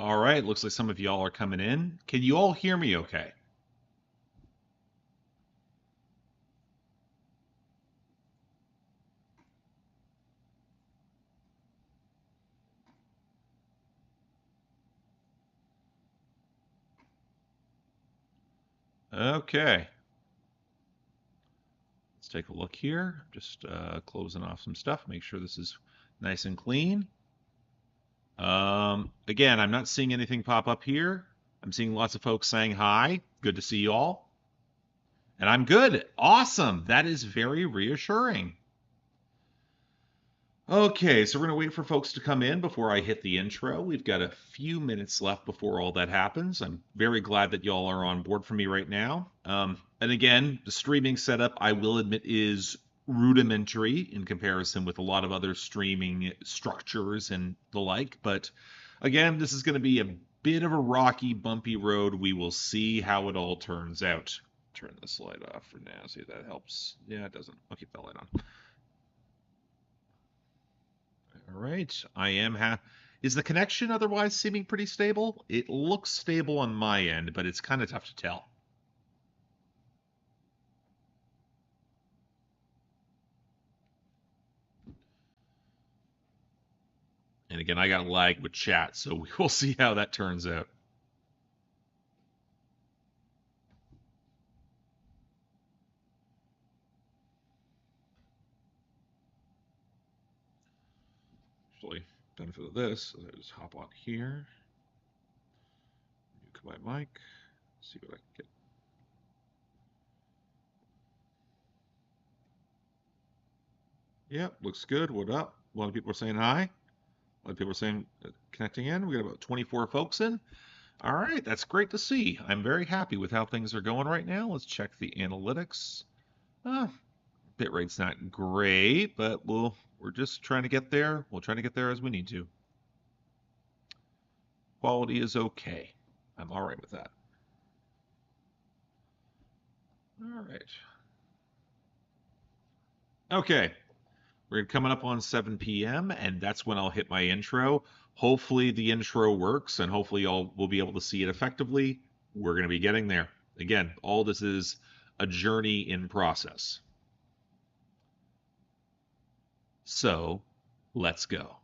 All right, looks like some of y'all are coming in. Can you all hear me okay? Okay, let's take a look here. Just closing off some stuff, make sure this is nice and clean. Again, I'm not seeing anything pop up here. I'm seeing lots of folks saying hi. Good to see you all. And I'm good. Awesome. That is very reassuring. Okay, so we're going to wait for folks to come in before I hit the intro. We've got a few minutes left before all that happens. I'm very glad that y'all are on board for me right now. And again, the streaming setup, I will admit, is rudimentary in comparison with a lot of other streaming structures and the like. But again, this is going to be a bit of a rocky, bumpy road. We will see how it all turns out. Turn this light off for now, see if that helps. Yeah, it doesn't. I'll keep that light on. All right, I am Is the connection otherwise seeming pretty stable? It looks stable on my end, but it's kind of tough to tell. And again, I got lag with chat, so we will see how that turns out. Actually, benefit of this is I just hop on here, mute my mic, see what I can get. Yep, looks good. What up? A lot of people are saying hi. A lot of people are saying connecting in. We got about 24 folks in. All right, that's great to see. I'm very happy with how things are going right now. Let's check the analytics. Bitrate's not great, but we're just trying to get there. We'll try to get there as we need to. Quality is okay. I'm all right with that. All right. Okay. We're coming up on 7 p.m. and that's when I'll hit my intro. Hopefully the intro works and hopefully y'all will be able to see it effectively. We're going to be getting there. Again, all this is a journey in process. So, let's go.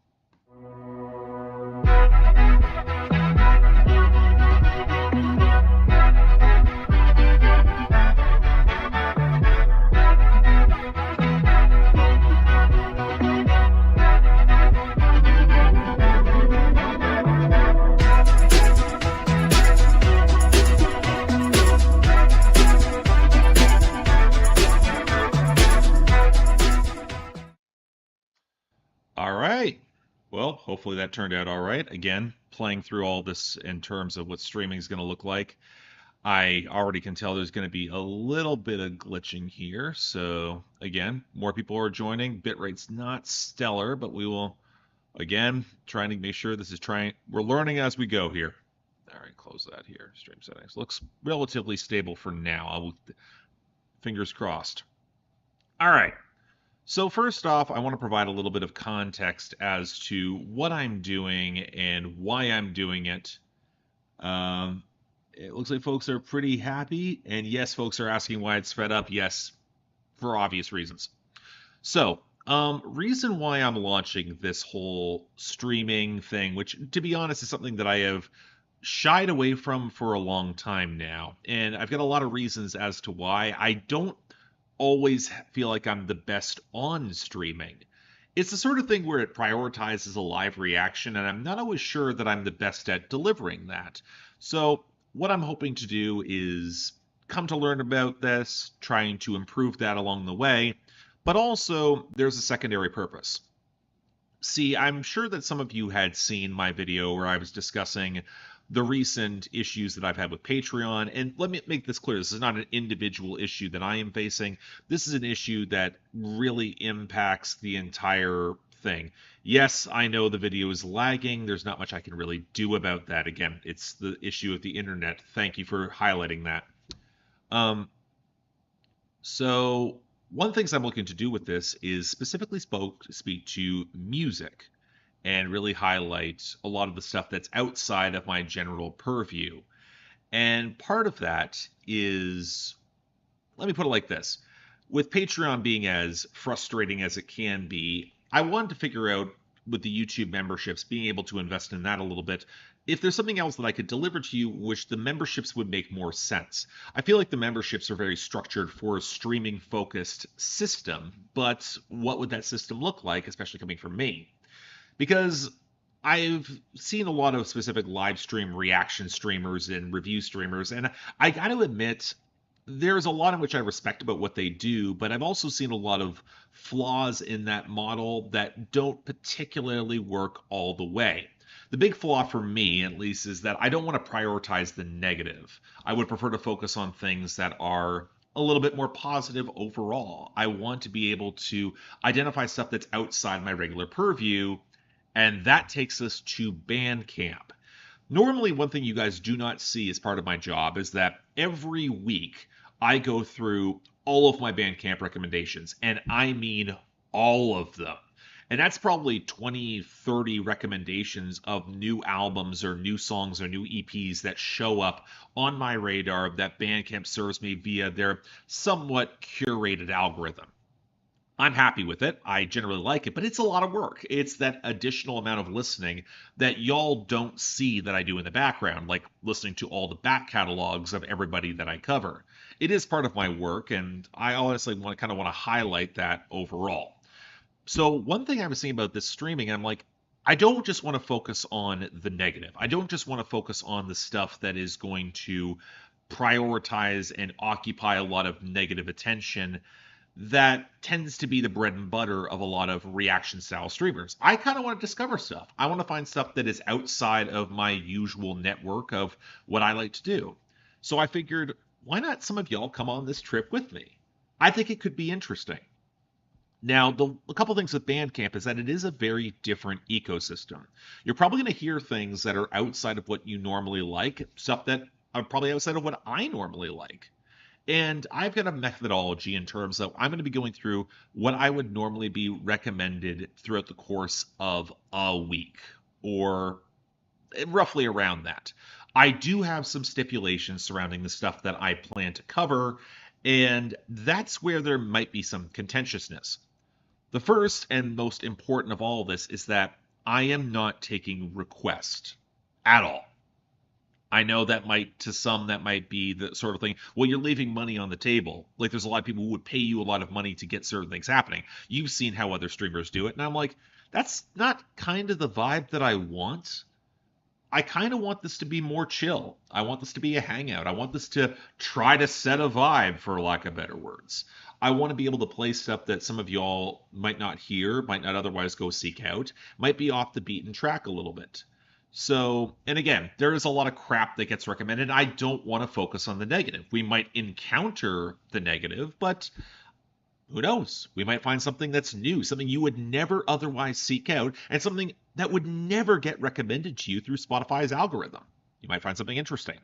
All right. Well, hopefully that turned out all right. Again, playing through all this in terms of what streaming is going to look like. I already can tell there's going to be a little bit of glitching here. So again, more people are joining. Bitrate's not stellar, but we will, again, trying to make sure this is we're learning as we go here. All right, close that here. Stream settings. Looks relatively stable for now. Fingers crossed. All right. So first off, I want to provide a little bit of context as to what I'm doing and why I'm doing it. It looks like folks are pretty happy, and yes, folks are asking why it's fed up. Yes, for obvious reasons. So, reason why I'm launching this whole streaming thing, which to be honest is something that I have shied away from for a long time now, and I've got a lot of reasons as to why. I don't always feel like I'm the best on streaming. It's the sort of thing where it prioritizes a live reaction, and I'm not always sure that I'm the best at delivering that. So, what I'm hoping to do is come to learn about this, trying to improve that along the way, but also there's a secondary purpose. See, I'm sure that some of you had seen my video where I was discussing the recent issues that I've had with Patreon. And let me make this clear. This is not an individual issue that I am facing. This is an issue that really impacts the entire thing. Yes, I know the video is lagging. There's not much I can really do about that. Again, it's the issue of the internet. Thank you for highlighting that. So one of the things I'm looking to do with this is specifically speak to music. and really highlight a lot of the stuff that's outside of my general purview. And part of that is, let me put it like this. With Patreon being as frustrating as it can be, I wanted to figure out with the YouTube memberships, being able to invest in that a little bit, if there's something else that I could deliver to you, which the memberships would make more sense. I feel like the memberships are very structured for a streaming focused system, but what would that system look like, especially coming from me? Because I've seen a lot of specific live stream reaction streamers and review streamers, and I got to admit, there's a lot in which I respect about what they do, but I've also seen a lot of flaws in that model that don't particularly work all the way. The big flaw for me, at least, is that I don't want to prioritize the negative. I would prefer to focus on things that are a little bit more positive overall. I want to be able to identify stuff that's outside my regular purview, and that takes us to Bandcamp. Normally, one thing you guys do not see as part of my job is that every week I go through all of my Bandcamp recommendations, and I mean all of them. And that's probably 20, 30 recommendations of new albums or new songs or new EPs that show up on my radar that Bandcamp serves me via their somewhat curated algorithm. I'm happy with it. I generally like it, but it's a lot of work. It's that additional amount of listening that y'all don't see that I do in the background, like listening to all the back catalogs of everybody that I cover. It is part of my work, and I honestly want to highlight that overall. So one thing I was thinking about this streaming, I'm like, I don't just want to focus on the negative. I don't just want to focus on the stuff that is going to prioritize and occupy a lot of negative attention that tends to be the bread and butter of a lot of reaction style streamers. I kind of want to discover stuff. I want to find stuff that is outside of my usual network of what I like to do. So I figured, why not some of y'all come on this trip with me? I think it could be interesting. Now, a couple things with Bandcamp is that it is a very different ecosystem. You're probably going to hear things that are outside of what you normally like, stuff that are probably outside of what I normally like. And I've got a methodology in terms of I'm going to be going through what I would normally be recommended throughout the course of a week or roughly around that. I do have some stipulations surrounding the stuff that I plan to cover, and that's where there might be some contentiousness. The first and most important of all of this is that I am not taking requests at all. I know that might, to some, that might be the sort of thing, well, you're leaving money on the table. Like, there's a lot of people who would pay you a lot of money to get certain things happening. You've seen how other streamers do it. And I'm like, that's not kind of the vibe that I want. I kind of want this to be more chill. I want this to be a hangout. I want this to try to set a vibe, for lack of better words. I want to be able to play stuff that some of y'all might not hear, might not otherwise go seek out, might be off the beaten track a little bit. So, and again, there is a lot of crap that gets recommended. I don't want to focus on the negative. We might encounter the negative, but who knows? We might find something that's new, something you would never otherwise seek out, and something that would never get recommended to you through Spotify's algorithm. You might find something interesting.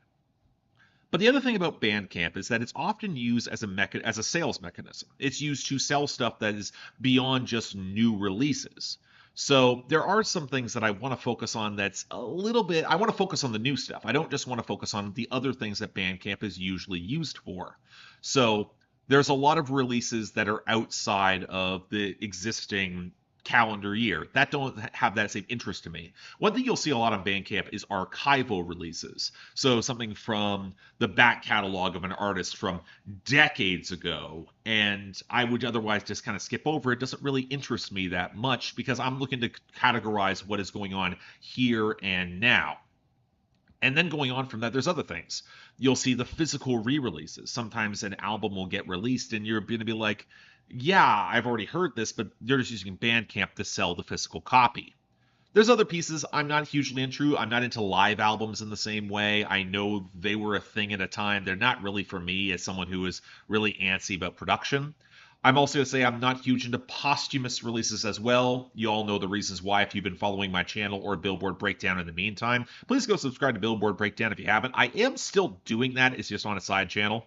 But the other thing about Bandcamp is that it's often used as as a sales mechanism. It's used to sell stuff that is beyond just new releases. So there are some things that I want to focus on that's a little bit, I want to focus on the new stuff. I don't just want to focus on the other things that Bandcamp is usually used for. So there's a lot of releases that are outside of the existing calendar year that don't have that same interest to me. One thing you'll see a lot on Bandcamp is archival releases. So something from the back catalog of an artist from decades ago, and I would otherwise just kind of skip over. It doesn't really interest me that much because I'm looking to categorize what is going on here and now. And then going on from that, there's other things. You'll see the physical re-releases. Sometimes an album will get released and you're going to be like, yeah, I've already heard this, but they're just using Bandcamp to sell the physical copy. There's other pieces I'm not hugely into. I'm not into live albums in the same way. I know they were a thing at a time. They're not really for me as someone who is really antsy about production. I'm also going to say I'm not huge into posthumous releases as well. You all know the reasons why if you've been following my channel or Billboard Breakdown in the meantime. Please go subscribe to Billboard Breakdown if you haven't. I am still doing that. It's just on a side channel.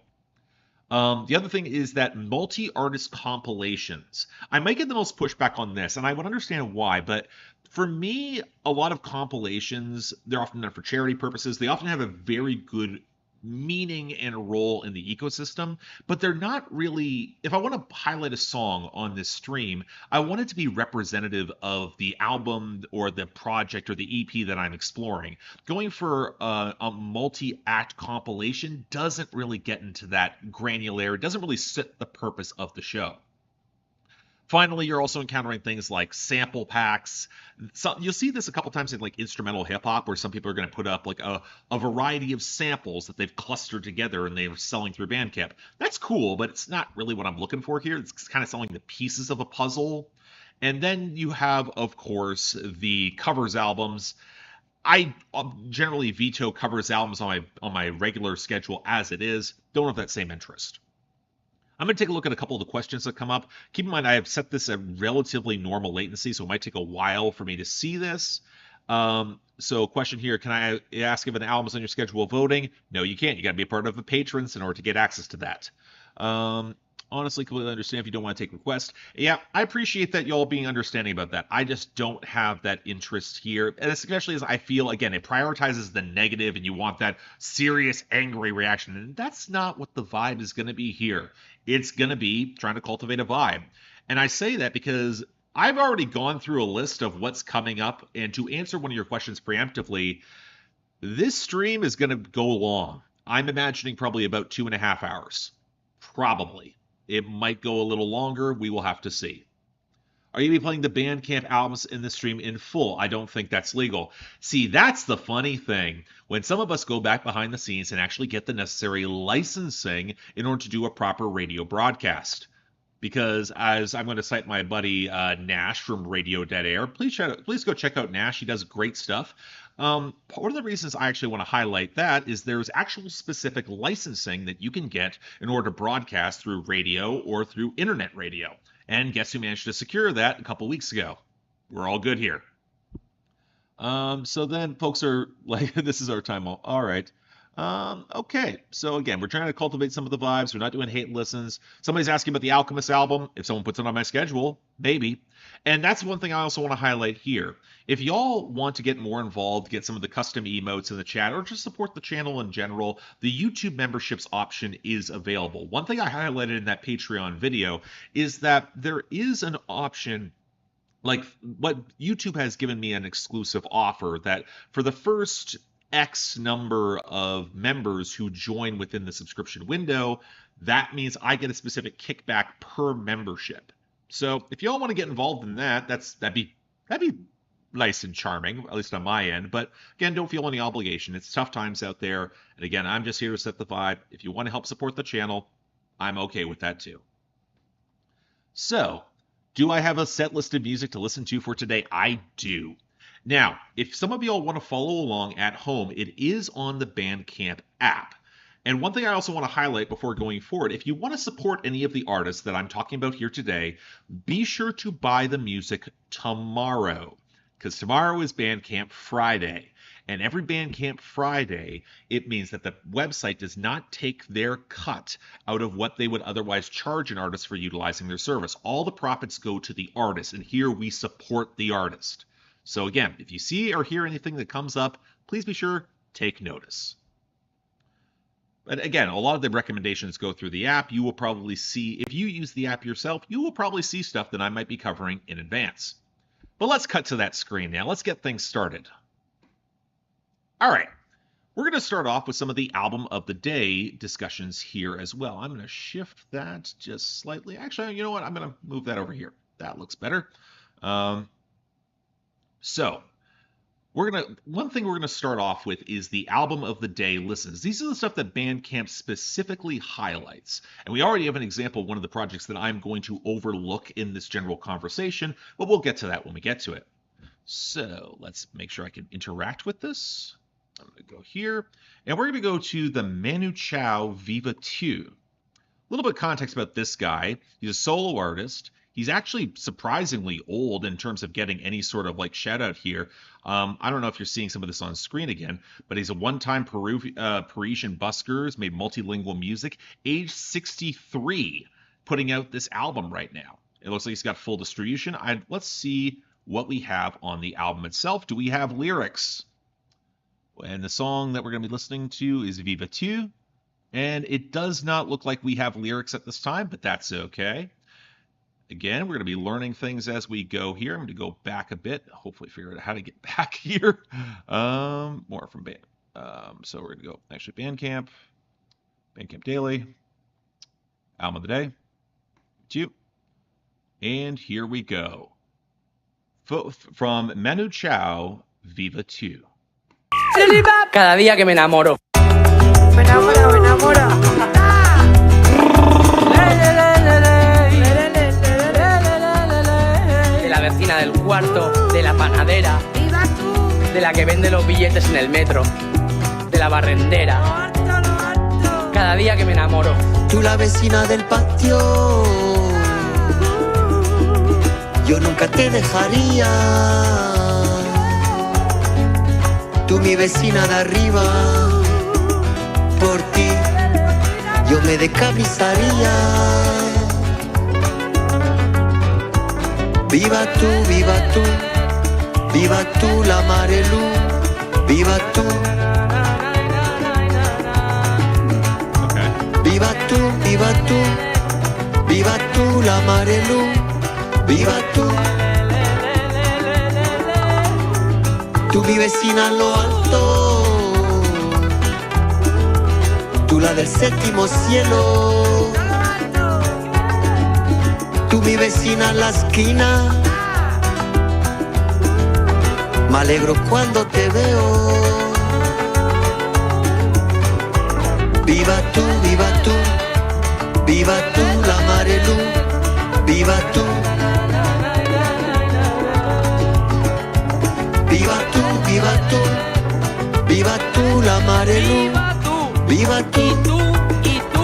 The other thing is that multi-artist compilations. I might get the most pushback on this, and I would understand why, but For me, a lot of compilations, they're often done for charity purposes. They often have a very good meaning and role in the ecosystem, but they're not really. If I want to highlight a song on this stream, I want it to be representative of the album or the project or the EP that I'm exploring. Going for a multi-act compilation doesn't really get into that granularity, doesn't really fit the purpose of the show. Finally, you're also encountering things like sample packs. So you'll see this a couple times in like instrumental hip hop, where some people are going to put up like a variety of samples that they've clustered together and they're selling through Bandcamp. That's cool, but it's not really what I'm looking for here. It's kind of selling the pieces of a puzzle. And then you have, of course, the covers albums. I generally veto covers albums on my regular schedule as it is. Don't have that same interest. I'm going to take a look at a couple of the questions that come up. Keep in mind, I have set this at relatively normal latency, so it might take a while for me to see this. So question here, can I ask if an album is on your schedule of voting? No, you can't. You got to be a part of the patrons in order to get access to that. Honestly, completely understand if you don't want to take requests. Yeah, I appreciate that y'all being understanding about that. I just don't have that interest here. And especially as I feel, again, it prioritizes the negative and you want that serious, angry reaction. And that's not what the vibe is going to be here. It's going to be trying to cultivate a vibe. And I say that because I've already gone through a list of what's coming up. And to answer one of your questions preemptively, this stream is going to go long. I'm imagining probably about 2.5 hours. Probably. It might go a little longer. We will have to see. Are you going to be playing the Bandcamp albums in the stream in full? I don't think that's legal. See, that's the funny thing. When some of us go back behind the scenes and actually get the necessary licensing in order to do a proper radio broadcast. Because as I'm going to cite my buddy Nash from Radio Dead Air, please go check out Nash. He does great stuff. One of the reasons I actually want to highlight that is there's actual specific licensing that you can get in order to broadcast through radio or through internet radio. And guess who managed to secure that a couple weeks ago? We're all good here. So then folks are like, this is our time. All right. Okay. So again, we're trying to cultivate some of the vibes. We're not doing hate listens. Somebody's asking about the Alchemist album. If someone puts it on my schedule, maybe. And that's one thing I also want to highlight here. If y'all want to get more involved, get some of the custom emotes in the chat, or just support the channel in general, the YouTube memberships option is available. One thing I highlighted in that Patreon video is that there is an option, like what YouTube has given me an exclusive offer, that for the first X number of members who join within the subscription window, that means I get a specific kickback per membership. So if y'all want to get involved in that, that'd be nice and charming, at least on my end. But again, don't feel any obligation. It's tough times out there. And again, I'm just here to set the vibe. If you want to help support the channel, I'm okay with that too. So, do I have a set list of music to listen to for today? I do. Now, if some of y'all want to follow along at home, it is on the Bandcamp app. And one thing I also want to highlight before going forward, if you want to support any of the artists that I'm talking about here today, be sure to buy the music tomorrow, because tomorrow is Bandcamp Friday. And every Bandcamp Friday, it means that the website does not take their cut out of what they would otherwise charge an artist for utilizing their service. All the profits go to the artist, and here we support the artist. So again, if you see or hear anything that comes up, please be sure, take notice. But again, a lot of the recommendations go through the app. You will probably see, if you use the app yourself, you will probably see stuff that I might be covering in advance. But let's cut to that screen now. Let's get things started. All right, we're going to start off with some of the album of the day discussions here as well. I'm going to shift that just slightly. Actually, you know what? I'm going to move that over here. That looks better. So one thing we're going to start off with is the album of the day listens. These are the stuff that Bandcamp specifically highlights. And we already have an example of one of the projects that I'm going to overlook in this general conversation, but we'll get to that when we get to it. So let's make sure I can interact with this. I'm going to go here, and we're going to go to the Manu Chao Viva 2. A little bit of context about this guy. He's a solo artist. He's actually surprisingly old in terms of getting any sort of like shout out here. I don't know if you're seeing some of this on screen again, but he's a one-time Parisian busker, has made multilingual music, age 63, putting out this album right now. It looks like he's got full distribution. Let's see what we have on the album itself. Do we have lyrics? And the song that we're going to be listening to is Viva Tu. And it does not look like we have lyrics at this time, but that's okay. Again, we're going to be learning things as we go here. I'm going to go back a bit, hopefully figure out how to get back here. More from Band. So we're going to go, actually, Bandcamp Daily, Album of the Day, two. And here we go. From Manu Chao, Viva Tu. Cada día que me enamoro. Me enamora, me enamora. De la vecina del cuarto, de la panadera, ¡Viva tú! de la que vende los billetes en el metro, de la barrendera. ¡Lo harto! Cada día que me enamoro. Tú la vecina del patio, yo nunca te dejaría. Tú mi vecina de arriba, por ti yo me descamisaría. Viva tú, viva tú, viva tú la Marelú, viva tú. Viva tú, viva tú, viva tú la Marelú, viva tú. Tú mi vecina en lo alto, tú la del séptimo cielo. Tú mi vecina en la esquina, me alegro cuando te veo. Viva tú, viva tú, viva tú la Marelú, viva tú. Viva tú, viva tú, viva tú la Marelú, viva tú. Y tú, y tú,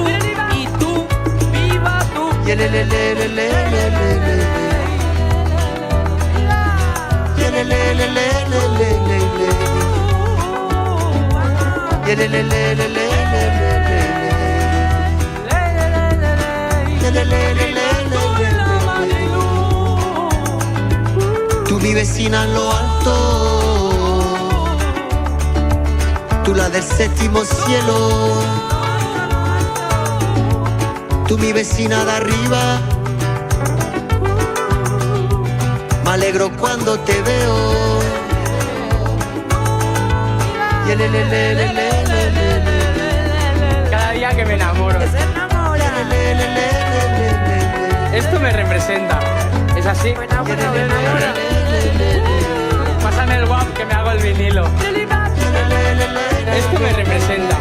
y tú, viva tú. Tú mi vecina en lo alto, tú la del séptimo cielo. Tú mi vecina de arriba, me alegro cuando te veo. Cada día que me enamoro. ¡Que se enamora! Esto me representa. ¿Es así? Me enamora, me enamora. Pásame el guap que me hago el vinilo. Esto me representa.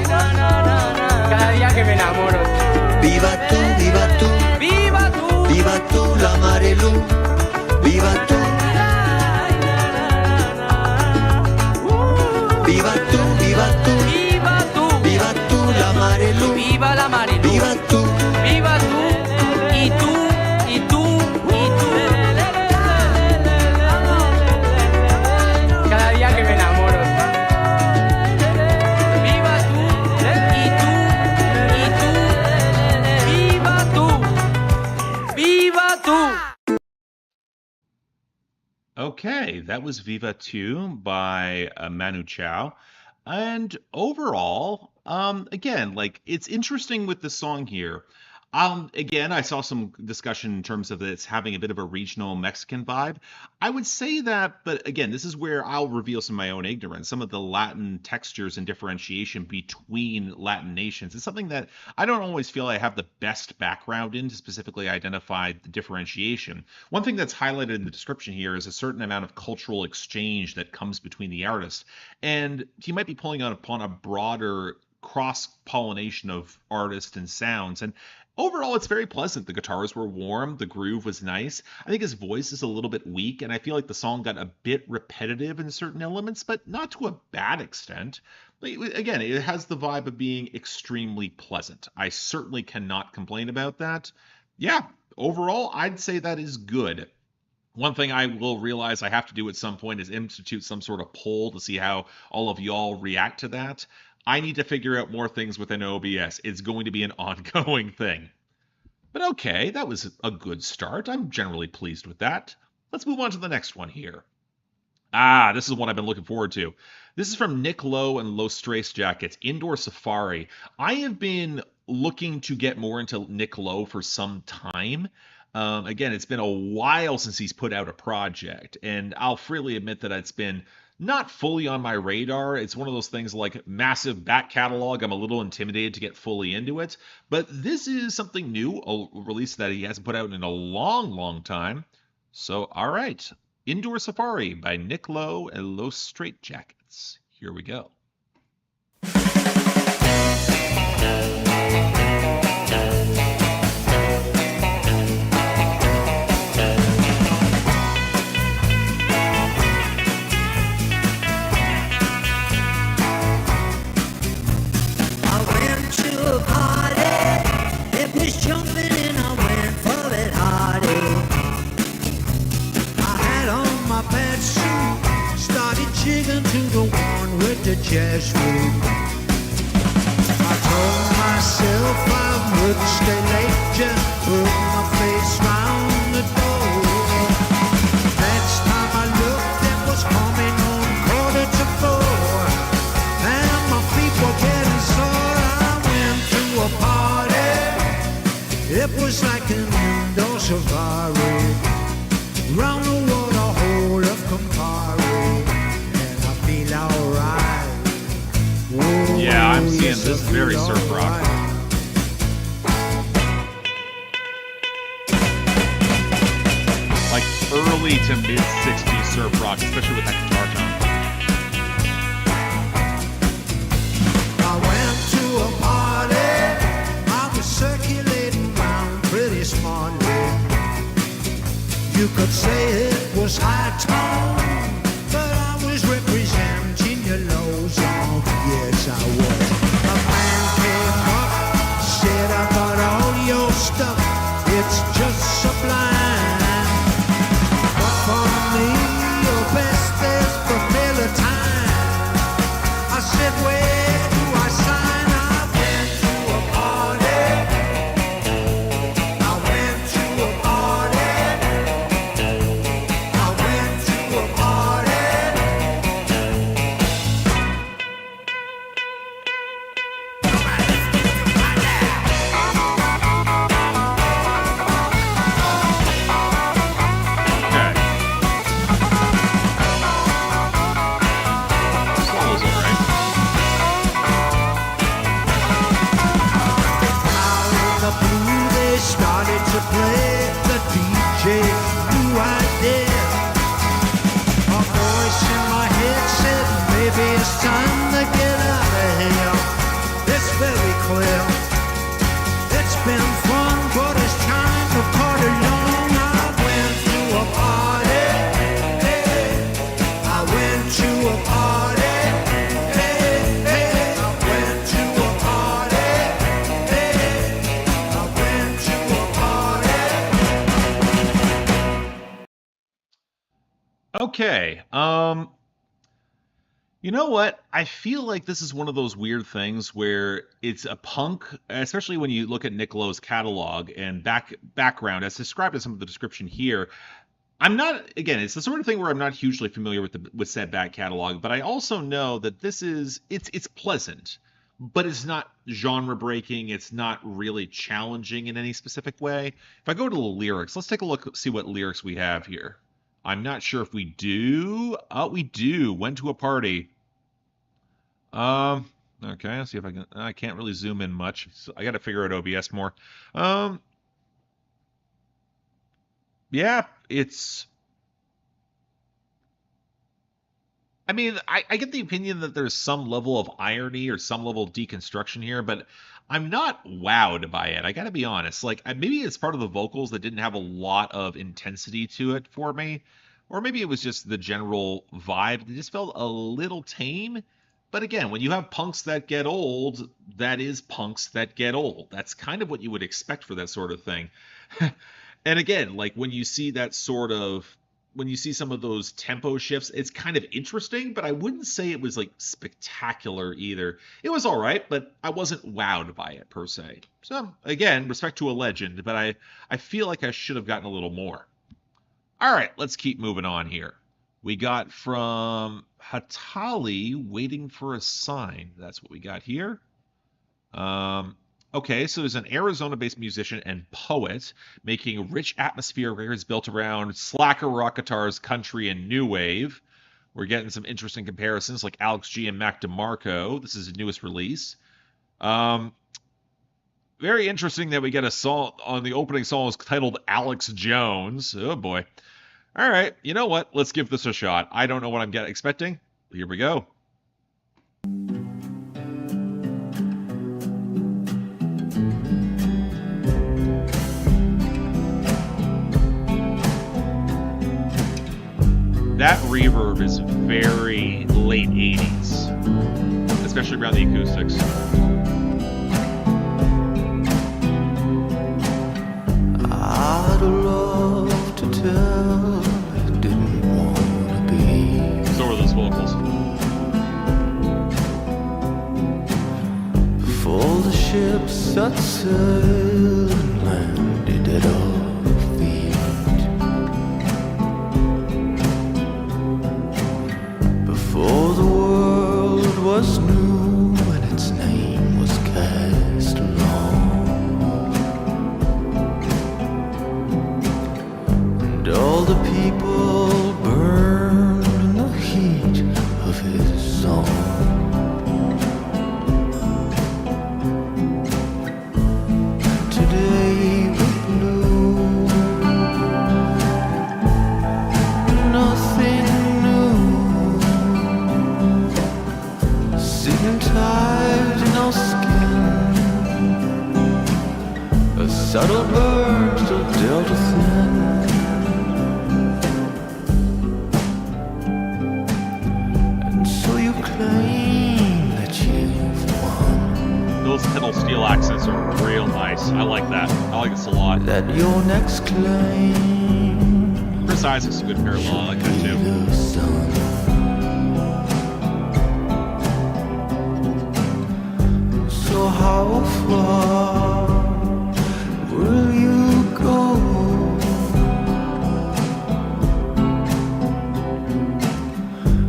Cada día que me enamoro. Viva tú, viva tú, ¡Viva tú! viva tú la Marelú, viva tú. Viva tú, viva tú, ¡Viva tú! viva tú la Marelú, ¡Viva la Marilú! viva tú. ¡Viva tú! Y tú, y tú, y tú. Cada día que me enamoro. ¡Viva tú! Y tú, y tú. ¡Viva tú! ¡Viva tú! Okay, that was Viva 2 by Manu Chao. And overall, again, like it's interesting with the song here. Again, I saw some discussion in terms of it's having a bit of a regional Mexican vibe. I would say that, but again, this is where I'll reveal some of my own ignorance. Some of the Latin textures and differentiation between Latin nations is something that I don't always feel I have the best background in to specifically identify the differentiation. One thing that's highlighted in the description here is a certain amount of cultural exchange that comes between the artists. And he might be pulling upon a broader cross-pollination of artists and sounds. And overall, it's very pleasant. The guitars were warm, the groove was nice. I think his voice is a little bit weak, and I feel like the song got a bit repetitive in certain elements, but not to a bad extent. Again, it has the vibe of being extremely pleasant. I certainly cannot complain about that. Yeah, overall, I'd say that is good. One thing I will realize I have to do at some point is institute some sort of poll to see how all of y'all react to that. I need to figure out more things within OBS. It's going to be an ongoing thing. But okay, that was a good start. I'm generally pleased with that. Let's move on to the next one here. Ah, this is one I've been looking forward to. This is from Nick Lowe and Los Straits Jackets, Indoor Safari. I have been looking to get more into Nick Lowe for some time. Again, it's been a while since he's put out a project, and I'll freely admit that it's been not fully on my radar. It's one of those things like massive back catalog. I'm a little intimidated to get fully into it, but this is something new, a release that he hasn't put out in a long, long time. So, all right. Indoor Safari by Nick Lowe and Los Straight Jackets. Here we go. I went to a party, it was jumping and I went for it hardy. I had on my bad suit, started jigging to the one with the jazz flute. I told myself I wouldn't stay late, just put my face round the door. Next time I looked, it was coming on 3:45, and my feet were getting sore. I went to a party, it was like an indoor safari, round the water hole of Campari, and I feel alright. Whoa, Yeah, I'm seeing yes, this I feel very surf rock. alright. Like early to mid 60s surf rock, especially with that guitar tone. I went to a party, I was circulating round pretty smartly. You could say it was high tone, but I was representing your low zone. Yes, I was. A man came up, said I got all your stuff, it's just sublime. But for me, your best is familiar time. I said, where do I sign? I went to a party. I went to a party. I went to a party. Okay. Solo's alright. Out in the blue, they started to play. The DJ knew I did. A voice in my head said, maybe it's time to get out of here. It's very clear. It's been fun, but it's time to party long. I went to a party. Hey, I went to a party. Hey, hey, I went to a party. Hey, I went to a party. Okay. You know what? I feel like this is one of those weird things where it's a punk, especially when you look at Nick Lowe's catalog and background as described in some of the description here. I'm not, again, it's the sort of thing where I'm not hugely familiar with said back catalog, but I also know that it's pleasant, but it's not genre breaking. It's not really challenging in any specific way. If I go to the lyrics, let's take a look, see what lyrics we have here. I'm not sure if we do. Oh, we do. Went to a party. Okay, let's see if I can't really zoom in much. So I got to figure out OBS more. Yeah, I mean, I get the opinion that there's some level of irony or some level of deconstruction here, but I'm not wowed by it. I got to be honest. Like, maybe it's part of the vocals that didn't have a lot of intensity to it for me, or maybe it was just the general vibe. It just felt a little tame. But again, when you have punks that get old, that is punks that get old. That's kind of what you would expect for that sort of thing. And again, like when you see some of those tempo shifts, it's kind of interesting, but I wouldn't say it was like spectacular either. It was all right, but I wasn't wowed by it per se. So again, respect to a legend, but I feel like I should have gotten a little more. All right, let's keep moving on here. We got from Hatali, Waiting for a Sign. That's what we got here. Okay, so there's an Arizona-based musician and poet making rich atmospheric records built around slacker rock guitars, country, and new wave. We're getting some interesting comparisons like Alex G and Mac DeMarco. This is his newest release. Um, Very interesting that we get a song on the opening song is titled Alex Jones. Oh boy. All right, you know what? Let's give this a shot. I don't know what I'm expecting. Here we go. That reverb is very late 80s, especially around the acoustics. I'd love to tell, I didn't want to be. So are those vocals. Before the ships set sail and landed at our feet. Before the world was new and its name was cast along. And all the people burned in the heat of his song. Today we're blue, nothing new, sitting tight in our skin, a subtle burn still delta thin. And so you claim that you've won, Those pedal steel accents are real nice. I like that. I like this a lot. that your next claim Chris Isaac's a good parallel. I like that too. the sun. So how far will you go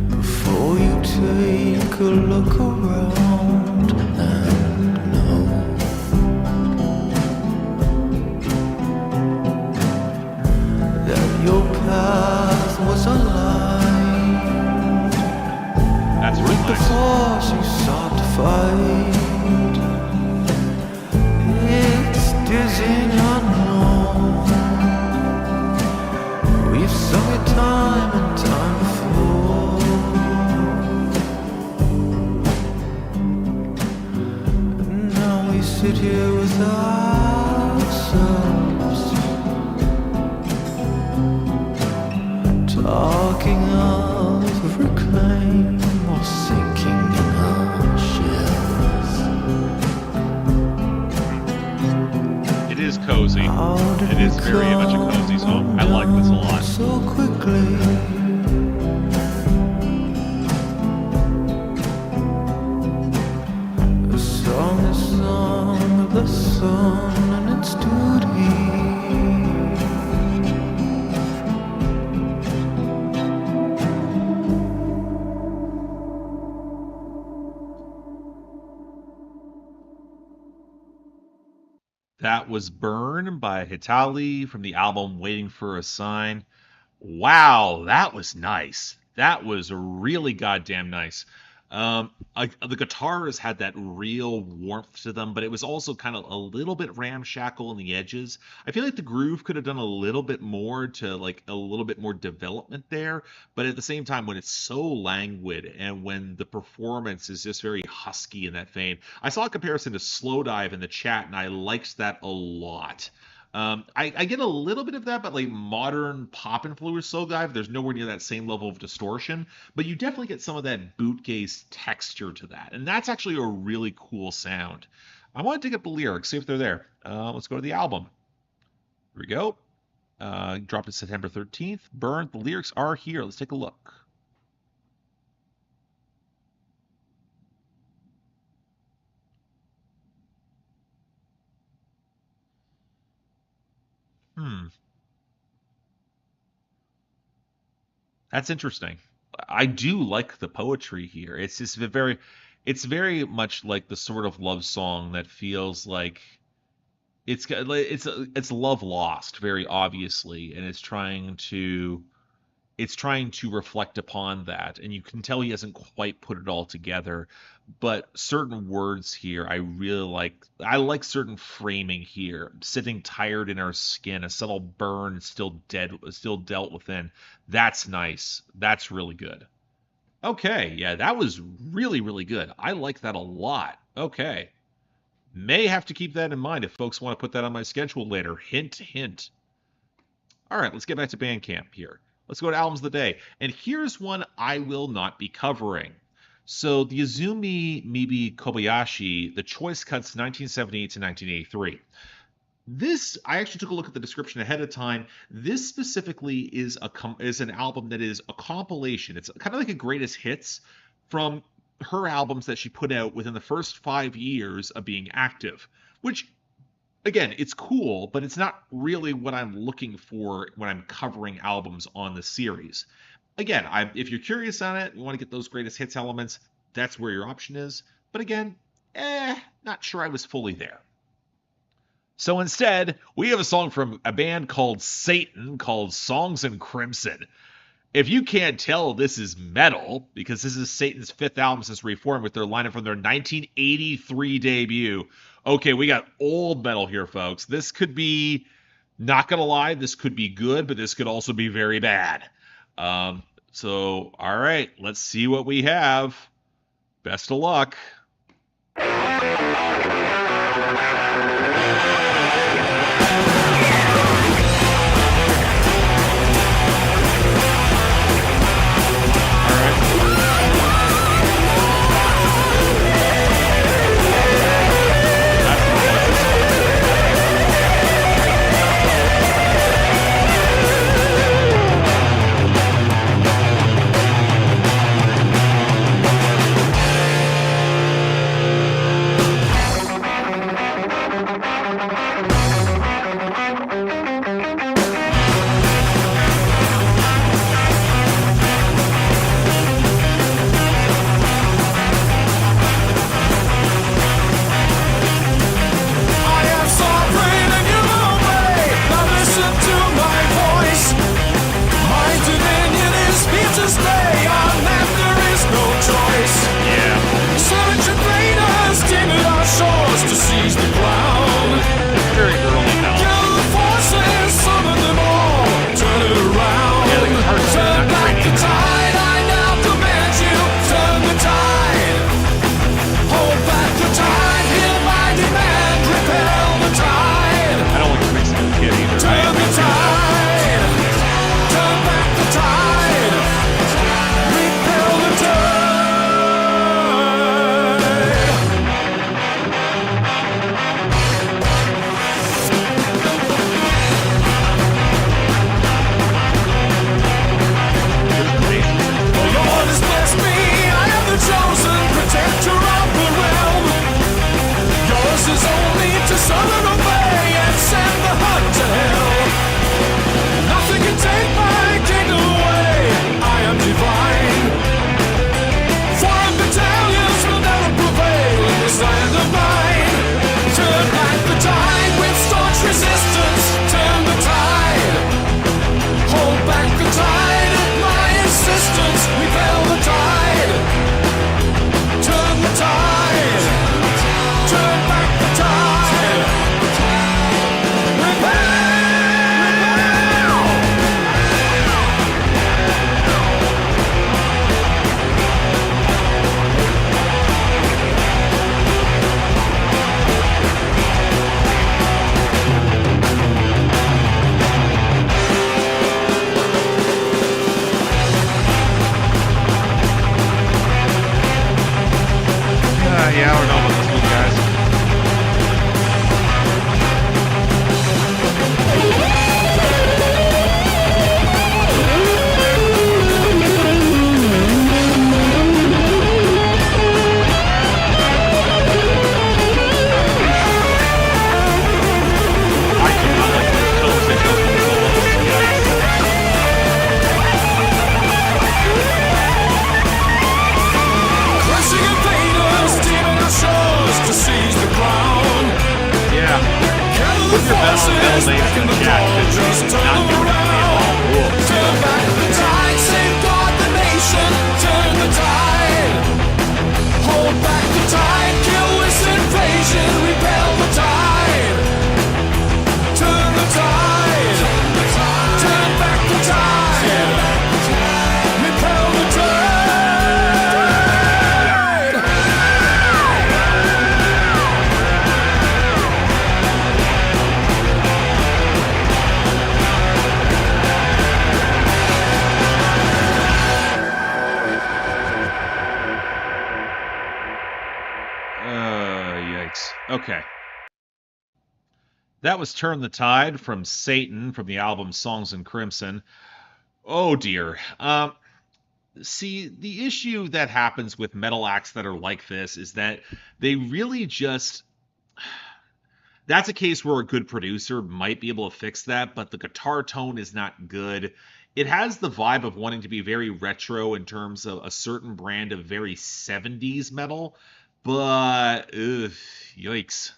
before you take a look around and know that your path was aligned That's really with the nice. force you sought to fight? It's dizzying unknown. We've sung it time and time before. And now we sit here with ourselves, talking of reclaim or sinking in our shells. It is cozy. How did It is we very much a cozy song. I like this a come lot. so quickly? A song is song of the sun and its duty. That was Burn by Hitali from the album Waiting for a Sign. Wow, that was nice. That was really goddamn nice. The guitars had that real warmth to them, but it was also kind of a little bit ramshackle in the edges. I feel like the groove could have done a little bit more to like a little bit more development there, but at the same time, when it's so languid and when the performance is just very husky in that vein, I saw a comparison to Slow Dive in the chat, and I liked that a lot. I get a little bit of that, but like modern pop influenced Slow Dive, there's nowhere near that same level of distortion, but you definitely get some of that bootgaze texture to that, and that's actually a really cool sound. I want to dig up the lyrics, see if they're there. Let's go to the album. Here we go. Dropped it September 13th. Burn. The lyrics are here. Let's take a look. Hmm. That's interesting. I do like the poetry here. It's just it's very much like the sort of love song that feels like it's love lost very obviously, and it's trying to reflect upon that, and you can tell he hasn't quite put it all together. But certain words here I really like. I like certain framing here. Sitting tired in our skin, a subtle burn still dealt within. That's nice. That's really good. Okay, yeah, that was really, really good. I like that a lot. Okay. May have to keep that in mind if folks want to put that on my schedule later. Hint, hint. All right, let's get back to Bandcamp here. Let's go to Albums of the Day. And here's one I will not be covering. So the Izumi Mibi Kobayashi, the Choice Cuts 1978 to 1983. This, I actually took a look at the description ahead of time. This specifically is an album that is a compilation. It's kind of like a greatest hits from her albums that she put out within the first 5 years of being active, which, again, it's cool, but it's not really what I'm looking for when I'm covering albums on the series. Again, if you're curious on it, you want to get those greatest hits elements, that's where your option is. But again, not sure I was fully there. So instead, we have a song from a band called Satan called Songs in Crimson. If you can't tell, this is metal, because this is Satan's 5th album since Reform with their lineup from their 1983 debut. Okay, we got old metal here, folks. This could be, not gonna lie, this could be good, but this could also be very bad. So, all right, let's see what we have. Best of luck. in the chat because it's not doing it for me at all. Whoa. Turn back the tide, safeguard the nation. Turn the tide. Hold back the tide, kill this invasion. Repel the tide. Turn the tide. Turn back the tide. Repel the tide. Yikes. Okay. That was Turn the Tide from Satan from the album Songs in Crimson. Oh dear. See, the issue that happens with metal acts that are like this is that they really just... That's a case where a good producer might be able to fix that, but the guitar tone is not good. It has the vibe of wanting to be very retro in terms of a certain brand of very 70s metal, but yikes.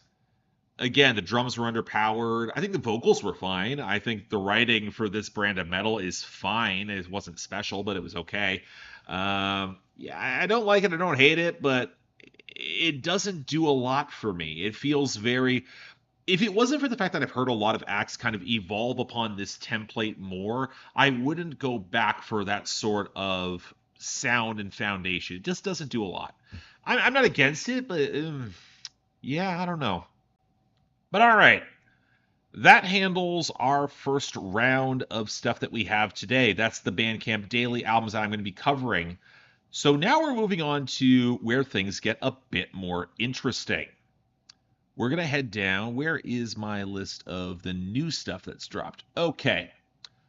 Again, the drums were underpowered. I think the vocals were fine. I think the writing for this brand of metal is fine. It wasn't special, but it was okay. Yeah, I don't like it. I don't hate it, but it doesn't do a lot for me. It feels very... If it wasn't for the fact that I've heard a lot of acts kind of evolve upon this template more, I wouldn't go back for that sort of sound and foundation. It just doesn't do a lot. I'm not against it, but yeah, I don't know. But all right, that handles our first round of stuff that we have today. That's the Bandcamp Daily albums that I'm going to be covering. So now we're moving on to where things get a bit more interesting. We're going to head down. Where is my list of the new stuff that's dropped? Okay,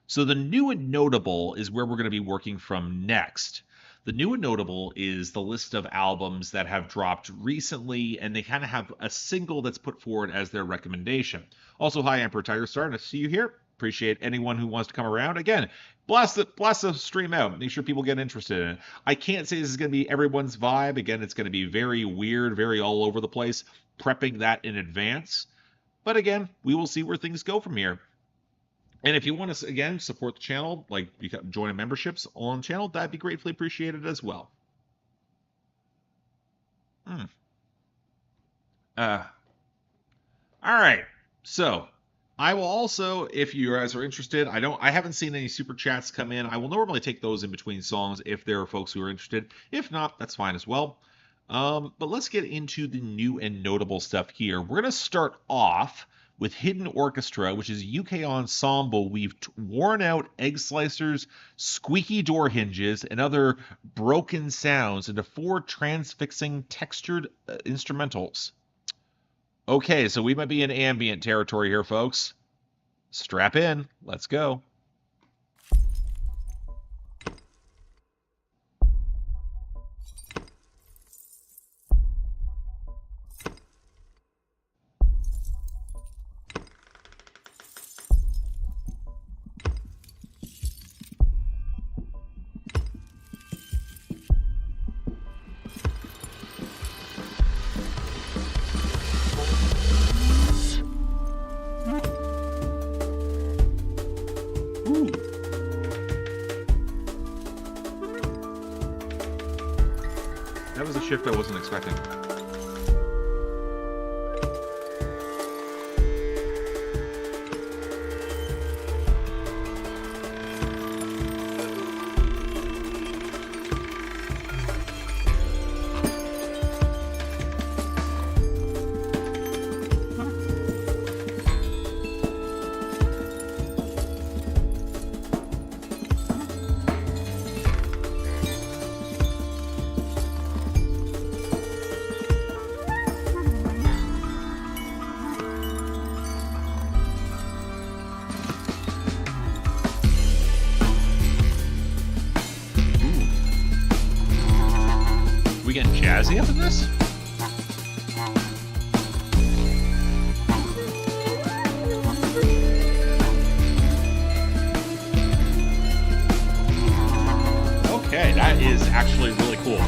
so the new and notable is where we're going to be working from next. The new and notable is the list of albums that have dropped recently, and they kind of have a single that's put forward as their recommendation. Also, hi, Emperor Tiger Star. Nice to see you here. Appreciate anyone who wants to come around. Again, blast the stream out. Make sure people get interested in it. I can't say this is going to be everyone's vibe. Again, it's going to be very weird, very all over the place. Prepping that in advance. But again, we will see where things go from here. And if you want to, again, support the channel, like you can join memberships on the channel, that'd be gratefully appreciated as well. All right. So I will also, if you guys are interested, I haven't seen any super chats come in. I will normally take those in between songs if there are folks who are interested. If not, that's fine as well. But let's get into the new and notable stuff here. We're going to start off with Hidden Orchestra, which is a UK ensemble. We've worn out egg slicers, squeaky door hinges, and other broken sounds into 4 transfixing textured instrumentals. Okay, so we might be in ambient territory here, folks. Strap in. Let's go. That was a shift I wasn't expecting. We getting jazzy up in this? Okay, that is actually really cool.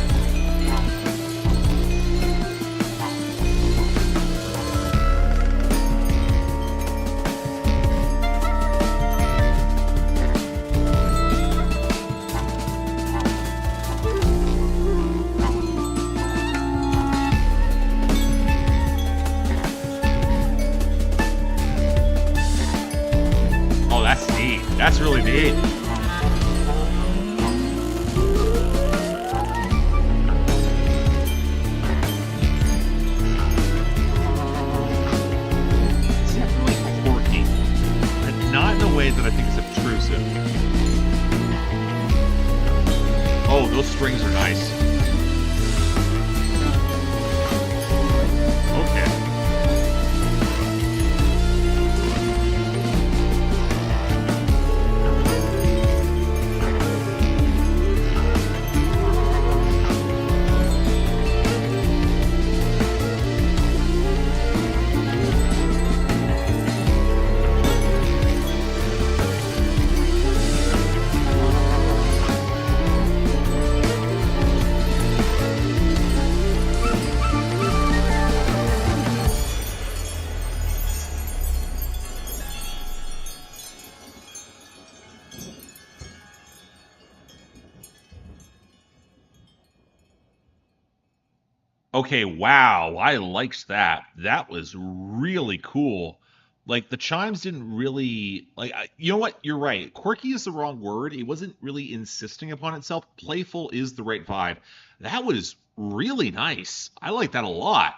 that's neat. That's really neat. It's definitely quirky, but not in a way that I think is obtrusive. Oh, those strings are nice. Okay. Okay, wow, I liked that. That was really cool. Like the chimes didn't really you know what? You're right. Quirky is the wrong word. It wasn't really insisting upon itself. Playful is the right vibe. That was really nice. I like that a lot.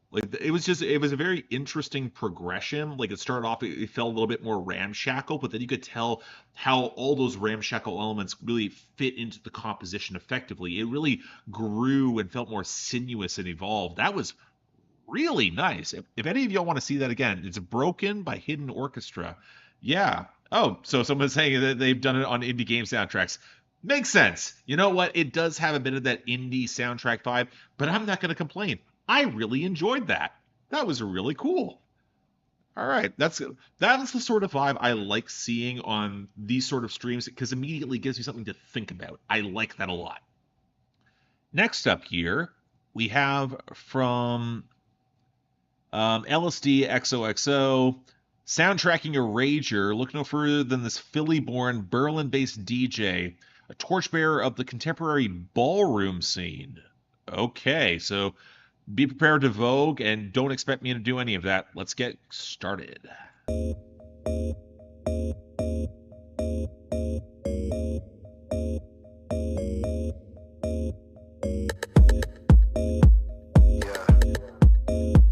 Like it was a very interesting progression. Like it started off, it felt a little bit more ramshackle, but then you could tell how all those ramshackle elements really fit into the composition effectively. It really grew and felt more sinuous and evolved. That was really nice. If any of y'all want to see that again, it's Broken by Hidden Orchestra. Yeah. Oh, so someone's saying that they've done it on indie game soundtracks. Makes sense. You know what? It does have a bit of that indie soundtrack vibe, but I'm not going to complain. I really enjoyed that. That was really cool. All right, that's the sort of vibe I like seeing on these sort of streams because immediately gives me something to think about. I like that a lot. Next up here, we have from LSD XOXO, soundtracking a rager. Look no further than this Philly-born, Berlin-based DJ, a torchbearer of the contemporary ballroom scene. Okay, so be prepared to vogue and don't expect me to do any of that. Let's get started.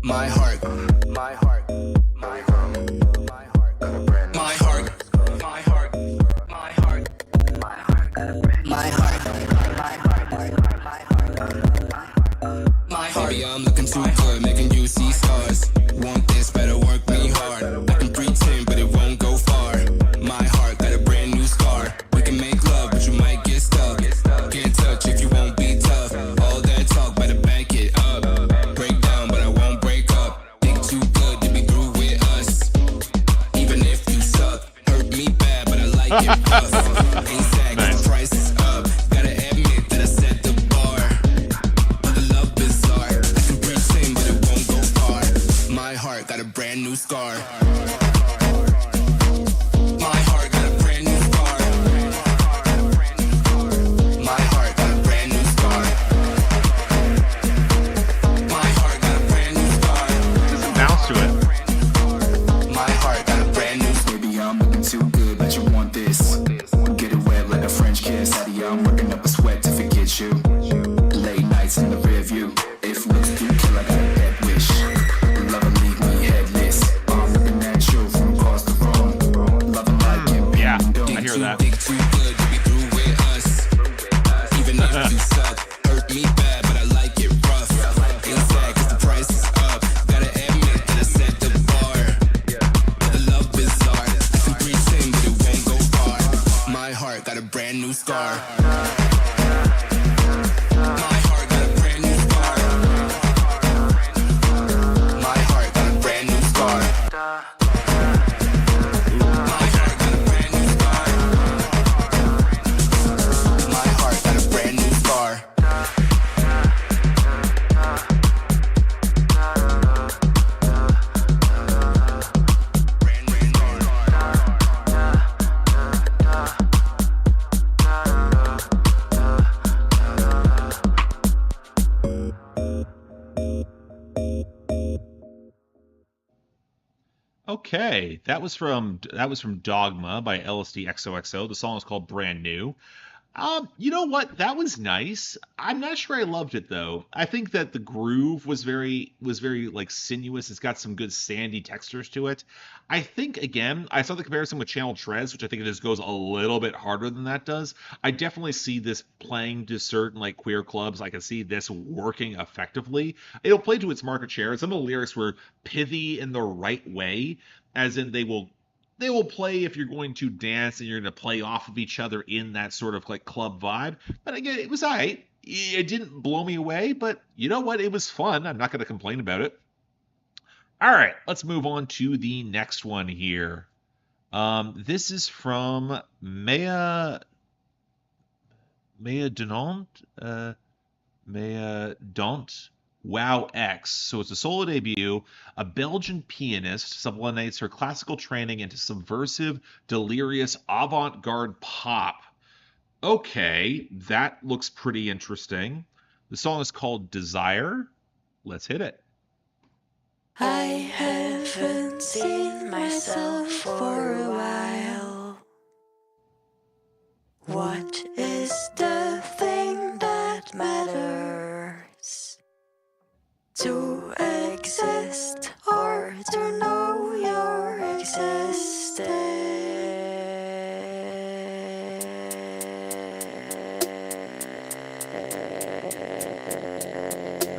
My heart, my heart, my heart, my heart, my heart, my heart, my heart, my heart, my heart, my heart. Baby, I'm looking too good, making you see stars. Want this, better work me hard. I can pretend, but it won't go far. My heart got a brand new scar. We can make love, but you might get stuck. Can't touch if you won't be tough. All that talk, better back it up. Break down, but I won't break up. Think too good to be through with us. Even if you suck, hurt me bad, but I like it rough. Ain't sad, 'cause the price is up. Gotta admit that I set the bar. The love bizarre. I can pretend, but it won't go far. My heart got a brand new scar. My heart got a brand new scar. My heart got a brand new scar. My heart got a brand new scar. There's some bounce to it. My heart got a brand new scar. Baby, I'm looking too good, but you want this. Get it wet like a French kiss. Daddy, I'm working up a sweat to forget you. Late nights in the rear view. If looks do kill, I got a dead wish. Love will leave me headless. I'm looking at you from across the room. Loving like you. Yeah, I hear that. Think too good to be through with us. Even if you suck, hurt me bad, but I like it rough. Ain't sad 'cause the price is up. Gotta admit that I set the bar. The love bizarre. I can pretend, but it won't go far. My heart got a brand new scar. My heart got a brand new scar. My heart got a brand new scar. My heart got a brand new scar. My heart got a brand new scar. Okay, that was from Dogma by LSD XOXO. The song is called Brand New. You know what? That was nice. I'm not sure I loved it though. I think that the groove was very like sinuous. It's got some good sandy textures to it. I think again, I saw the comparison with Channel Trez, which I think it just goes a little bit harder than that does. I definitely see this playing to certain like queer clubs. I can see this working effectively. It'll play to its market share. Some of the lyrics were pithy in the right way, as in they will play if you're going to dance and you're going to play off of each other in that sort of like club vibe. But again, it was alright. It didn't blow me away, but you know what? It was fun. I'm not going to complain about it. All right, let's move on to the next one here. This is from Maya Donant. Maya Dont. Wow X. So it's a solo debut. A Belgian pianist sublimates her classical training into subversive, delirious, avant-garde pop. Okay, that looks pretty interesting. The song is called Desire. Let's hit it. I haven't seen myself for a while. What is the thing that matters? To exist or to know your existence.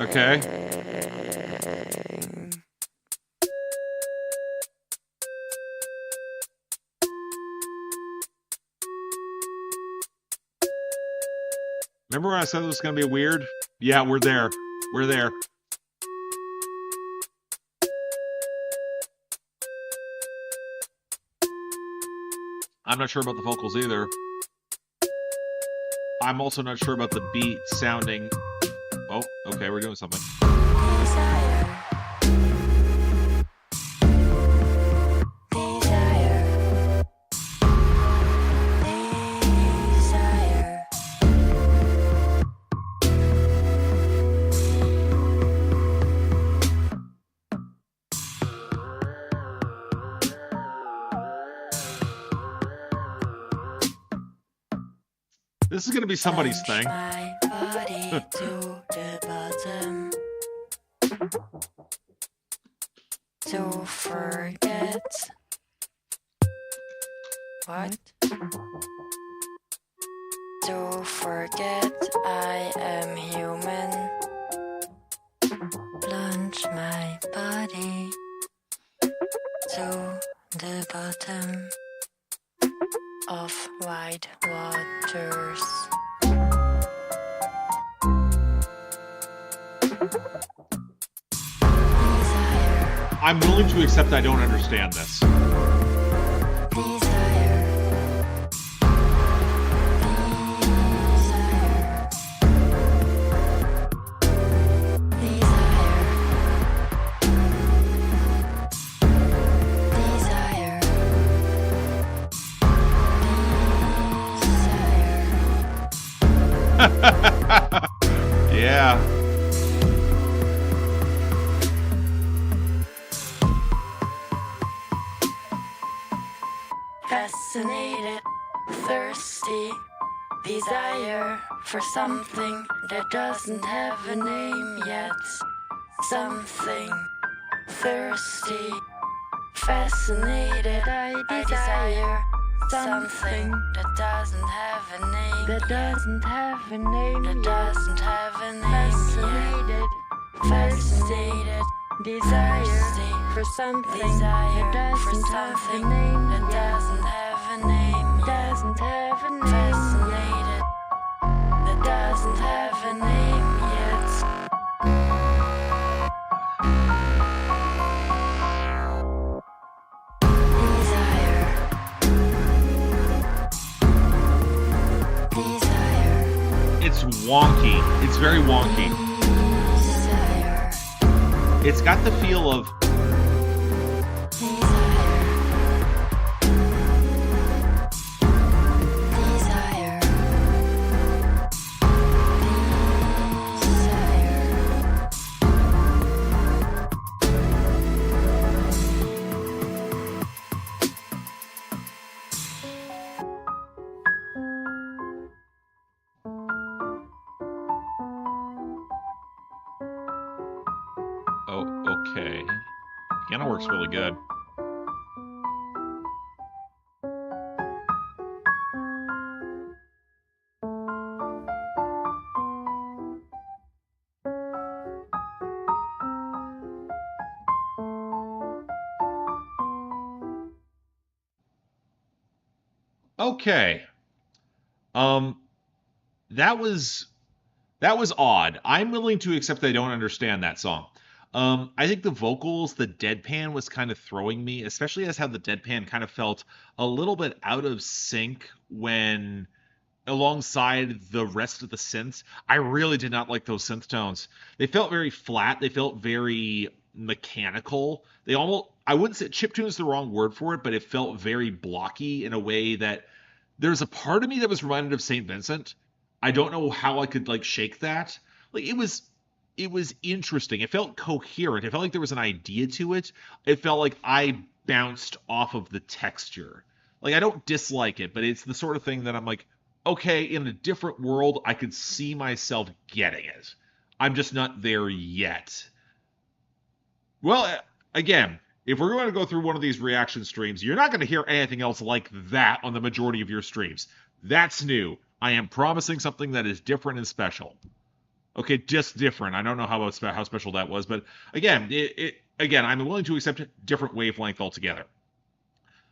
Okay. Remember when I said it was going to be weird? Yeah, we're there. We're there. I'm not sure about the vocals either. I'm also not sure about the beat sounding. Oh, okay, we're doing something. Desire. Desire. Desire. This is going to be somebody's thing. My body to the bottom. To forget. What? To forget I am human. Plunge my body to the bottom of wide waters. Desire. I'm willing to accept I don't understand this. Desire. Desire. Yeah. Fascinated, thirsty, desire for something that doesn't have a name yet. Something thirsty, fascinated, I desire something that doesn't have a name. That doesn't have a name. That doesn't have a name. Fascinated, desire for something that doesn't have a name. That doesn't have a name. Doesn't have a name. Fascinated, that doesn't have a name yet. Desire. Desire. It's wonky. It's very wonky. Desire. It's got the feel of Desire. Desire. Piano work's really good. Okay. Um, that was odd. I'm willing to accept that I don't understand that song. I think the vocals, the deadpan was kind of throwing me, especially as how the deadpan kind of felt a little bit out of sync when alongside the rest of the synths. I really did not like those synth tones. They felt very flat. They felt very mechanical. They almost, I wouldn't say chiptune is the wrong word for it, but it felt very blocky in a way that there's a part of me that was reminded of St. Vincent. I don't know how I could like shake that. Like it was interesting. It felt coherent. It felt like there was an idea to it. It felt like I bounced off of the texture. Like I don't dislike it, but it's the sort of thing that I'm like, okay, in a different world, I could see myself getting it. I'm just not there yet. Well, again, if we're going to go through one of these reaction streams, you're not going to hear anything else like that on the majority of your streams. That's new. I am promising something that is different and special. Okay, just different. I don't know how special that was, but again, again, I'm willing to accept a different wavelength altogether.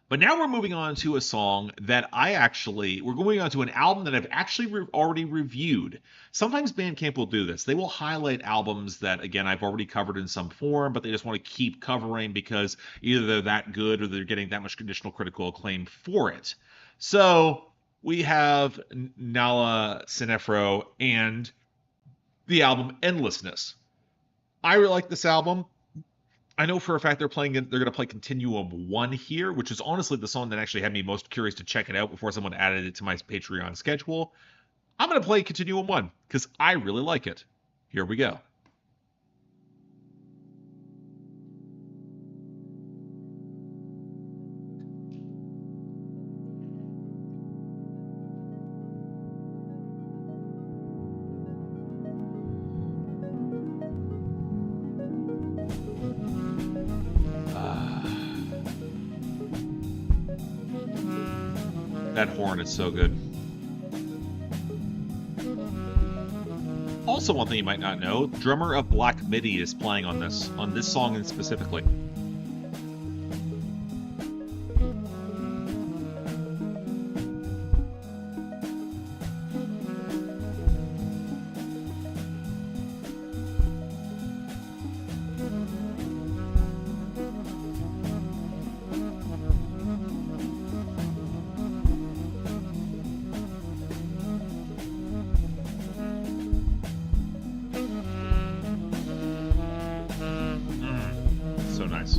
But now we're moving on to a song that we're going on to an album that I've actually already reviewed. Sometimes Bandcamp will do this. They will highlight albums that, again, I've already covered in some form, but they just want to keep covering because either they're that good or they're getting that much additional critical acclaim for it. So we have Nala Sinefro and the album Endlessness. I really like this album. I know for a fact they're going to play Continuum 1 here, which is honestly the song that actually had me most curious to check it out before someone added it to my Patreon schedule. I'm going to play Continuum 1 because I really like it. Here we go. That horn is so good. Also, one thing you might not know, drummer of Black Midi is playing on this song specifically. So nice.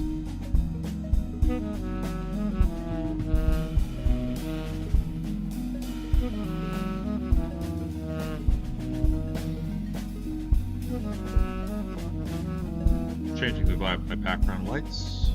Changing the vibe of my background lights.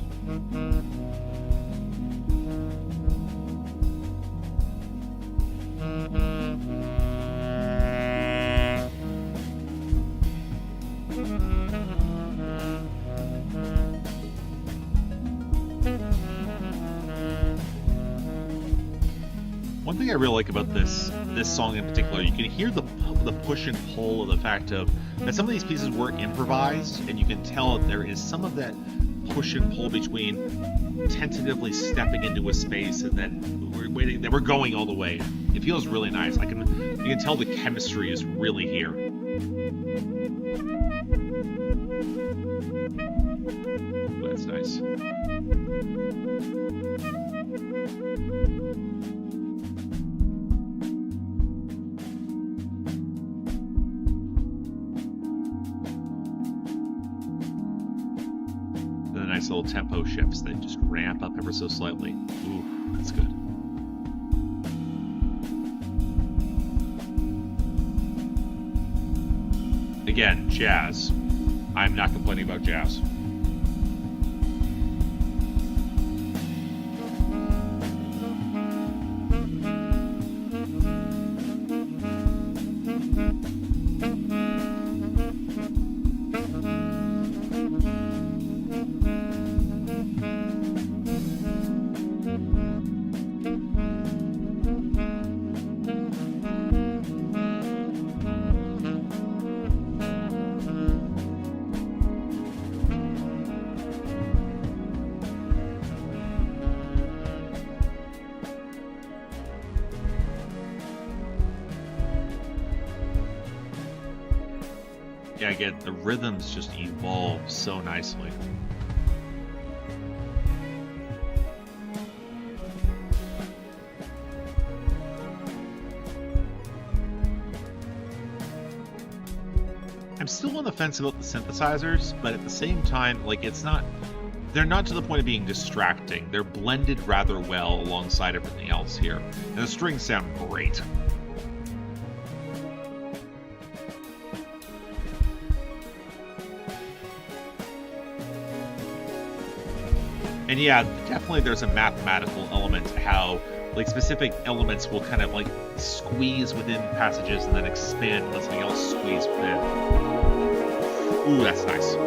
One thing I really like about this song in particular, you can hear the push and pull of the fact of that some of these pieces were improvised, and you can tell that there is some of that push and pull between tentatively stepping into a space and then we're waiting, then we're going all the way. It feels really nice. You can tell the chemistry is really here. Ooh, that's nice. Nice little tempo shifts that just ramp up ever so slightly. Ooh, that's good. Again, jazz. I'm not complaining about jazz. Yeah, again, the rhythms just evolve so nicely. I'm still on the fence about the synthesizers, but at the same time, like they're not to the point of being distracting. They're blended rather well alongside everything else here. And the strings sound great. And yeah, definitely there's a mathematical element to how like specific elements will kind of like squeeze within passages and then expand and let something else squeeze within. Ooh, that's nice.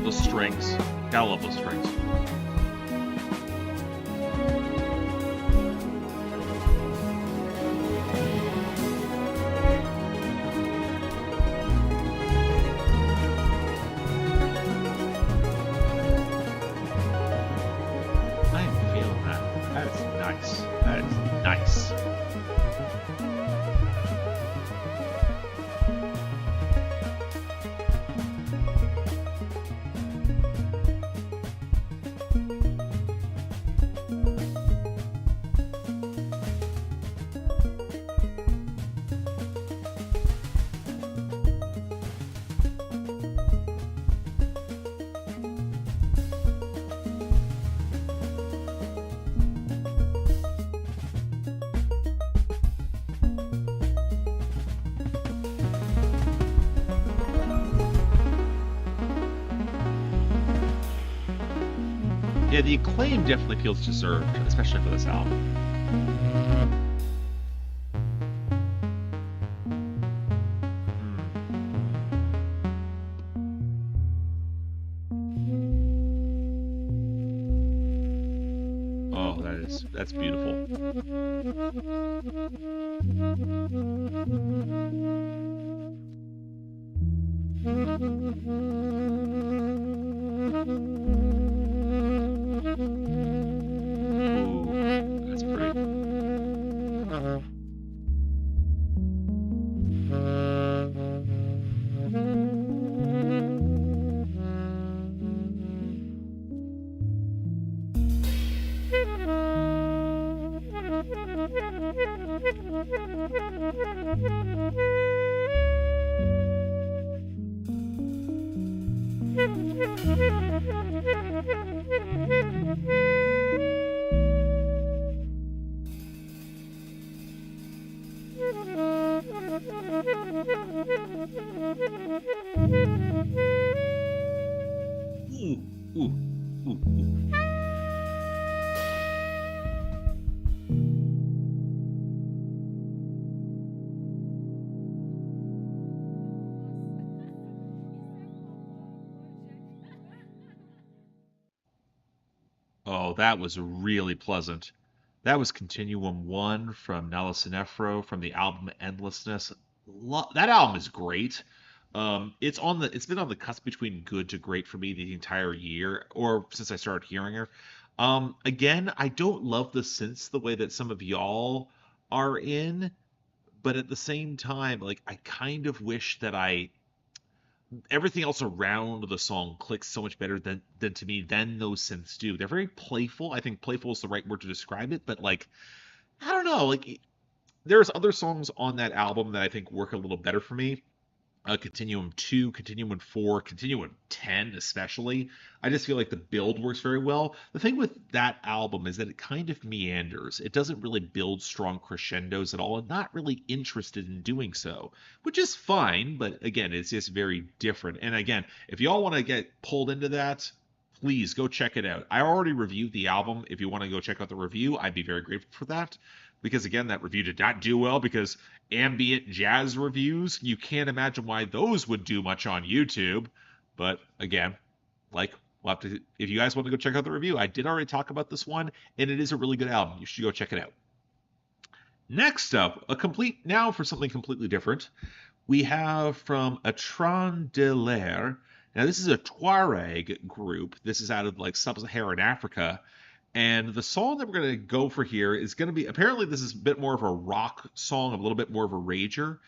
Those strings. Gotta love those strings. I am feeling that. That is nice. That is nice. Yeah, the acclaim definitely feels deserved, especially for this album. Oh, that's beautiful. Ooh, that's pretty. Ooh, ooh, ooh, ooh. Oh, that was really pleasant. That was Continuum 1 from Nala Cinefro from the album Endlessness. That album is great. It's been on the cusp between good to great for me the entire year, or since I started hearing her. Again, I don't love the synths the way that some of y'all are in, but at the same time, like I kind of wish that I everything else around the song clicks so much better than to me than those synths do. They're very playful. I think playful is the right word to describe it, but like I don't know, like there's other songs on that album that I think work a little better for me. Continuum 2, Continuum 4, Continuum 10 especially. I just feel like the build works very well. The thing with that album is that it kind of meanders. It doesn't really build strong crescendos at all, and not really interested in doing so, which is fine, but again, it's just very different. And again, if y'all want to get pulled into that, please go check it out. I already reviewed the album. If you want to go check out the review, I'd be very grateful for that. Because again, that review did not do well because ambient jazz reviews, you can't imagine why those would do much on YouTube. But again, like, we'll have to, if you guys want to go check out the review, I did already talk about this one, and it is a really good album. You should go check it out. Next up, now for something completely different, we have from Atran de l'Air. Now, this is a Tuareg group. This is out of like sub-Saharan Africa. And the song that we're going to go for here is going to be, apparently this is a bit more of a rock song, a little bit more of a rager.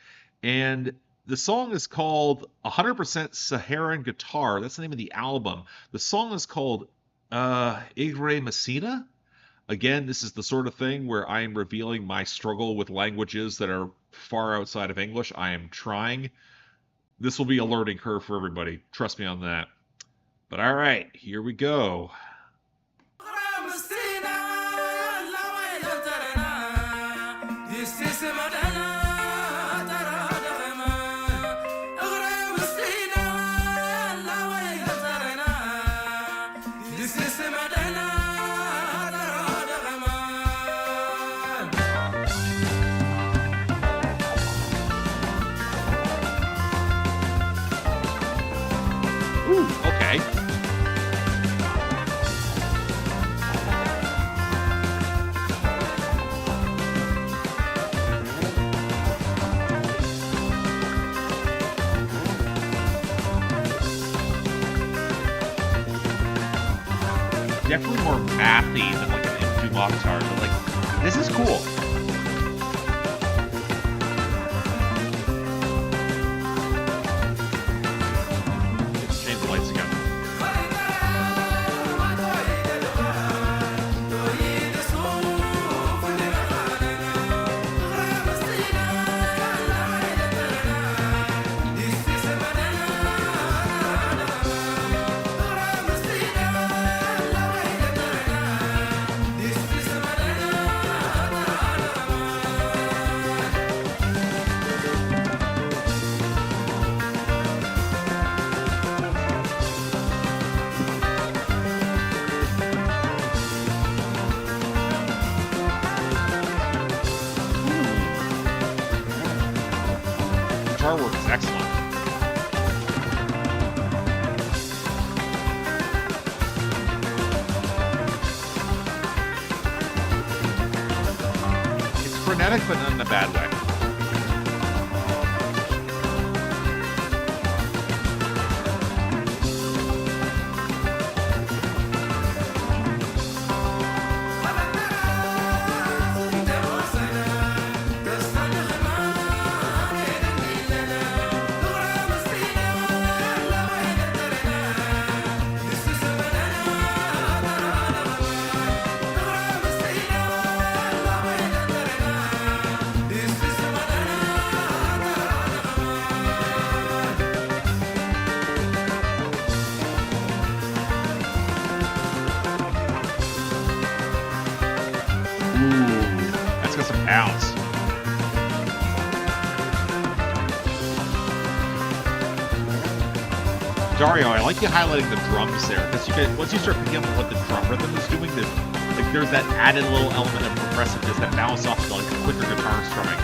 And the song is called 100% Saharan Guitar. That's the name of the album. The song is called Igre Messina. Again, this is the sort of thing where I am revealing my struggle with languages that are far outside of English. I am trying. This will be a learning curve for everybody. Trust me on that. But all right, here we go. Okay. Definitely more mathy than like an M2 guitar, but like, this is cool. Change the lights again. Guitar work is excellent. It's frenetic, but not in a bad way. That's got some bounce. Dario, I like you highlighting the drums there, because you can, once you start picking up what the drum rhythm is doing, there's that added little element of progressiveness that bounces off the like quicker guitar strumming.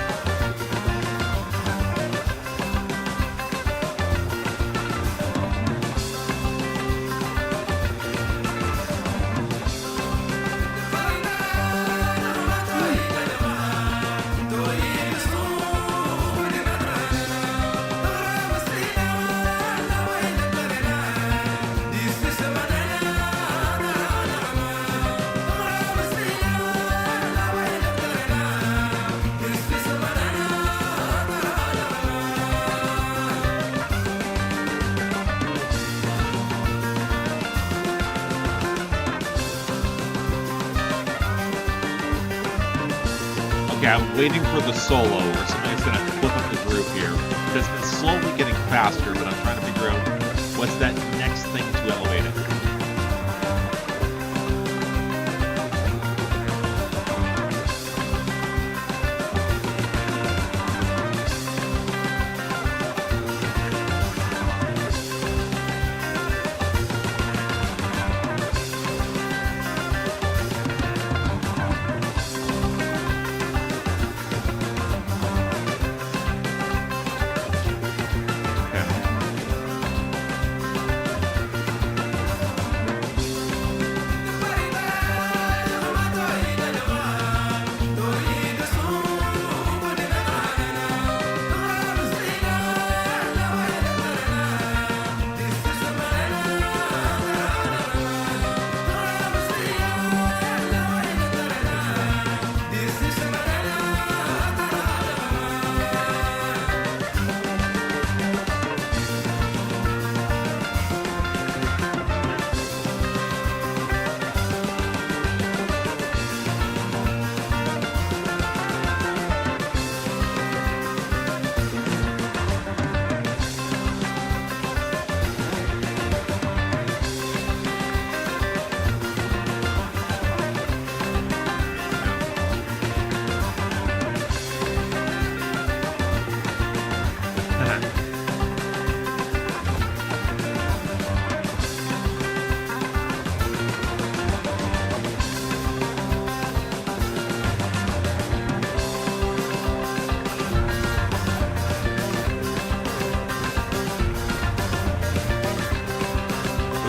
Okay, I'm waiting for the solo or something's going to flip up the groove here. Because it's slowly getting faster, but I'm trying to figure out what's that next thing to elevate it.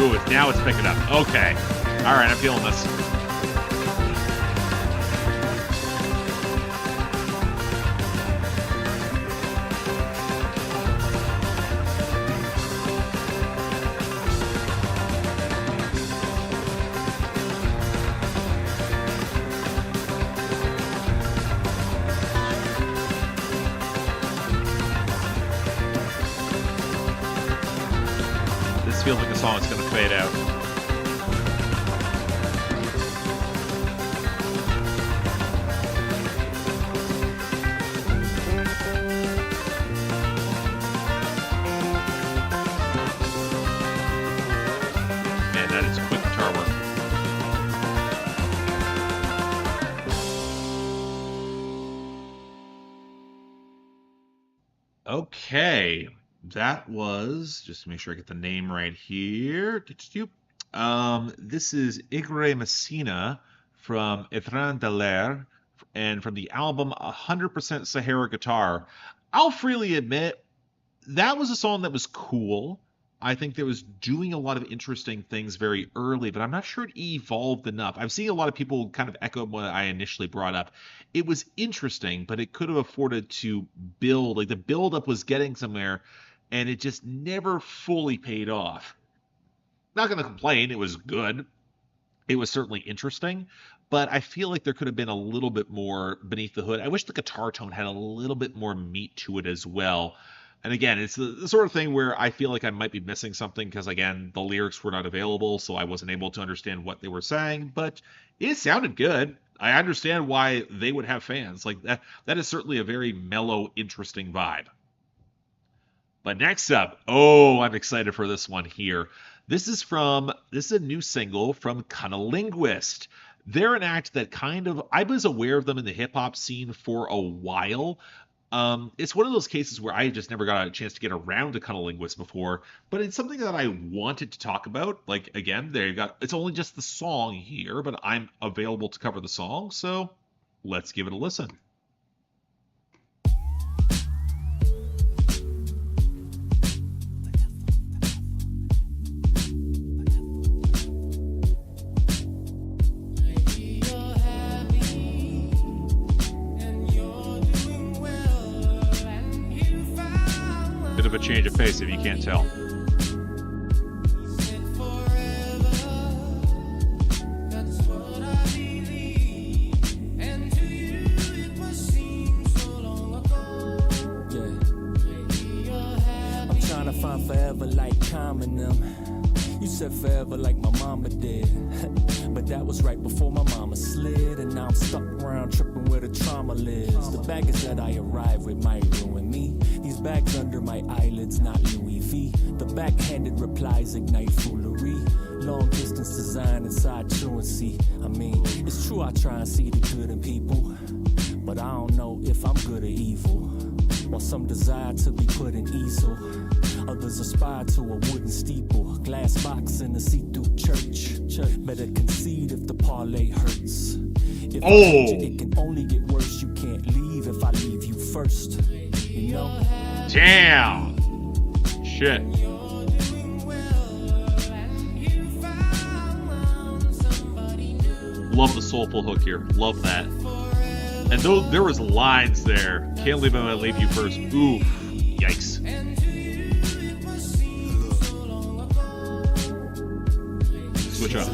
Ooh, now it's picking up. Okay. All right, I'm feeling this. This feels like a song that's going to fade out. Man, that is quick guitar work. Okay. That was, just to make sure I get the name right here. This is Igre Messina from Etran de l'Air, and from the album 100% Sahara Guitar. I'll freely admit, that was a song that was cool. I think that was doing a lot of interesting things very early, but I'm not sure it evolved enough. I've seen a lot of people kind of echo what I initially brought up. It was interesting, but it could have afforded to build. Like, the build-up was getting somewhere, and it just never fully paid off. Not going to complain. It was good. It was certainly interesting, but I feel like there could have been a little bit more beneath the hood. I wish the guitar tone had a little bit more meat to it as well. And again, it's the sort of thing where I feel like I might be missing something because, again, the lyrics were not available, so I wasn't able to understand what they were saying, but it sounded good. I understand why they would have fans. Like, that is certainly a very mellow, interesting vibe. But next up, I'm excited for this one here. This is a new single from Cunnilinguist. They're an act that I was aware of them in the hip hop scene for a while. It's one of those cases where I just never got a chance to get around to Cunnilinguist before, but it's something that I wanted to talk about. Like, again, it's only just the song here, but I'm available to cover the song, so let's give it a listen. Bit of a change of pace if you can't tell. I'm trying to find forever like calming them. You said forever like my mama did. But that was right before my mama slid. And now I'm stuck around tripping where the trauma lives. The baggage that I arrive with might ruin me. These bags under my eyelids, not Louis V. The backhanded replies ignite foolery. Long distance design inside truancy. I mean, it's true I try and see the good in people, but I don't know if I'm good or evil. While some desire to be put in easel, others aspire to a wooden steeple. Glass box in a see-through church. Better concede if the parlay hurts. If I hate you, it can only get worse. You can't leave if I leave you first. You know? Damn! Shit. Love the soulful hook here. Love that. And though there was lines there, can't leave him and leave you first. Oof. Yikes. Switch up.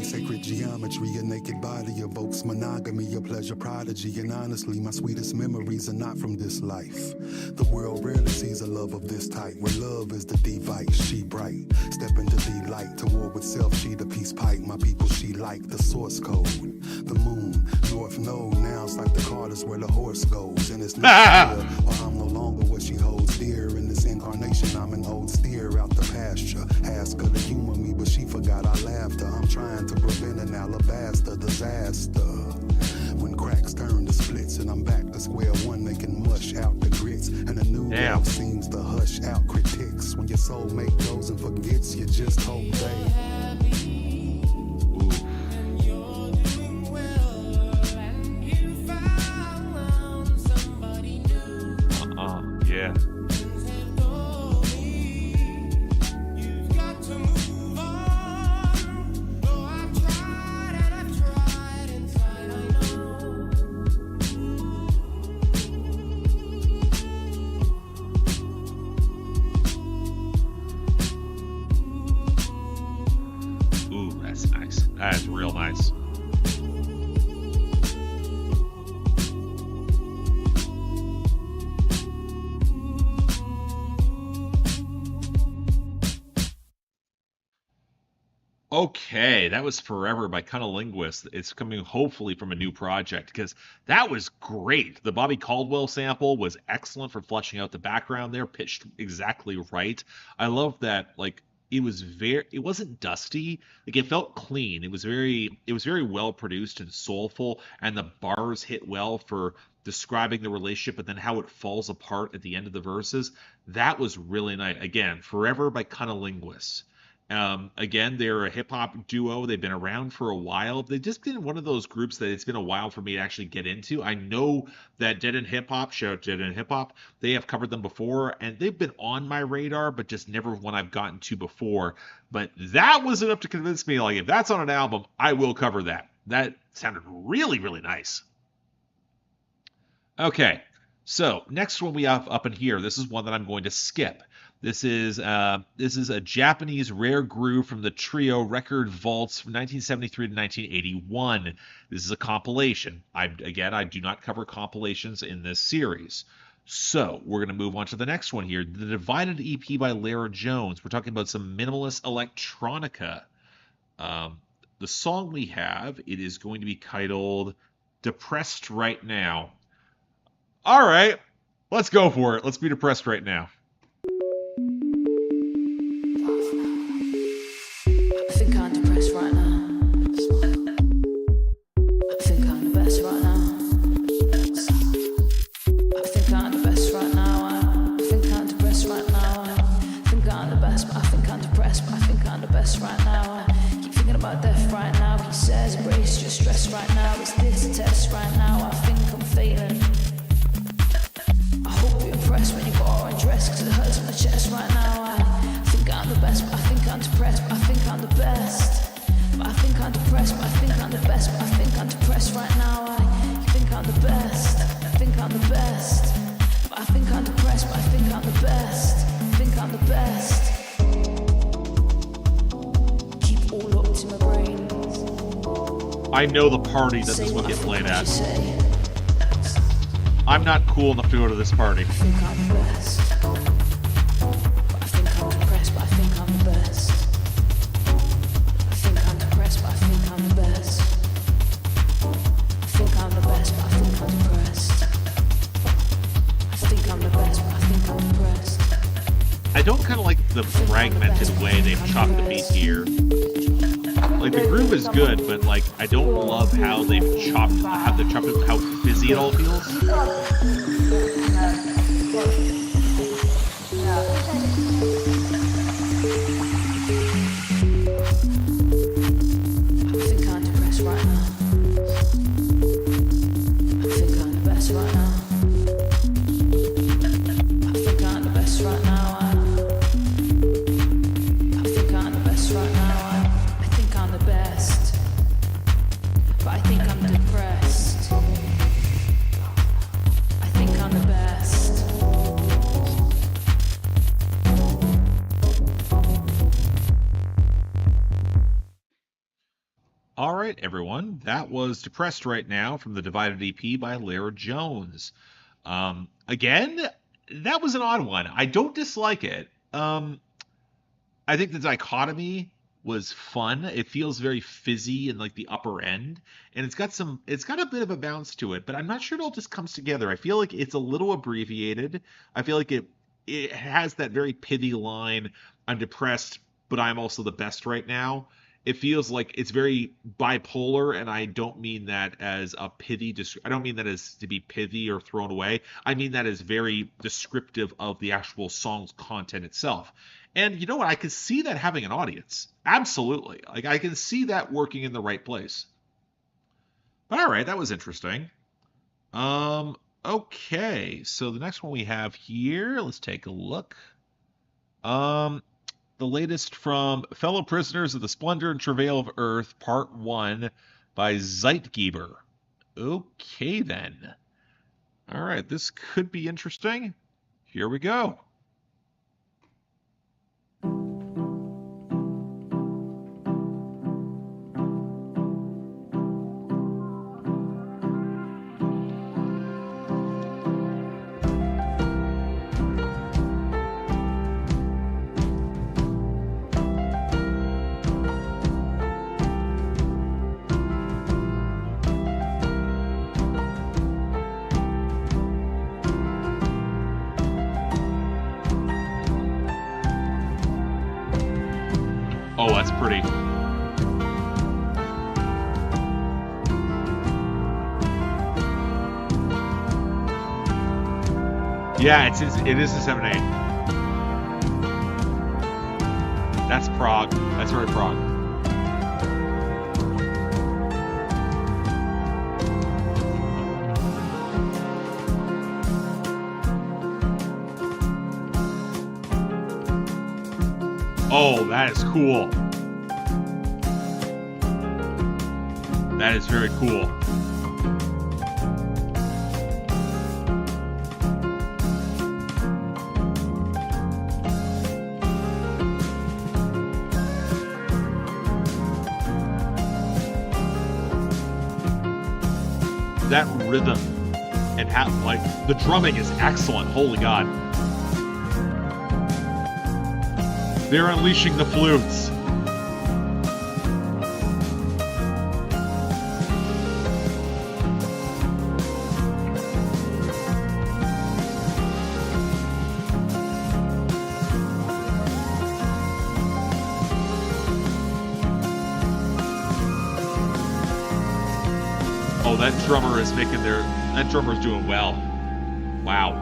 Sacred geometry, a naked body evokes monogamy, a pleasure prodigy, and honestly, my sweetest memories are not from this life. The world rarely sees a love of this type, where love is the device, she bright. Step into delight, to war with self, she the peace pipe. My people, she like the source code. The moon, north node, now it's like the Carters where the horse goes, and it's not clear, or I'm no longer what she holds dear. In this incarnation, I'm an old steer out the pasture. Ask her to humor me, but she forgot our laughter. I'm trying to prevent an alabaster disaster. When cracks turn to splits and I'm back to square one, making mush out the grits, and a new love seems to hush out critics. When your soulmate goes and forgets, you just hope they yeah. That is real nice. Okay, that was Forever by Cunnilinguist. It's coming hopefully from a new project because that was great. The Bobby Caldwell sample was excellent for fleshing out the background there, pitched exactly right. I love that like it wasn't dusty. Like it felt clean. It was very well produced and soulful and the bars hit well for describing the relationship but then how it falls apart at the end of the verses. That was really nice. Again, Forever by Cunnilinguist. Again, they're a hip hop duo. They've been around for a while. They've just been one of those groups that it's been a while for me to actually get into. I know that Dead End Hip Hop, shout out Dead End Hip Hop, they have covered them before, and they've been on my radar, but just never one I've gotten to before. But that was enough to convince me, like, if that's on an album, I will cover that. That sounded really, really nice. Okay, so next one we have up in here, this is one that I'm going to skip. This is a Japanese rare groove from the trio Record Vaults from 1973 to 1981. This is a compilation. I do not cover compilations in this series. So we're going to move on to the next one here. The Divided EP by Lara Jones. We're talking about some minimalist electronica. The song we have, it is going to be titled Depressed Right Now. All right, let's go for it. Let's be depressed right now. I think I'm depressed right now. I think I'm the best right now. I think I'm the best right now. I think I'm depressed right now. I think I'm the best, but I think I'm depressed, but I think I'm the best right now. I keep thinking about death right now. He says, embrace your stress right now. It's this test right now. I think I'm failing. I hope you're impressed when you go orange dress, cause it hurts my chest right now. I think I'm the best, but I think I'm depressed, but I think I'm the best. But I think I'm depressed, but I think I'm the best, but I think I'm depressed right now. I think I'm the best, I think I'm the best. But I think I'm depressed, but I think I'm the best. I think I'm the best. Keep all locked in my brain. I know the party that this will get played at. Say. I'm not cool enough to go to this party. I think I'm the best. But I think I'm depressed, but I think I'm the best. I think I'm depressed, but I think I'm the best. I think I'm the best, but I think I'm depressed. I think I'm the best, but I think I'm depressed. I don't kind of like the fragmented way they've chopped the beat here. Like the groove is good, but like I don't love how they've chopped it, how fizzy it all feels. I think I'm depressed right now. I think I'm the best right now. I think I'm the best right now. I think I'm the best right now. I think I'm the best. But I think I'm depressed. I think I'm the best. All right, everyone. That was Depressed Right Now from the Divided EP by Lara Jones. Again, that was an odd one. I don't dislike it. I think the dichotomy was fun. It feels very fizzy in like the upper end, and it's got a bit of a bounce to it, but I'm not sure it all just comes together. I feel like it's a little abbreviated. I feel like it has that very pithy line, I'm depressed, but I'm also the best right now. It feels like it's very bipolar, and I don't mean that as a pithy. I don't mean that as to be pithy or thrown away. I mean that as very descriptive of the actual song's content itself. And you know what? I can see that having an audience. Absolutely. Like I can see that working in the right place. But all right, that was interesting. Okay, so the next one we have here, let's take a look. The latest from Fellow Prisoners of the Splendor and Travail of Earth, Part 1 by Zeitgeber. Okay, then. All right, this could be interesting. Here we go. Oh, that's pretty. Yeah, it is a 7/8. That's prog. That's very prog. Oh, that is cool. That is very cool. That rhythm and how, like, the drumming is excellent. Holy God. They're unleashing the flutes. Oh, that drummer is that drummer's doing well. Wow.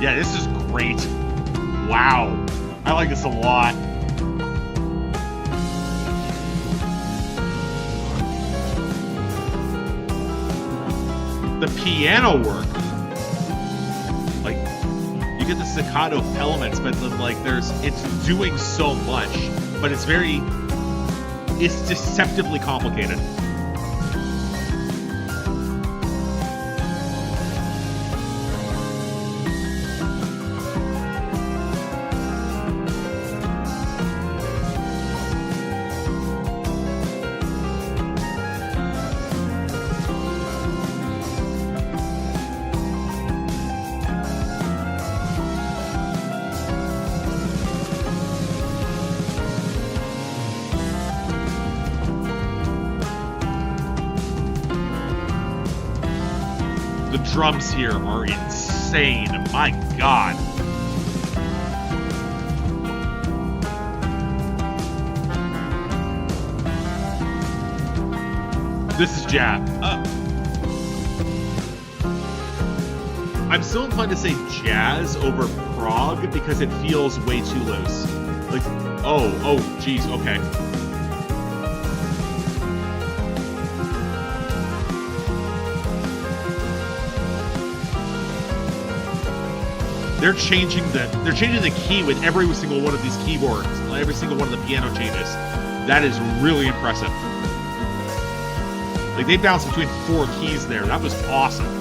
Yeah, this is great. Wow. I like this a lot. The piano work. Like, you get the staccato elements, but then, like, it's doing so much, but it's deceptively complicated. The drums here are insane. My God. This is jazz. I'm still inclined to say jazz over prog because it feels way too loose. Like, oh, geez, okay. They're changing the key with every single one of these keyboards, every single one of the piano changes. That is really impressive. Like, they bounced between 4 keys there. That was awesome.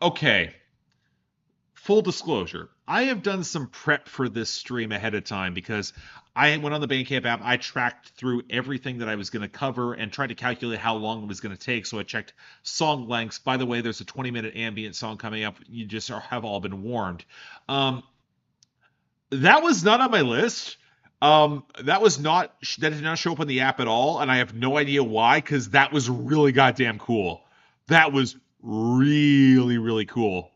Okay. Full disclosure, I have done some prep for this stream ahead of time because I went on the Bandcamp app, I tracked through everything that I was going to cover and tried to calculate how long it was going to take, so I checked song lengths. By the way, there's a 20-minute ambient song coming up. You just have all been warned. That was not on my list. That did not show up on the app at all, and I have no idea why, because that was really goddamn cool. That was really, really cool.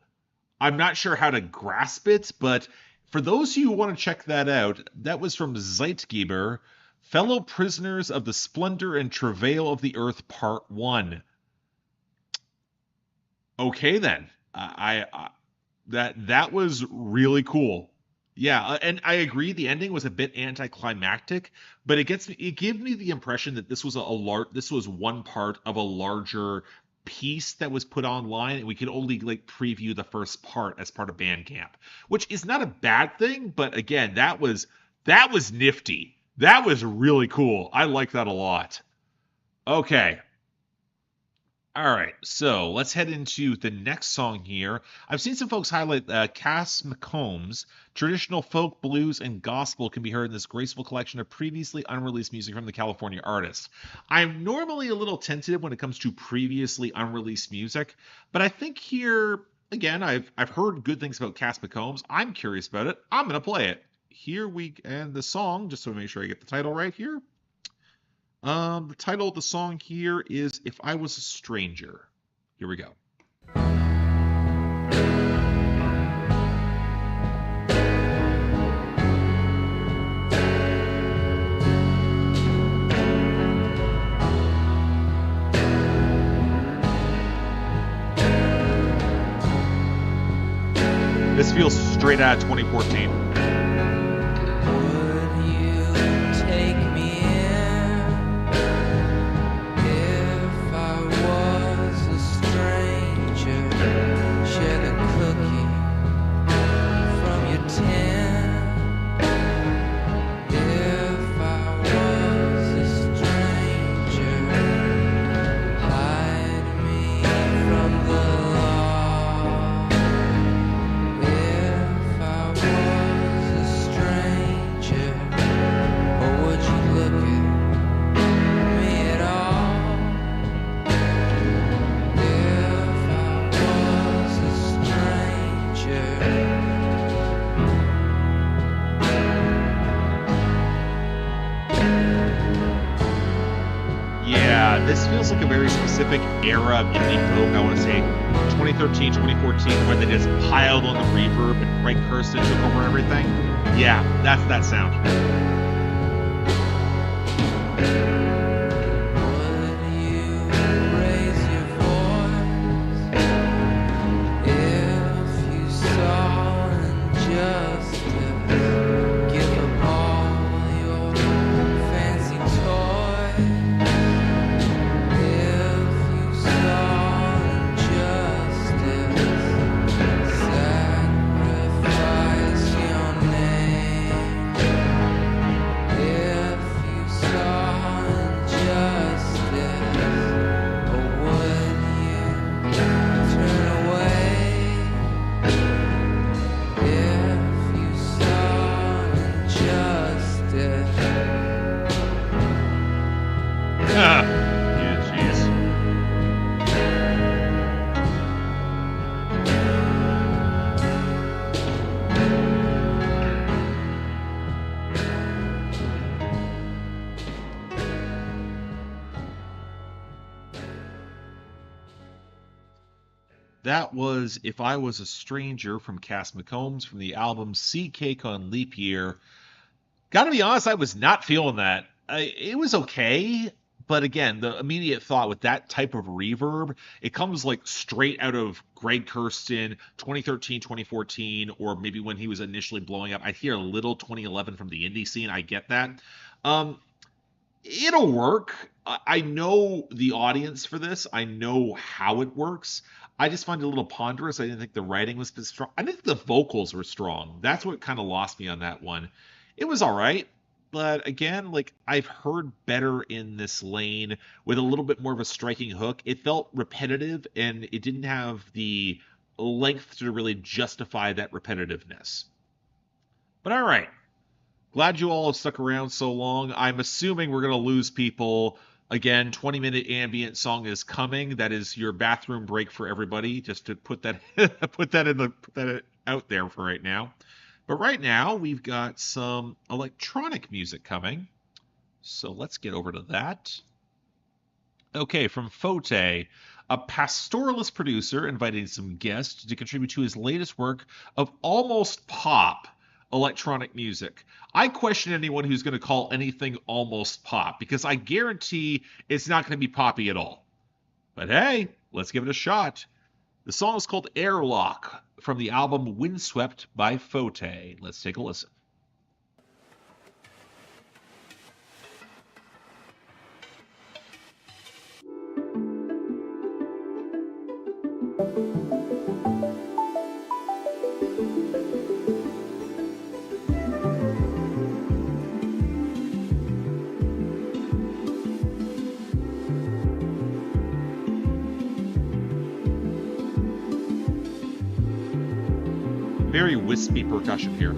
I'm not sure how to grasp it, but for those of you who want to check that out, that was from Zeitgeber, Fellow Prisoners of the Splendor and Travail of the Earth, Part 1. Okay, then. That was really cool. Yeah, and I agree. The ending was a bit anticlimactic, but it gave me the impression that this was this was one part of a larger piece that was put online, and we could only like preview the first part as part of Bandcamp, which is not a bad thing, but again, that was nifty. That was really cool. I like that a lot. Okay. All right, so let's head into the next song here. I've seen some folks highlight Cass McCombs. Traditional folk, blues, and gospel can be heard in this graceful collection of previously unreleased music from the California artist. I'm normally a little tentative when it comes to previously unreleased music, but I think here, again, I've heard good things about Cass McCombs. I'm curious about it. I'm going to play it. And the song, just so I make sure I get the title right here. The title of the song here is If I Was a Stranger. Here we go. This feels straight out of 2014. This feels like a very specific era of indie folk. I want to say 2013, 2014, where they just piled on the reverb and Craig Kirsten took over everything. Yeah, that's that sound. That was If I Was a Stranger from Cass McCombs from the album Seed Cake on Leap Year. Gotta be honest, I was not feeling that. It was okay, but again, the immediate thought with that type of reverb, it comes like straight out of Greg Kirsten, 2013, 2014, or maybe when he was initially blowing up. I hear a little 2011 from the indie scene. I get that. It'll work. I know the audience for this. I know how it works. I just find it a little ponderous. I didn't think the writing was strong. I didn't think the vocals were strong. That's what kind of lost me on that one. It was all right, but again, like I've heard better in this lane with a little bit more of a striking hook. It felt repetitive, and it didn't have the length to really justify that repetitiveness. But all right. Glad you all have stuck around so long. I'm assuming we're going to lose people. Again, 20-minute ambient song is coming. That is your bathroom break for everybody, just to put that put that out there for right now. But right now, we've got some electronic music coming. So let's get over to that. Okay, from Fote, a pastoralist producer inviting some guests to contribute to his latest work of almost pop electronic music. I question anyone who's going to call anything almost pop, because I guarantee it's not going to be poppy at all. But hey, let's give it a shot. The song is called Airlock from the album Windswept by Fote. Let's take a listen. Very wispy percussion here.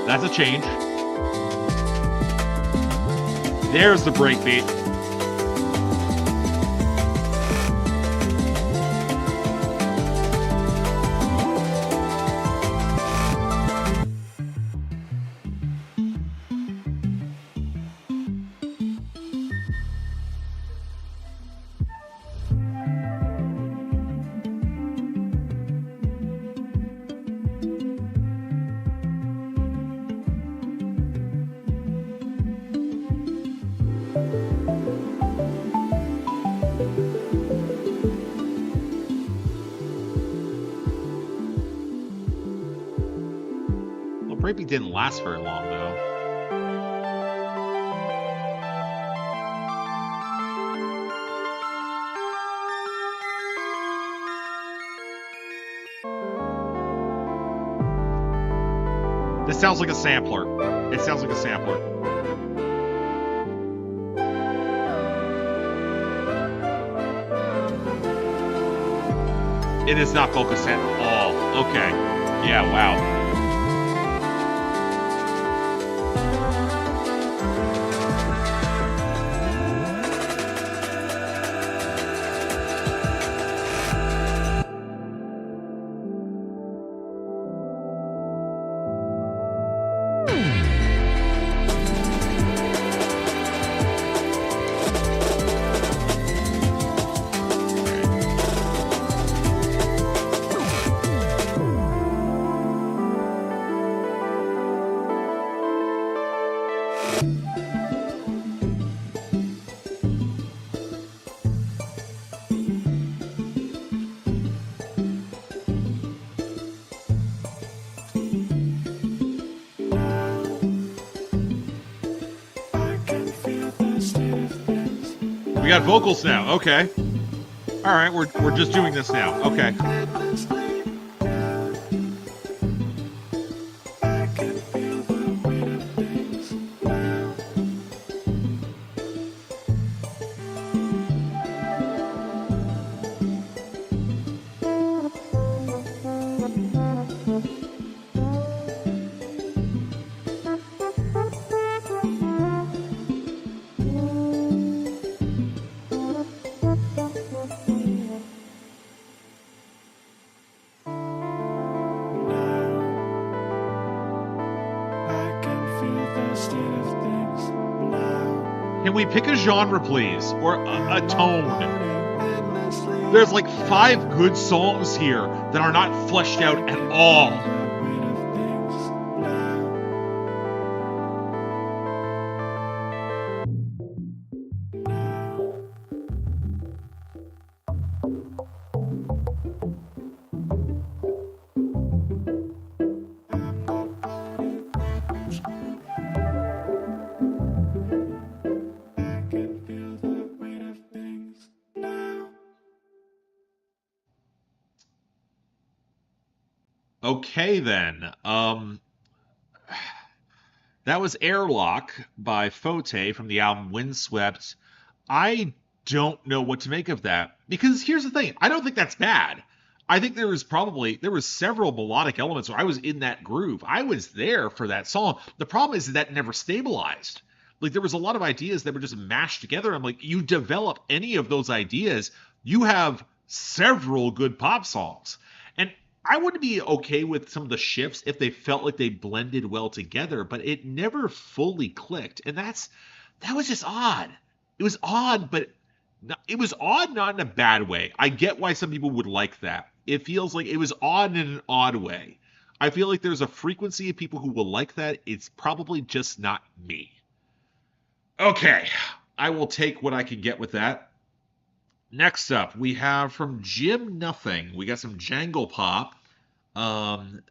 That's a change. There's the breakbeat. Breakbeat didn't last very long, though. This sounds like a sampler. It sounds like a sampler. It is not focused at all. Okay. Yeah, wow. We got vocals now. Okay. All right, we're just doing this now. Okay. Can we pick a genre, please? Or a tone? There's like 5 good songs here that are not fleshed out at all. Okay, then. That was Airlock by Fote from the album Windswept. I don't know what to make of that. Because here's the thing. I don't think that's bad. I think there was several melodic elements where I was in that groove. I was there for that song. The problem is that never stabilized. Like, there was a lot of ideas that were just mashed together. I'm like, you develop any of those ideas, you have several good pop songs. And I would be okay with some of the shifts if they felt like they blended well together, but it never fully clicked. And that was just odd. It was odd, but it was odd not in a bad way. I get why some people would like that. It feels like it was odd in an odd way. I feel like there's a frequency of people who will like that. It's probably just not me. Okay, I will take what I can get with that. Next up, we have from Jim Nothing. We got some Jangle Pop.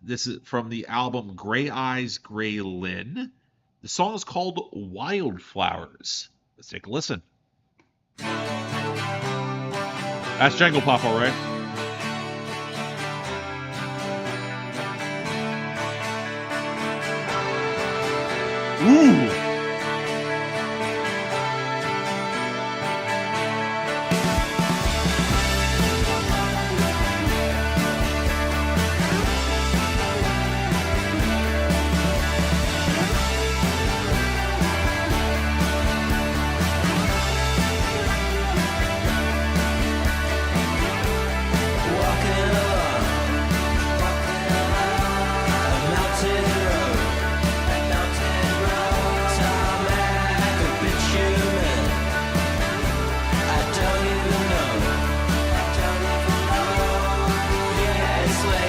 This is from the album Gray Eyes, Gray Lynn. The song is called Wildflowers. Let's take a listen. That's Jangle Pop, all right. Ooh.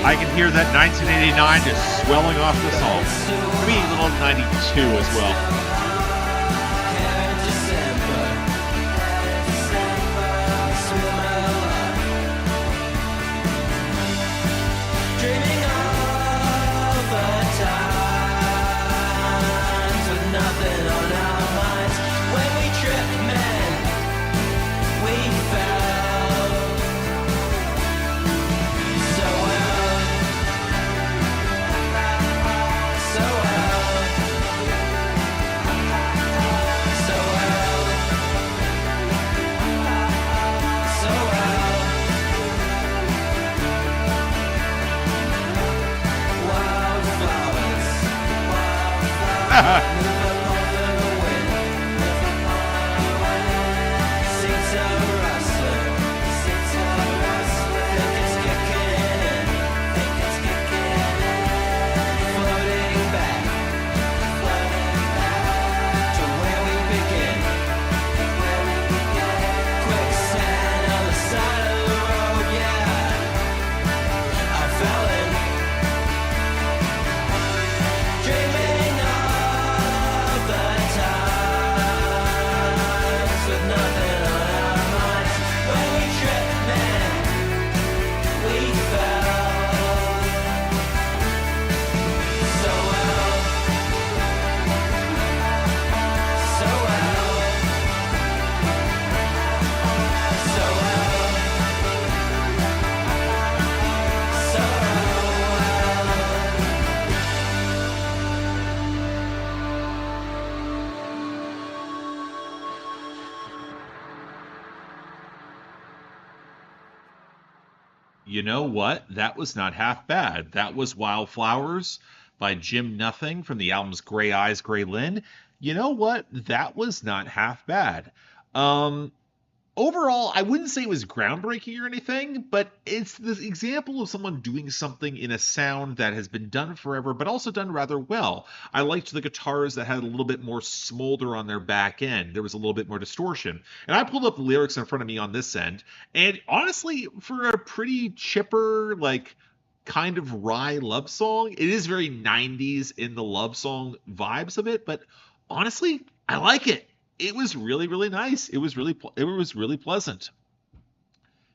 I can hear that 1989 just swelling off the song. Maybe a little 92 as well. You know what? That was not half bad. That was Wildflowers by Jim Nothing from the albums Gray Eyes, Gray Lynn. You know what? That was not half bad. Um, Overall, I wouldn't say it was groundbreaking or anything, but it's the example of someone doing something in a sound that has been done forever, but also done rather well. I liked the guitars that had a little bit more smolder on their back end. There was a little bit more distortion. And I pulled up the lyrics in front of me on this end, and honestly, for a pretty chipper, like, kind of wry love song, it is very 90s in the love song vibes of it, but honestly, I like it. It was really, really nice. It was really pleasant.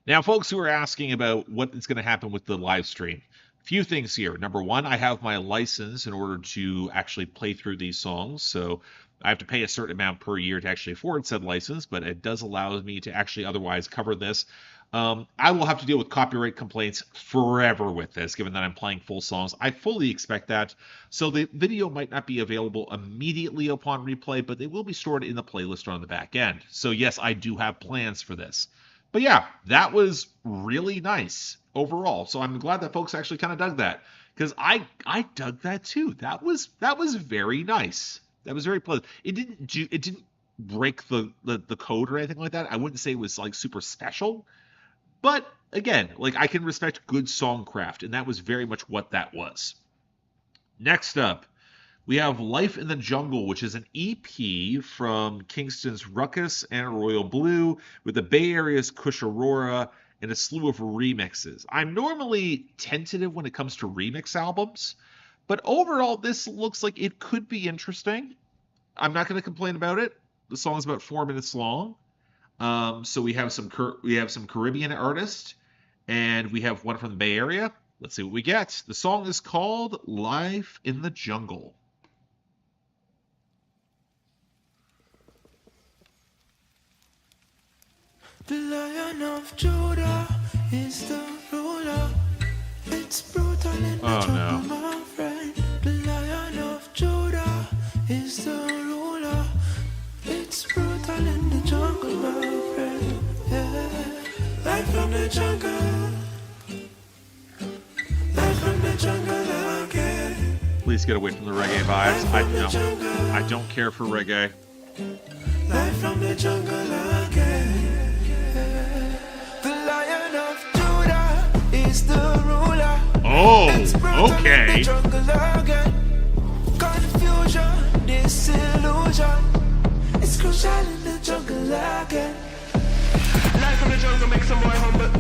Now, folks who are asking about what is going to happen with the live stream, few things here. Number one, I have my license in order to actually play through these songs, so I have to pay a certain amount per year to actually afford said license, but it does allow me to actually otherwise cover this. I will have to deal with copyright complaints forever with this, given that I'm playing full songs. I fully expect that. So the video might not be available immediately upon replay, but they will be stored in the playlist on the back end. So yes, I do have plans for this. But yeah, that was really nice overall. So I'm glad that folks actually kind of dug that, because I dug that too. That was very nice. That was very pleasant. It didn't break the code or anything like that. I wouldn't say it was like super special. But again, like, I can respect good songcraft, and that was very much what that was. Next up, we have Life in the Jungle, which is an EP from Kingston's Ruckus and Royal Blue with the Bay Area's Kush Aurora and a slew of remixes. I'm normally tentative when it comes to remix albums, but overall, this looks like it could be interesting. I'm not going to complain about it. The song's about 4 minutes long. So we have some Caribbean artists, and we have one from the Bay Area. Let's see what we get. The song is called Life in the Jungle. The Lion of Judah. is the ruler. It's brutal in the Oh, jungle, no. my friend. The Lion of Judah is the ruler. It's brutal in the jungle, my friend. Yeah. Life from the jungle. Life from the jungle again. Please get away from the reggae vibes. I don't care for reggae. Life from the jungle again. The Lion of Judah is the ruler. Oh, It's brutal in okay. the jungle again. Confusion, disillusion. It's crucial in the jungle again. Life from the jungle makes some boy humble.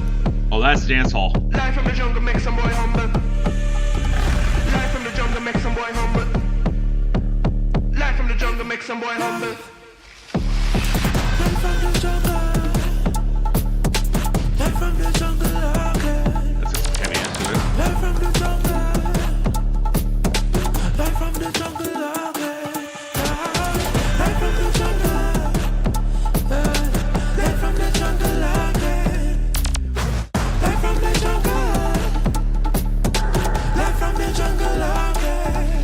Oh, that's dance hall. Life from the jungle makes some boy humble. Life from the jungle makes some boy humble. Life from the jungle makes some boy humble. Life from the jungle. Life from the jungle again. That's just heavy into it. Life from the jungle. Life from the jungle again. Life from the jungle. Life from the jungle again. Life from the jungle. Life from the jungle again.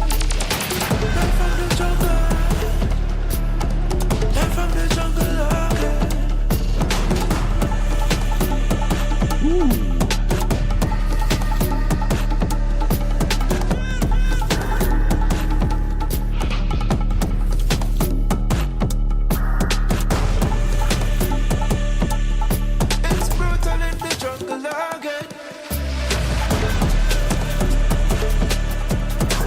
Life from the jungle. Life from the jungle again. It's brutal in the jungle again.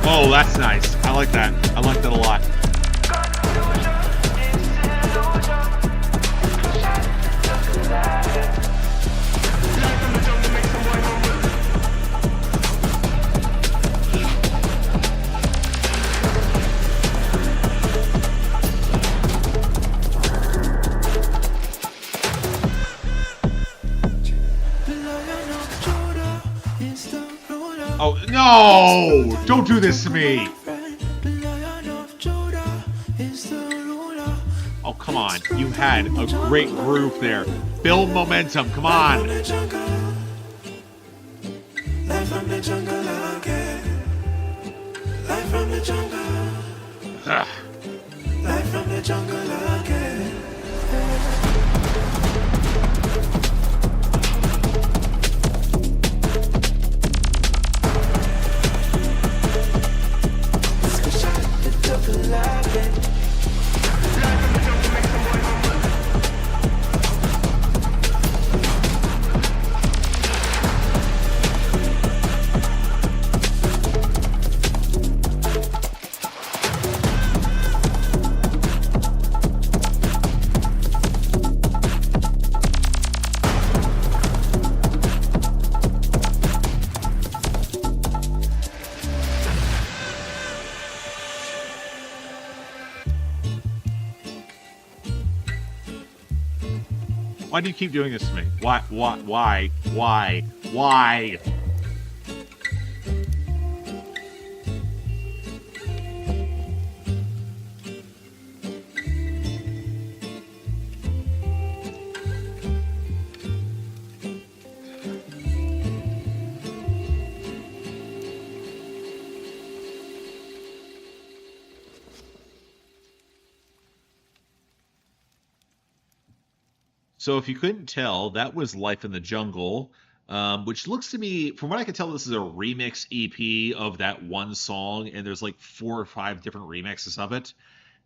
Oh, that's nice. I like that. I like that a lot. The Lion of Judah is the ruler. Oh, no! Don't do this to me! The Lion of Judah is the ruler. Oh, come on. You had a great groove there. Build momentum. Come on. Life from the jungle again. Life from the jungle. Ugh. Life from the jungle again. The jungle again. Why do you keep doing this to me? Why? Why? So if you couldn't tell, that was Life in the Jungle, which looks to me, from what I can tell, this is a remix EP of that one song, and there's like 4 or 5 different remixes of it.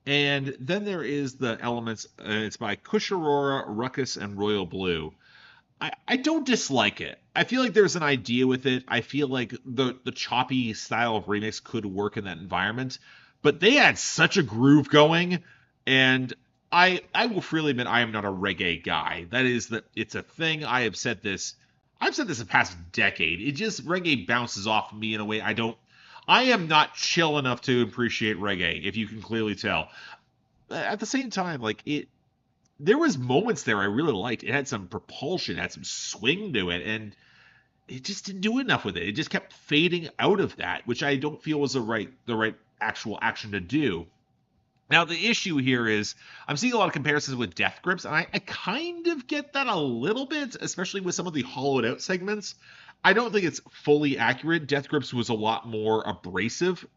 And then there is the elements, it's by Kush Aurora, Ruckus, and Royal Blue. I don't dislike it. I feel like there's an idea with it. I feel like the choppy style of remix could work in that environment, but they had such a groove going, and I will freely admit I am not a reggae guy. That is that it's a thing. I've said this the past decade. It just reggae bounces off of me in a way I am not chill enough to appreciate reggae, if you can clearly tell. At the same time, there was moments there I really liked. It had some propulsion, had some swing to it, and it just didn't do enough with it. It just kept fading out of that, which I don't feel was the right actual action to do. Now, the issue here is I'm seeing a lot of comparisons with Death Grips, and I kind of get that a little bit, especially with some of the hollowed out segments. I don't think it's fully accurate. Death Grips was a lot more abrasive,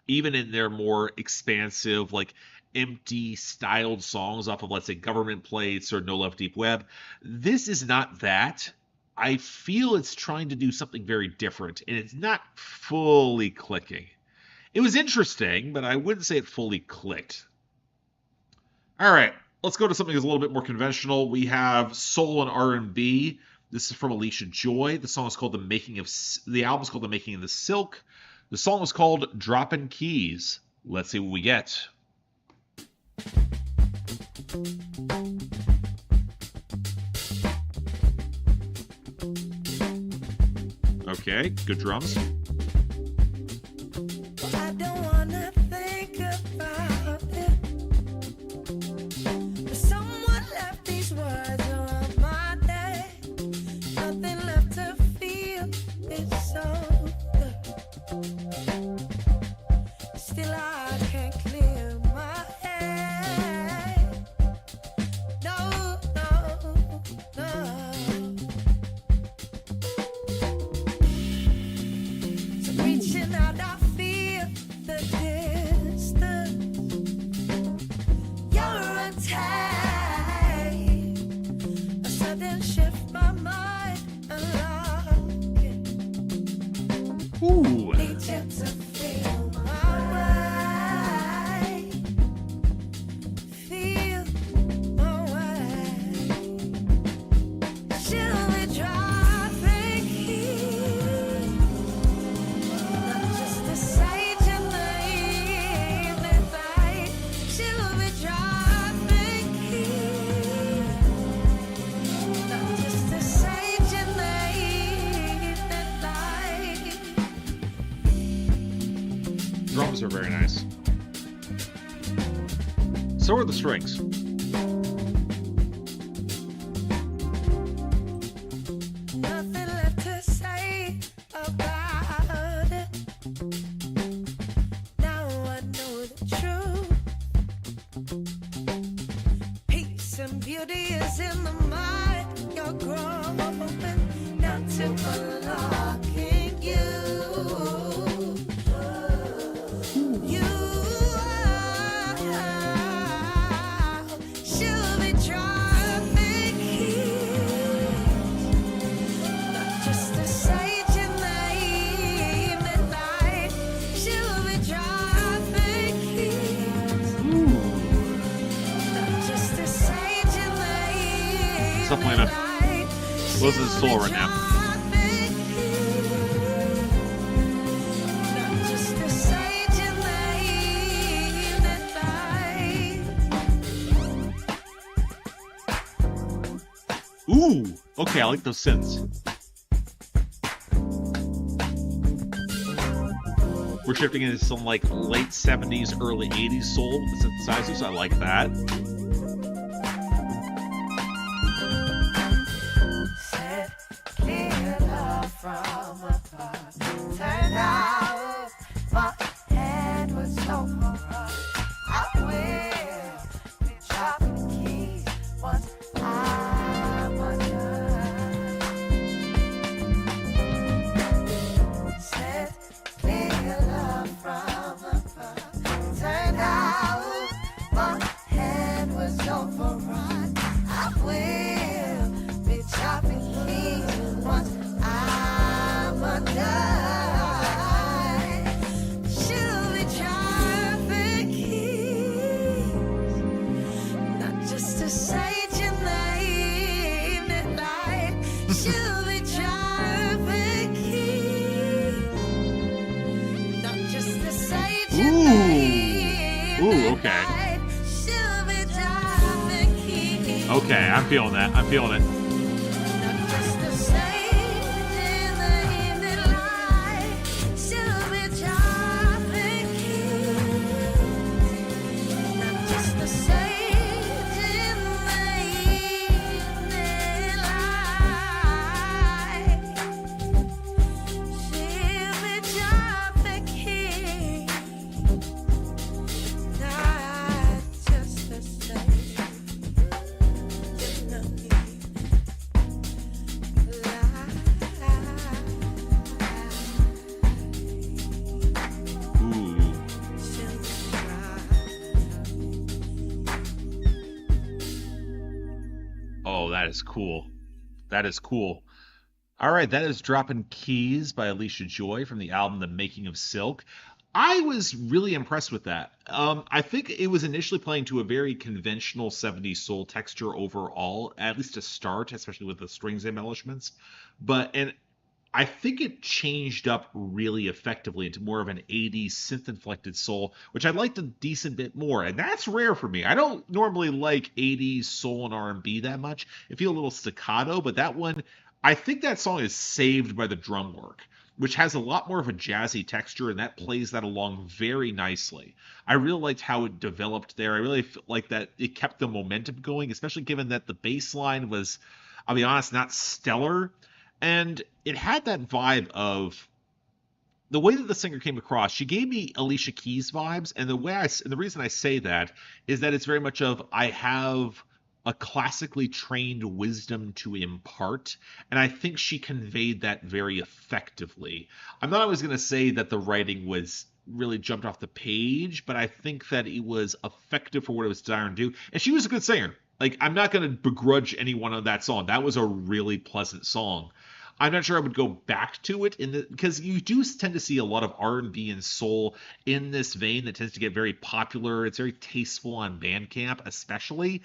even in their more expansive, like empty styled songs off of, let's say, Government Plates or No Love Deep Web. This is not that. I feel it's trying to do something very different, and it's not fully clicking. It was interesting, but I wouldn't say it fully clicked. All right, let's go to something that's a little bit more conventional. We have soul and R&B. This is from Alicia Joy. The song is called the album is called The Making of the Silk. The song is called Droppin' Keys. Let's see what we get. Okay, good drums. I don't wanna think about it. Someone left these words on my day. Nothing left to feel. It's so good. Still I can't clear my head. No, no, no. So reaching out, I feel the distance. You're untied. A sudden shift, my mind unlocking. Ooh. Need you to feel my way. Feel my way. Should we dropping keys? Not just a sage in the evening light. Should we dropping keys? Not just a sage in the evening light. Drums are very nice. So are the strings. Nothing left to say about it. Now I know the truth. Peace and beauty is in the mind. You're growing down to unlocking you. You should be dropping keys. Not just a sage in the evening light. Should be dropping keys. Not just a sage in the evening Something like that. light. Close the soul right now. Dropping keys. Not just a sage in the evening light. Ooh, okay, I like those synths. We're shifting into some like late 70s, early 80s soul with the synthesizers. I like that. Said, clear love from apart. Turned out my head was so rough. I will be dropping keys once I'm undone. Said, clear love from apart. Turned out my head was overrun. I will be dropping keys once I'm undone. Should be dropping keys. Not just a sage in the evening light. Should be dropping keys. Not just a sage in the Ooh. evening Ooh, okay. light. Should be dropping keys. Okay, I'm feeling that. I'm feeling it. Not just a sage in the evening light. Should be dropping keys. Not just a sage in the evening light. Should be dropping keys. Now That is cool. That is cool. All right, that is Dropping Keys by Alicia Joy from the album The Making of Silk. I was really impressed with that. I think it was initially playing to a very conventional 70s soul texture overall, at least to start, especially with the strings embellishments. And I think it changed up really effectively into more of an 80s synth-inflected soul, which I liked a decent bit more, and that's rare for me. I don't normally like 80s soul and R&B that much. It feels a little staccato, but that one, I think that song is saved by the drum work, which has a lot more of a jazzy texture, and that plays that along very nicely. I really liked how it developed there. I really like that it kept the momentum going, especially given that the bass line was, I'll be honest, not stellar. And it had that vibe of the way that the singer came across. She gave me Alicia Keys vibes, and the reason I say that is that it's very much of I have a classically trained wisdom to impart, and I think she conveyed that very effectively. I'm not always going to say that the writing was really jumped off the page, but I think that it was effective for what it was designed to do, and she was a good singer. Like, I'm not going to begrudge anyone on that song. That was a really pleasant song. I'm not sure I would go back to it because you do tend to see a lot of R&B and soul in this vein that tends to get very popular. It's very tasteful on Bandcamp, especially.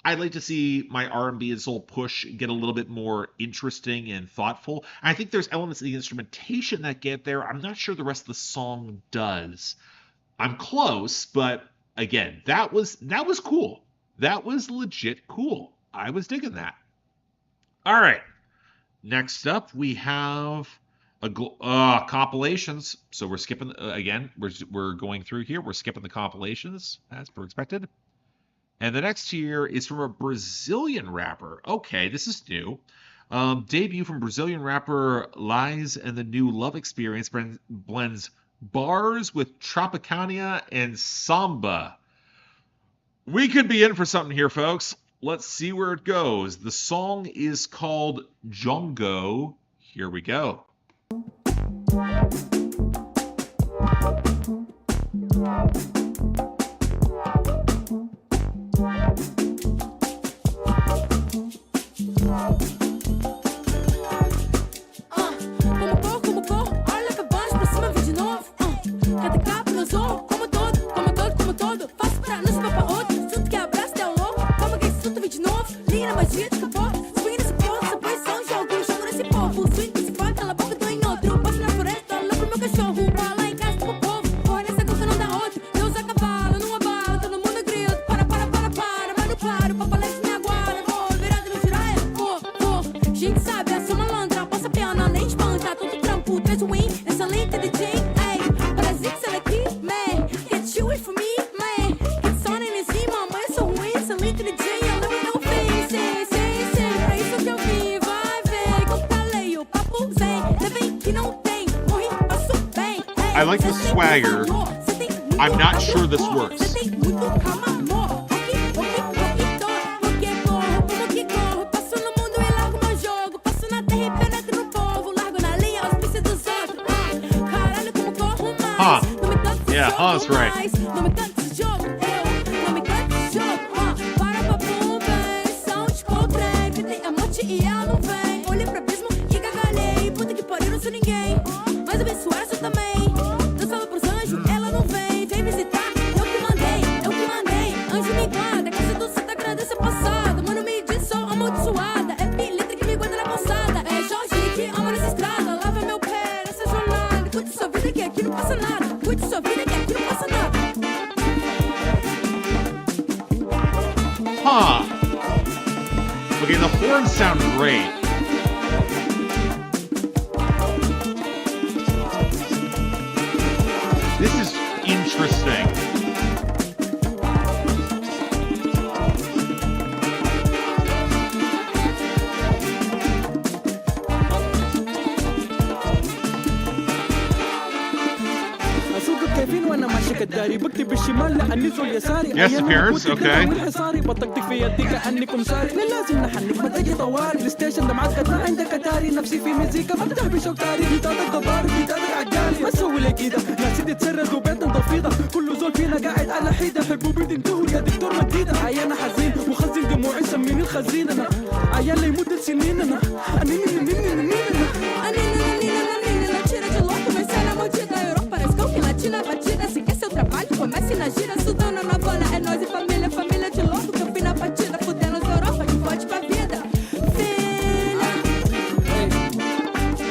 I'd like to see my R&B and soul push get a little bit more interesting and thoughtful. And I think there's elements of the instrumentation that get there. I'm not sure the rest of the song does. I'm close, but again, that was cool. That was legit cool. I was digging that. All right. Next up, we have compilations. So we're skipping again. We're going through here. We're skipping the compilations as per expected. And the next here is from a Brazilian rapper. Okay, this is new. Debut from Brazilian rapper Lies and the New Love Experience blends bars with Tropicania and samba. We could be in for something here, folks. Let's see where it goes. The song is called Jongo. Here we go. I like the swagger. I'm not sure this works. Huh. Yeah, Hah's right. Huh. Okay, the horns sound great. This is interesting. الداري بكتب بالشمال لاني زول يساري Yes, appearance, okay. والحصاري بطقتك في يدي كانكم ساري لا لازم نحنك ما تجي طواري الستيشن ده معقد ما عندك اتاري نفسي في مزيكا بفتح بشوك تاري بيتاتك ضباري بيتاتك عجالي ما تسوي لي كده ناس دي تسرد وبيتنا ضفيضه كل زول فينا قاعد على حيده حبوا بيدي انتهوا يا دكتور مديده عيانا حزين وخزن دموعي سميني الخزين أنا عيال لمدة سنين أنا Tira de louco, mas sai na mordida. Europa, na escola, latina, batida. Se quer seu trabalho, comece na gira. Sudando na bola, é nós e família. Família de louco, que eu fui na batida. Fudendo os Europa, que pode pra vida.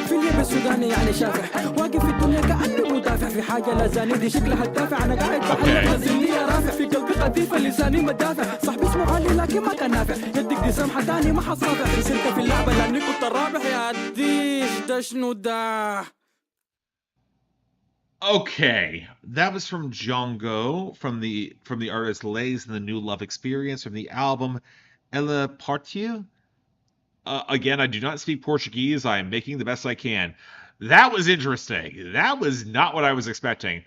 فيلم السوداني يعني شافع واقف في الدنيا كأني مدافع في حاجة لازاني دي شكلها الدافع أنا قاعد بحلم نزلني يا رافع في قلبي قذيفة لساني مدافع صاحبي اسمه علي لكن ما كان نافع يدك دي سمحة تاني ما حصافع خسرت في اللعبة لأني كنت الرابح يا عديش ده شنو ده. Okay, that was from Django, from the artist Lays and the New Love Experience, from the album Ela Partiu. Again, I do not speak Portuguese. I am making the best I can. That was interesting. That was not what I was expecting.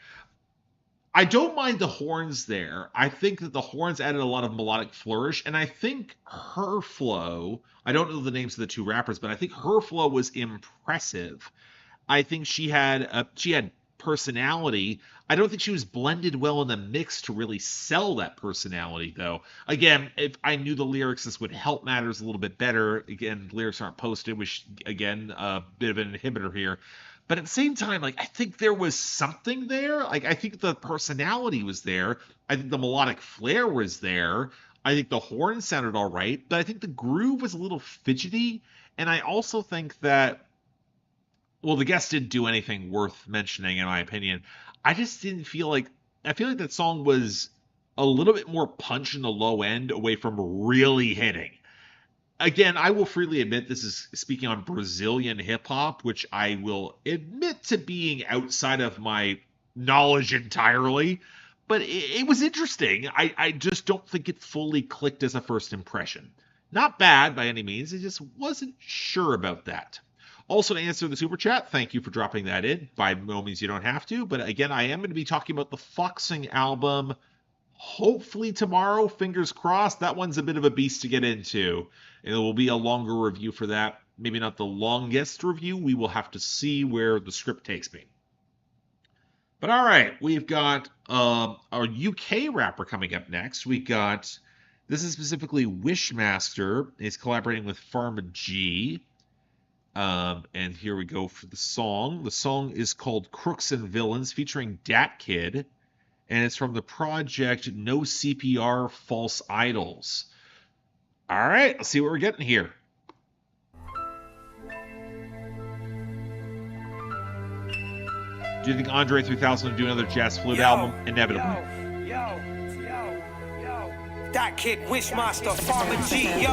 I don't mind the horns there. I think that the horns added a lot of melodic flourish, and I think her flow, I don't know the names of the two rappers, but I think her flow was impressive. I think she had personality. I don't think she was blended well in the mix to really sell that personality, though. Again, if I knew the lyrics, this would help matters a little bit better. Again, lyrics aren't posted, which, again, a bit of an inhibitor here. But at the same time, like, I think there was something there. Like, I think the personality was there. I think the melodic flair was there. I think the horn sounded all right. But I think the groove was a little fidgety. And I also think that, well, the guest didn't do anything worth mentioning, in my opinion. I just didn't feel like, I feel like that song was a little bit more punch in the low end away from really hitting. Again, I will freely admit this is speaking on Brazilian hip-hop, which I will admit to being outside of my knowledge entirely, but it was interesting. I just don't think it fully clicked as a first impression. Not bad by any means, I just wasn't sure about that. Also, to answer the super chat, thank you for dropping that in. By no means you don't have to, but again, I am going to be talking about the Foxing album hopefully tomorrow, fingers crossed. That one's a bit of a beast to get into. And it will be a longer review for that. Maybe not the longest review. We will have to see where the script takes me. But all right, we've got our UK rapper coming up next. We got, this is specifically Wishmaster. He's collaborating with Pharma G. And here we go for the song. The song is called Crooks and Villains, featuring Dat Kid. And it's from the project No CPR False Idols. All right, let's see what we're getting here. Do you think Andre 3000 will do another jazz flute album? Inevitably. That kid, Wishmaster, Pharma G, yo.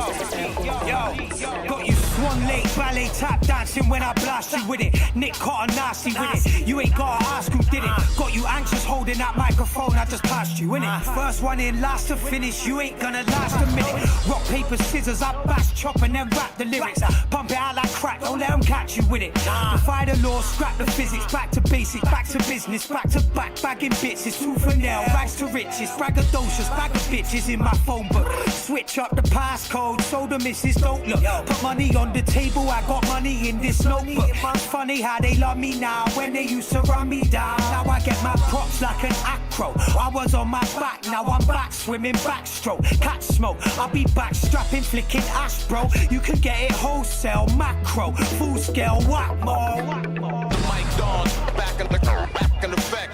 Got you swan late, ballet tap dancing when I blast you with it. Nick Carter nasty with it. You ain't gotta ask who did it. Got you anxious holding that microphone, I just passed you, innit? First one in, last to finish, you ain't gonna last a minute. Rock, paper, scissors, I bash, chop and then rap the lyrics. Pump it out like crack, don't let them catch you with it. Defy the law, scrap the physics, back to basics, back to business, back to back, bagging bits. It's tooth and nail, rags to riches, braggadocious, bag of bitches in my phone book. Switch up the passcode so the missus don't look. Put money on the table, I got money in this notebook. Funny how they love me now when they used to run me down. Now I get my props like an acro. I was on my back, now I'm back swimming backstroke. Catch smoke, I'll be back strapping, flicking ash, bro. You can get it wholesale, macro, full scale, whack more. The mic dawns, back in the back.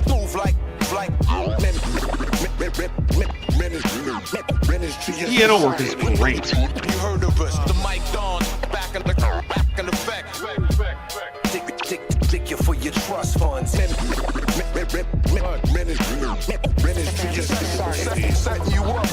Move like Piano work is great. You heard of us. The mic dawns, back in the back. Take you for your trust funds. Setting you up.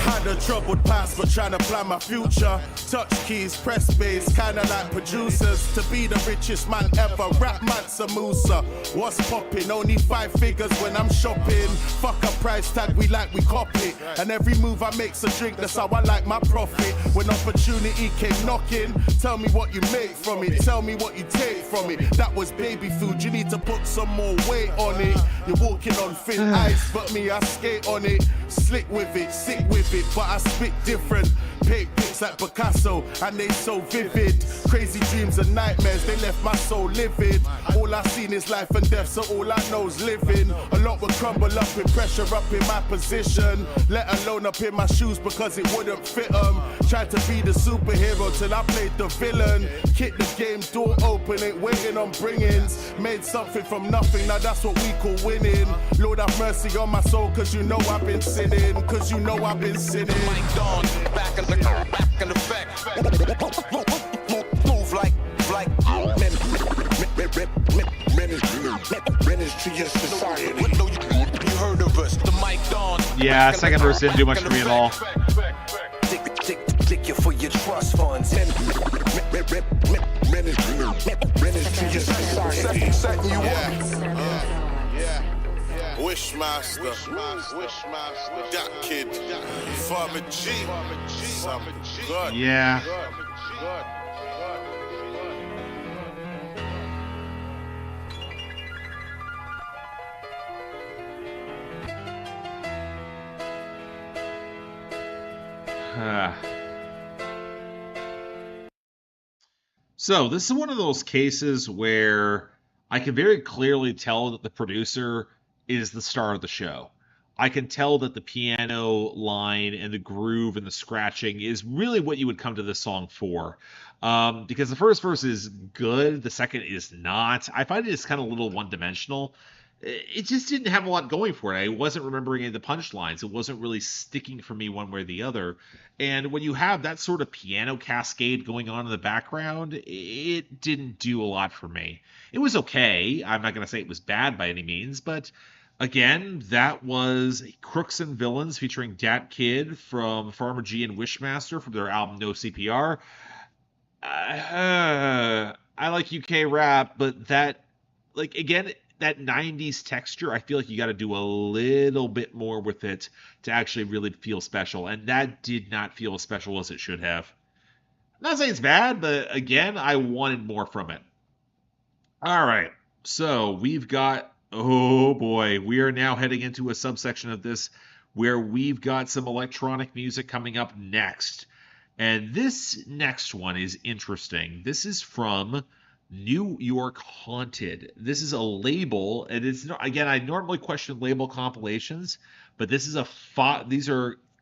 Had a troubled past, but trying to plan my future. Touch keys, press bass, kinda like producers. To be the richest man ever, rap man's a Musa. What's poppin'? Only 5 figures when I'm shopping. Fuck a price tag, we cop it. And every move I make's a drink, that's how I like my profit. When opportunity came knocking, tell me what you make from it. Tell me what you take from it. That was baby food, you need to put some more weight on it. You're walking on thin ice, but me, I skate on it. Slick with it, sick with it, but I spit different. Paint paints like Picasso, and they so vivid. Crazy dreams and nightmares, they left my soul livid. All I seen is life and death, so all I know's living. A lot would crumble up with pressure up in my position, let alone up in my shoes because it wouldn't fit them. Tried to be the superhero till I played the villain. Kicked the game door open, ain't waiting on bringings. Made something from nothing, now that's what we call winning. Lord have mercy on my soul, cause you know I've been sinning. Cause you know I've been sinning. Mike Dawn, back in effect. Move like ministry and society. You heard of us, the Mike Dawn. Yeah, second verse didn't do much for me at all. Dick you for your trust funds. Ministry and society. Setting you up. Wishmaster, that kid, Farmer G, something good. Yeah. So this is one of those cases where I can very clearly tell that the producer is the star of the show. I can tell that the piano line and the groove and the scratching is really what you would come to this song for. Because the first verse is good, the second is not. I find it is kind of a little one-dimensional. It just didn't have a lot going for it. I wasn't remembering any of the punchlines. It wasn't really sticking for me one way or the other. And when you have that sort of piano cascade going on in the background, it didn't do a lot for me. It was okay. I'm not going to say it was bad by any means, but again, that was Crooks and Villains featuring Dat Kid from Farmer G and Wishmaster from their album No CPR. I like UK rap, but that, like, again, that 90s texture, I feel like you got to do a little bit more with it to actually really feel special. And that did not feel as special as it should have. I'm not saying it's bad, but again, I wanted more from it. All right. So we've got, oh boy, we are now heading into a subsection of this where we've got some electronic music coming up next. And this next one is interesting. This is from New York Haunted. This is a label, and it's not, again, I normally question label compilations, but this is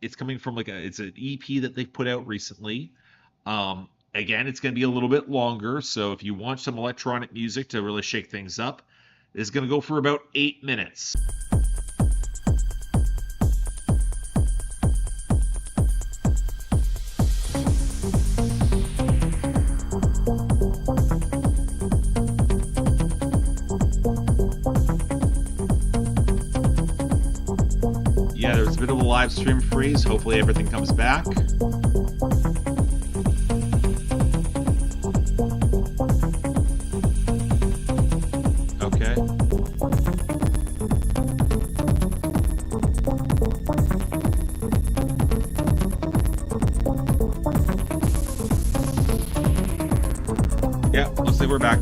it's coming from it's an EP that they've put out recently. Again, it's going to be a little bit longer, so if you want some electronic music to really shake things up, it's going to go for about 8 minutes. Yeah, there's a bit of a live stream freeze. Hopefully everything comes back. Okay. Yeah, looks like we're back.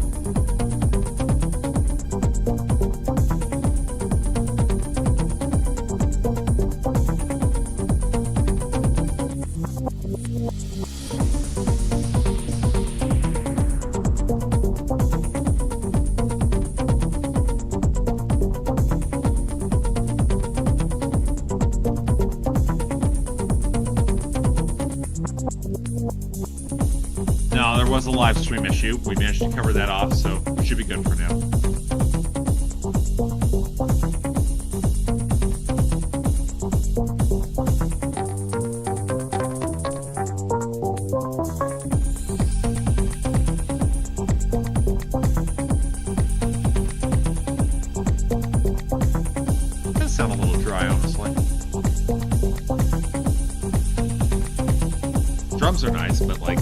No, there was a live stream issue. We managed to cover that off, so we should be good for now. It does sound a little dry, honestly. Drums are nice, but like...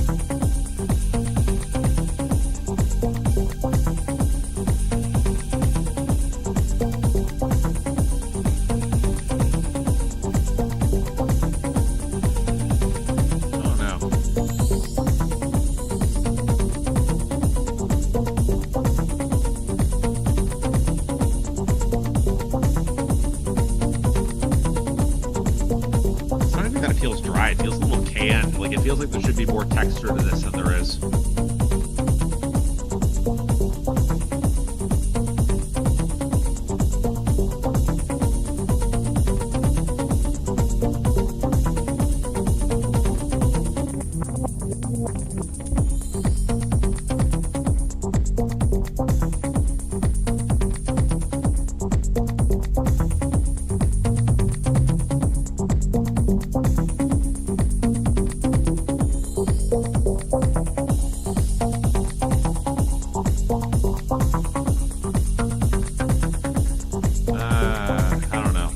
more texture to this than there is. I don't know.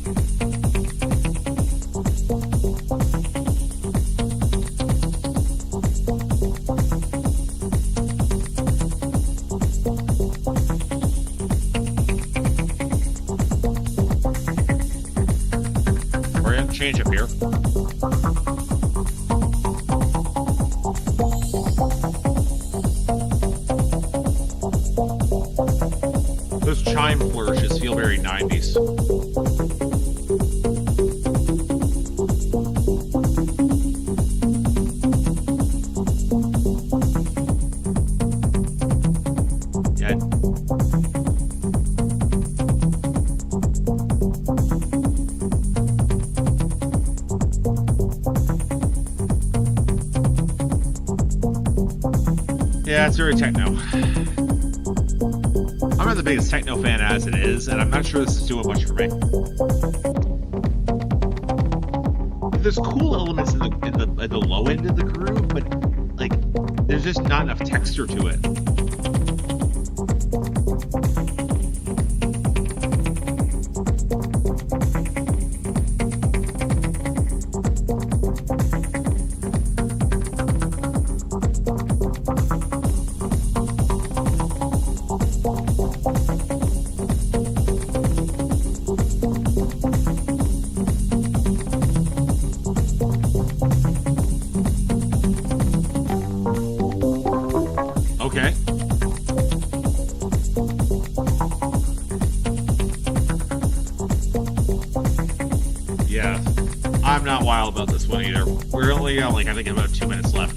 We're gonna change up here. Those chime flourishes feel very 90s. Yeah. Yeah, it's very techno. I'm not the biggest techno fan as it is, and I'm not sure this is doing much for me. There's cool elements in the low end of the groove, but like there's just not enough texture to it. Okay. Yeah, I'm not wild about this one either. We're only like I think about 2 minutes left.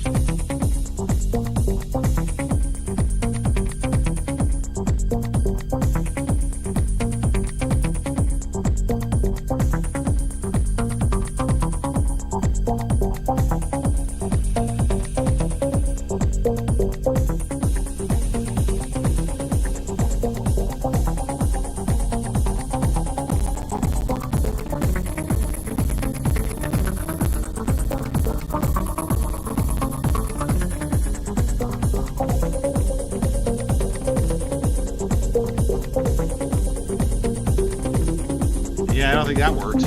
Yeah, I don't think that worked.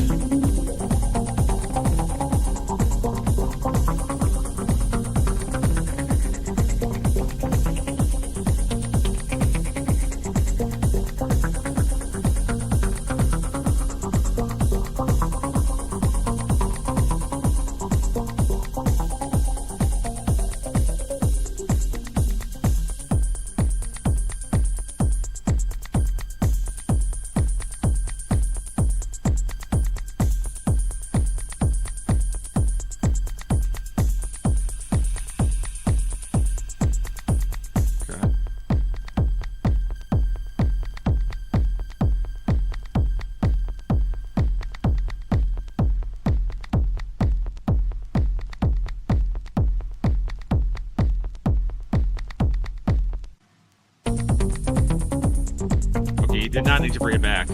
You did not need to bring it back.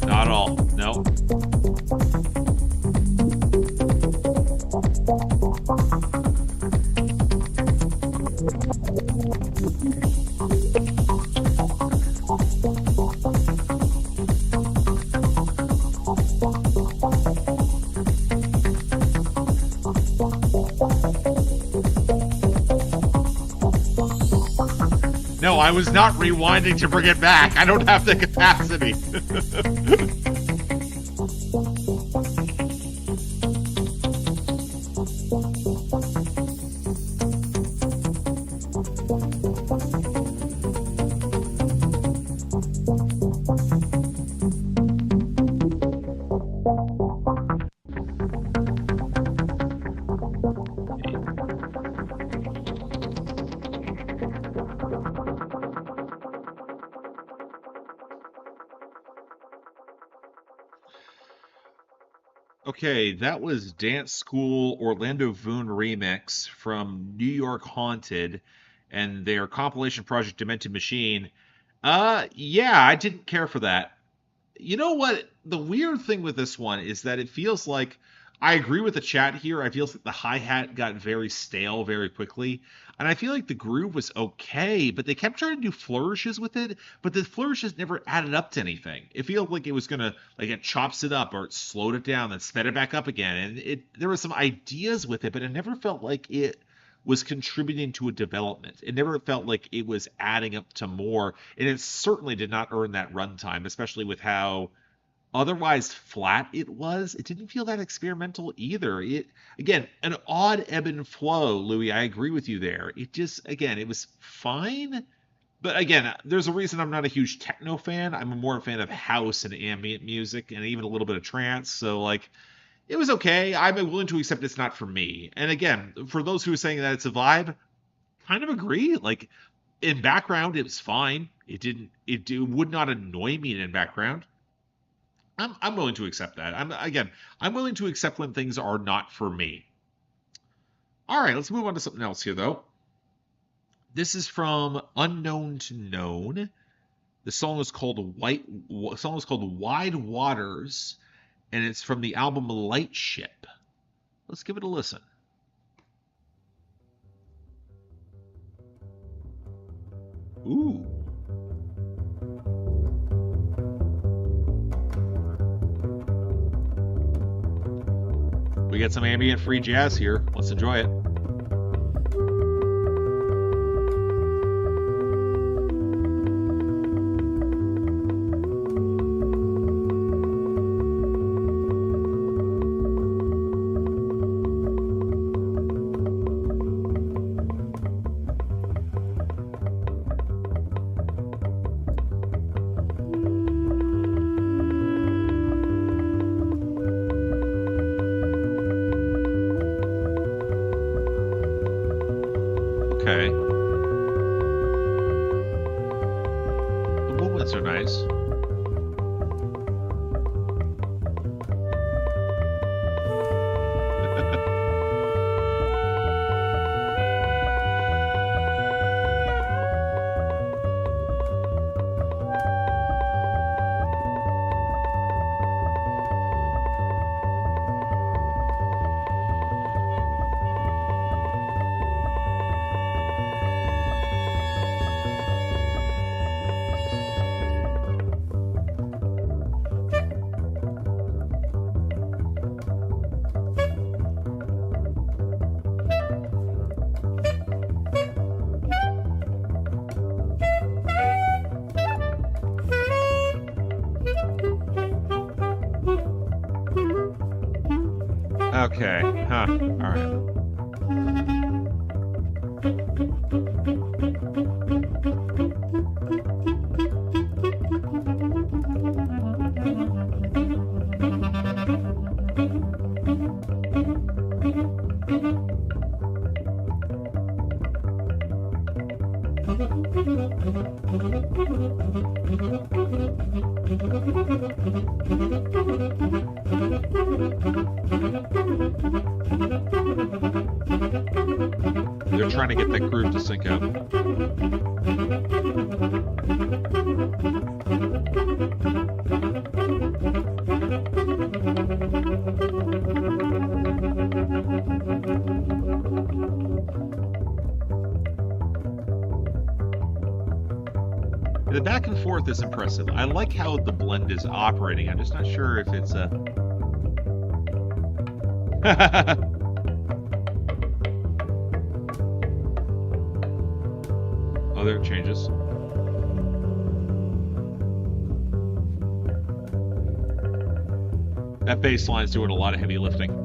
Not at all. No. No, I was not rewinding to bring it back. I don't have the capacity. Okay, that was Dance School Orlando Voon remix from New York Haunted and their compilation project Demented Machine. Yeah, I didn't care for that. You know what? The weird thing with this one is that it feels like I agree with the chat here. I feel like the hi-hat got very stale very quickly. And I feel like the groove was okay, but they kept trying to do flourishes with it, but the flourishes never added up to anything. It felt like it was gonna like it chops it up or it slowed it down, then sped it back up again. And it there were some ideas with it, but it never felt like it was contributing to a development. It never felt like it was adding up to more, and it certainly did not earn that runtime, especially with how otherwise flat it was. It didn't feel that experimental either. It again, an odd ebb and flow, Louis. I agree with you there. It just again, it was fine. But again, there's a reason I'm not a huge techno fan. I'm more a fan of house and ambient music and even a little bit of trance. So like it was okay. I'm willing to accept it's not for me. And again, for those who are saying that it's a vibe, kind of agree. Like in background, it was fine. It would not annoy me in background. I'm willing to accept that. I'm willing to accept when things are not for me. All right, let's move on to something else here though. This is from Unknown to Known. The song is called Wide Waters, and it's from the album Lightship. Let's give it a listen. Ooh. We get some ambient free jazz here. Let's enjoy it. Okay. The movements are nice. Okay, huh, all right. They're trying to get that groove to sync up. The back and forth is impressive. I like how the blend is operating. I'm just not sure if it's a... Oh, there it changes. That bass line's doing a lot of heavy lifting.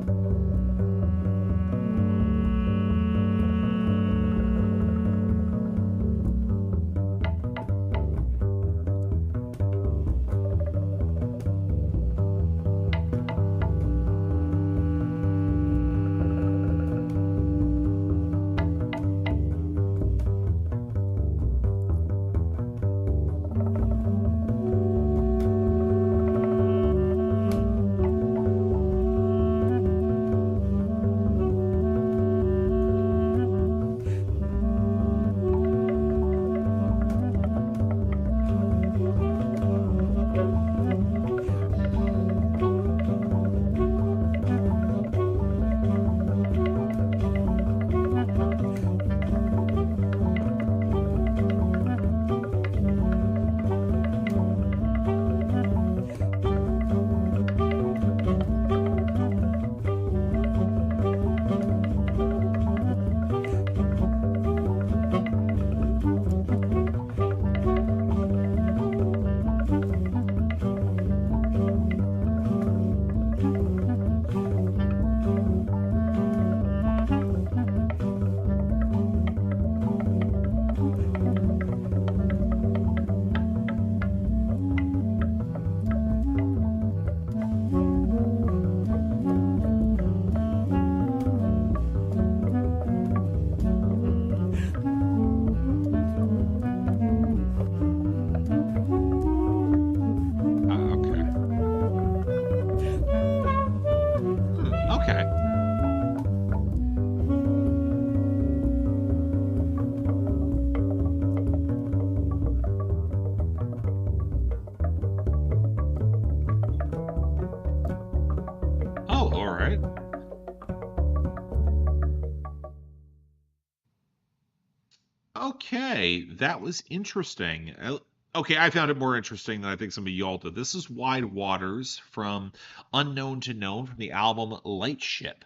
Okay, that was interesting. Okay, I found it more interesting than I think some of y'all did. This is Wide Waters from Unknown to Known from the album Lightship.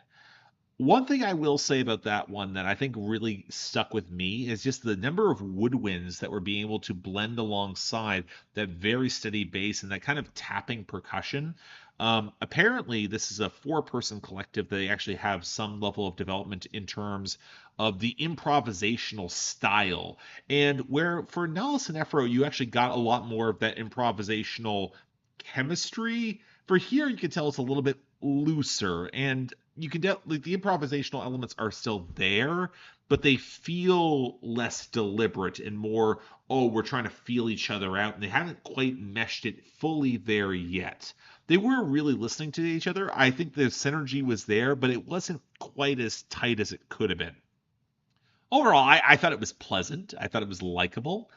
One thing I will say about that one that I think really stuck with me is just the number of woodwinds that were being able to blend alongside that very steady bass and that kind of tapping percussion. Apparently, this is a four-person collective. They actually have some level of development in terms of the improvisational style. And where for Nellis and Ephro, you actually got a lot more of that improvisational chemistry. For here, you can tell it's a little bit looser, and you can like the improvisational elements are still there, but they feel less deliberate and more, oh, we're trying to feel each other out, and they haven't quite meshed it fully there yet. They were really listening to each other. I think the synergy was there, but it wasn't quite as tight as it could have been. Overall, I thought it was pleasant. I thought it was likable.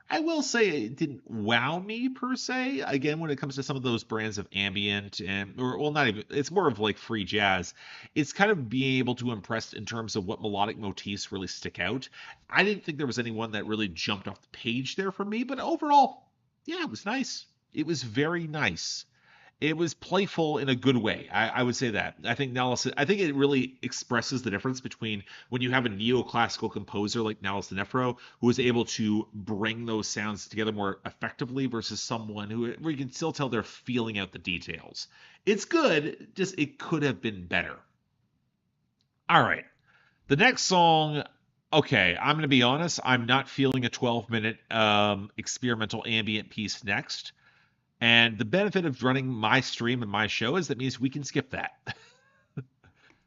I will say it didn't wow me per se. Again, when it comes to some of those brands of ambient or well, not even, it's more of like free jazz. It's kind of being able to impress in terms of what melodic motifs really stick out. I didn't think there was anyone that really jumped off the page there for me, but overall, yeah, it was nice. It was very nice. It was playful in a good way. I would say that. I think it really expresses the difference between when you have a neoclassical composer like Nellis and Ephro, who is able to bring those sounds together more effectively versus someone where you can still tell they're feeling out the details. It's good, just it could have been better. All right. The next song, okay, I'm going to be honest, I'm not feeling a 12-minute experimental ambient piece next. And the benefit of running my stream and my show is that means we can skip that.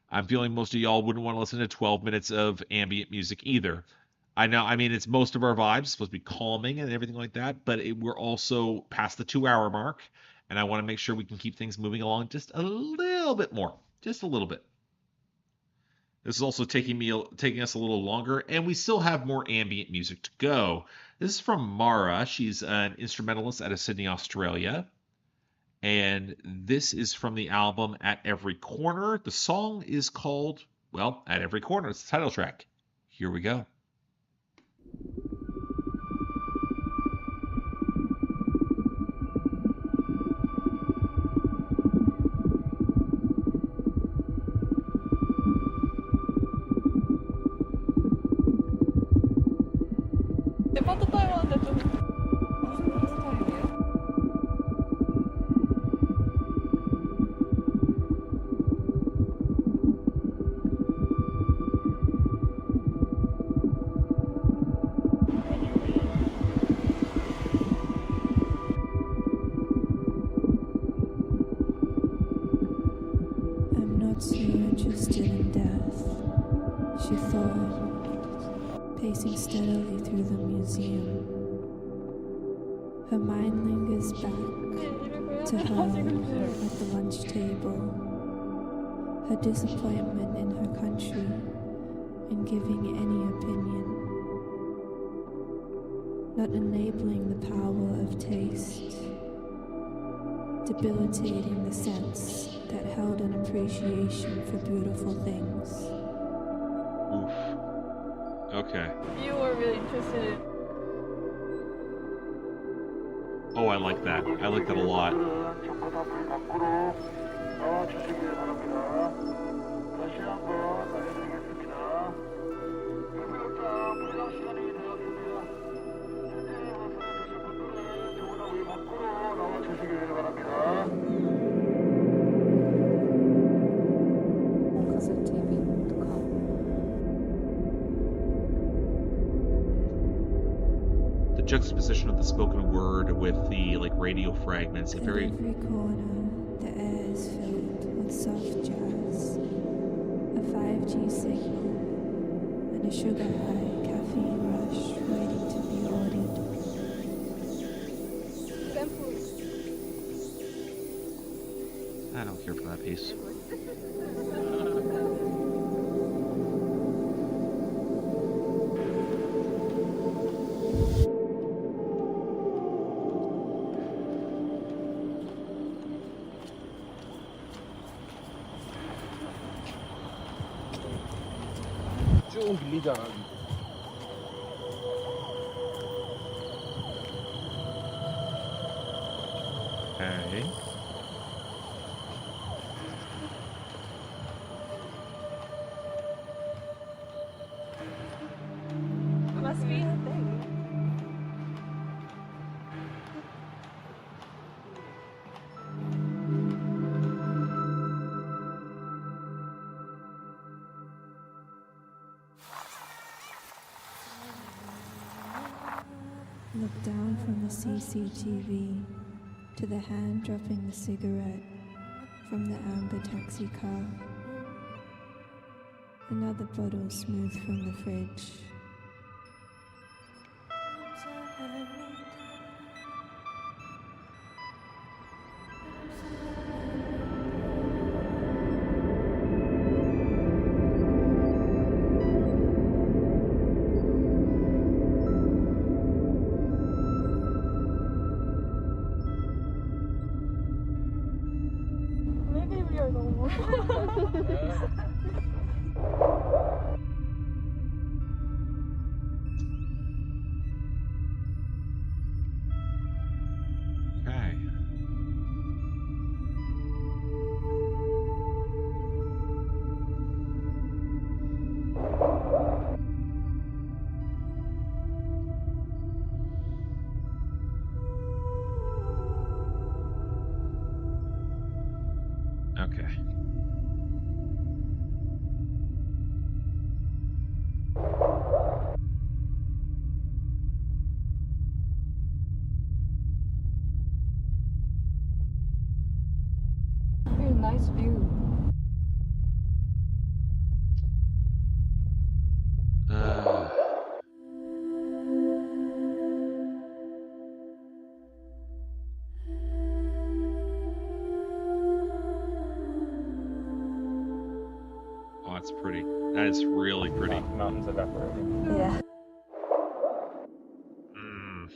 I'm feeling most of y'all wouldn't want to listen to 12 minutes of ambient music either. I know, I mean, it's most of our vibes, it's supposed to be calming and everything like that, but we're also past the 2-hour mark, and I want to make sure we can keep things moving along just a little bit more. Just a little bit. This is also taking us a little longer, and we still have more ambient music to go. This is from Mara. She's an instrumentalist out of Sydney, Australia. And this is from the album At Every Corner. The song is called, well, At Every Corner. It's the title track. Here we go. 데파트 타임 하는데 좀 무슨 스타일이에요? I'm not so interested in death, she thought, pacing steadily through the museum. Her mind lingers back to her at the lunch table, her disappointment in her country, in giving any opinion, not enabling the power of taste, debilitating the sense that held an appreciation for beautiful things. Oof. Okay. You were really interested in... Oh, I like that. I like that a lot. The juxtaposition of the spoken word with the like radio fragments, In very every corner, the air is filled with soft jazz, a 5G signal, and a sugar high caffeine rush waiting to be ordered. I don't care for that piece. 쭉 밀리잖아. Okay. Must be a thing. Look down from the CCTV to the hand dropping the cigarette from the amber taxi car. Another bottle smooth from the fridge. Maybe we are normal. Okay. Okay. Very nice view. Uh, oh, that's pretty. That is really pretty. Mountains evaporating. Yeah. Mm.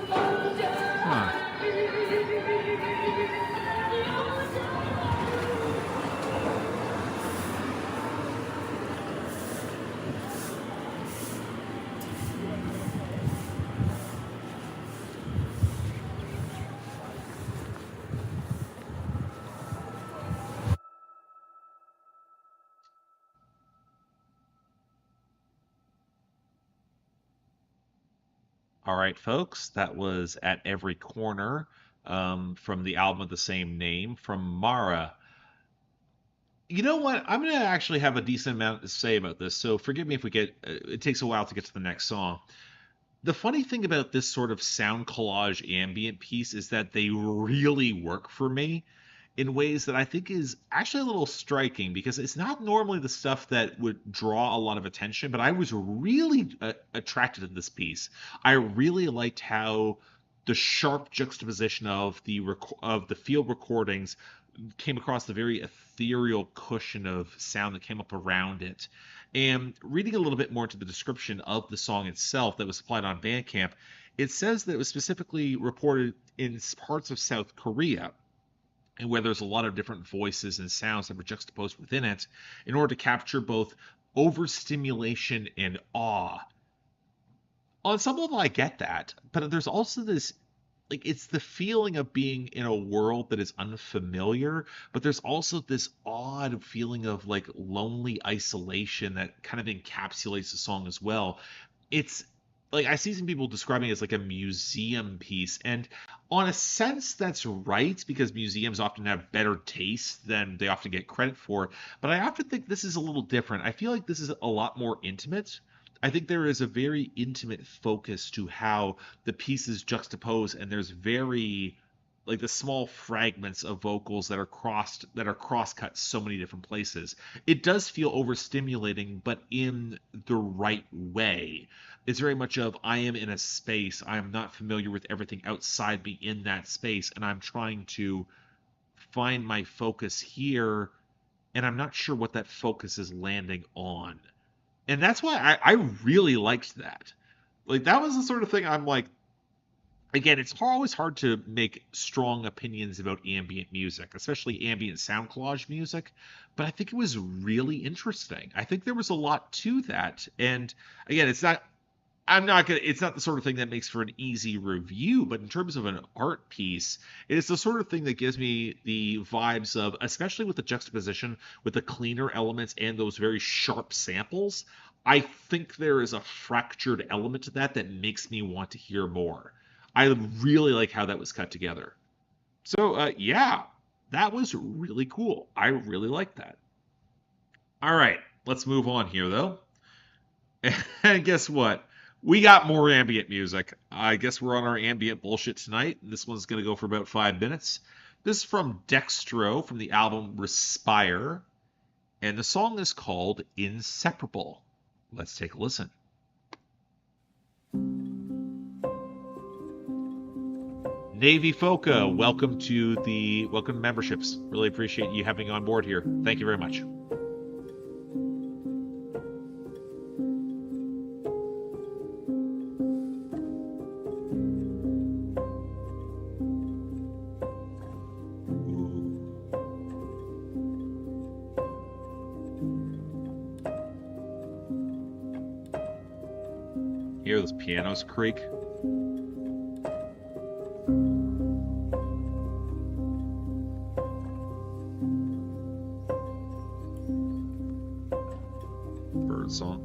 Huh. All right, folks, that was At Every Corner from the album of the same name from Mara. You know what? I'm going to actually have a decent amount to say about this, so forgive me if we get it takes a while to get to the next song. The funny thing about this sort of sound collage ambient piece is that they really work for me in ways that I think is actually a little striking because it's not normally the stuff that would draw a lot of attention, but I was really attracted to this piece. I really liked how the sharp juxtaposition of the field recordings came across the very ethereal cushion of sound that came up around it. And reading a little bit more into the description of the song itself that was supplied on Bandcamp, it says that it was specifically reported in parts of South Korea, and where there's a lot of different voices and sounds that were juxtaposed within it in order to capture both overstimulation and awe. On some level, I get that, but there's also this like it's the feeling of being in a world that is unfamiliar, but there's also this odd feeling of like lonely isolation that kind of encapsulates the song as well. It's like I see some people describing it as like a museum piece, and on a sense that's right because museums often have better taste than they often get credit for. But I often think this is a little different. I feel like this is a lot more intimate. I think there is a very intimate focus to how the pieces juxtapose, and there's very like the small fragments of vocals that are cross-cut so many different places. It does feel overstimulating, but in the right way. It's very much of, I am in a space, I am not familiar with everything outside me in that space, and I'm trying to find my focus here, and I'm not sure what that focus is landing on. And that's why I really liked that. Like, that was the sort of thing I'm like, again, it's always hard to make strong opinions about ambient music, especially ambient sound collage music, but I think it was really interesting. I think there was a lot to that. And again, it's not the sort of thing that makes for an easy review, but in terms of an art piece, it is the sort of thing that gives me the vibes of, especially with the juxtaposition with the cleaner elements and those very sharp samples, I think there is a fractured element to that that makes me want to hear more. I really like how that was cut together. So, yeah, that was really cool. I really like that. All right, let's move on here, though. And guess what? We got more ambient music. I guess we're on our ambient bullshit tonight. This one's going to go for about 5 minutes. This is from Dextro from the album Respire. And the song is called Inseparable. Let's take a listen. Navy Foca, welcome to memberships. Really appreciate you having on board here. Thank you very much. Hear those pianos creak? Bird song.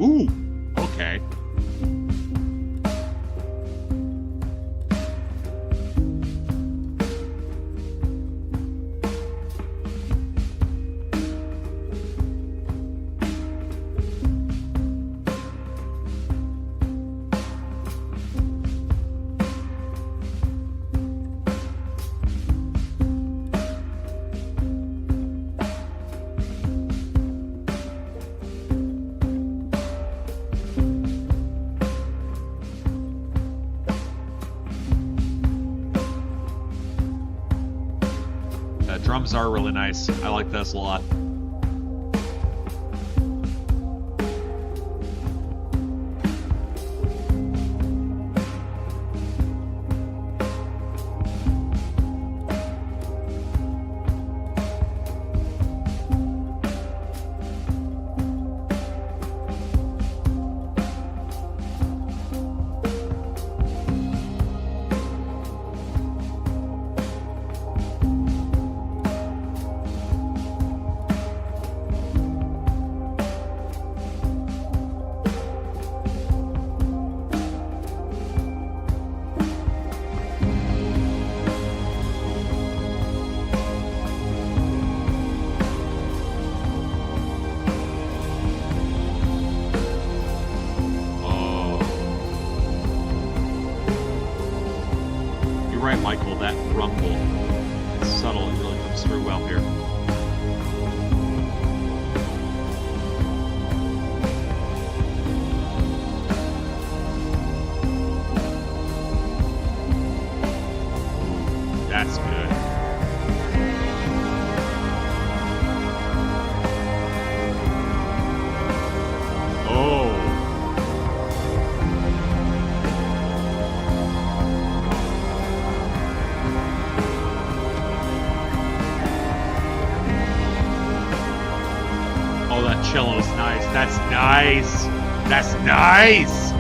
Ooh, okay. Drums are really nice. I like this a lot. Michael, that rumble. It's subtle, it really comes through well here. That's good. Oh. Oh, that cello's nice. That's nice. That's nice.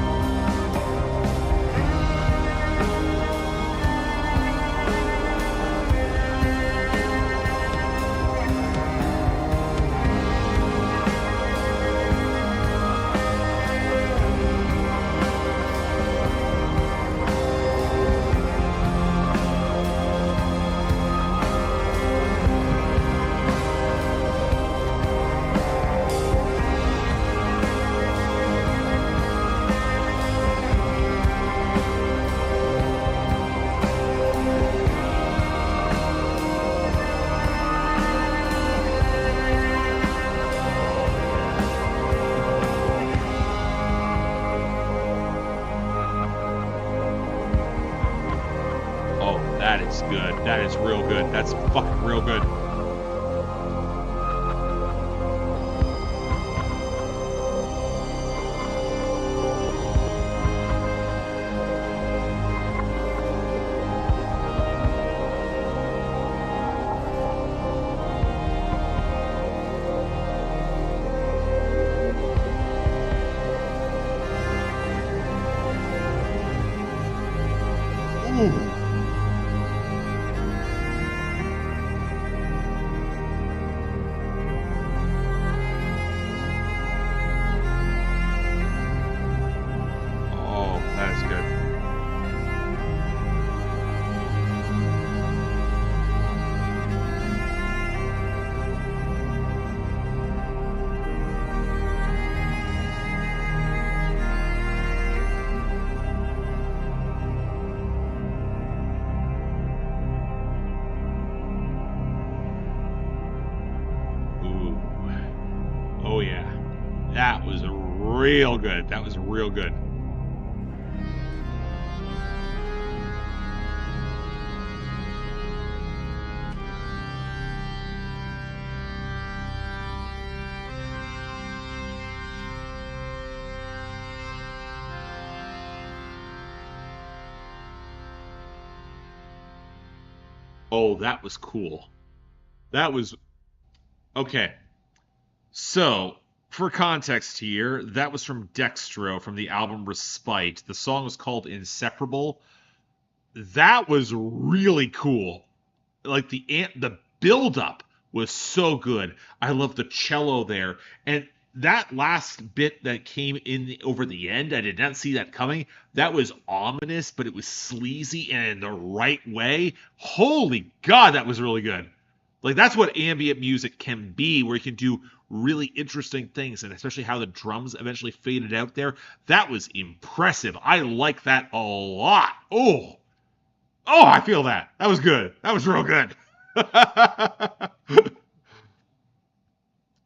that is good. That is real good. That's fucking real good. Oh, that is good. Ooh. Oh yeah. That was real good. That was real good. Oh, that was cool. That was okay. So, for context here, that was from Dextro from the album Respite. The song was called Inseparable. That was really cool. Like the build up was so good. I love the cello there. And that last bit that came in over the end, I did not see that coming. That was ominous, but it was sleazy and in the right way. Holy God, that was really good. Like, that's what ambient music can be, where you can do really interesting things, and especially how the drums eventually faded out there. That was impressive. I like that a lot. Oh, I feel that. That was good. That was real good.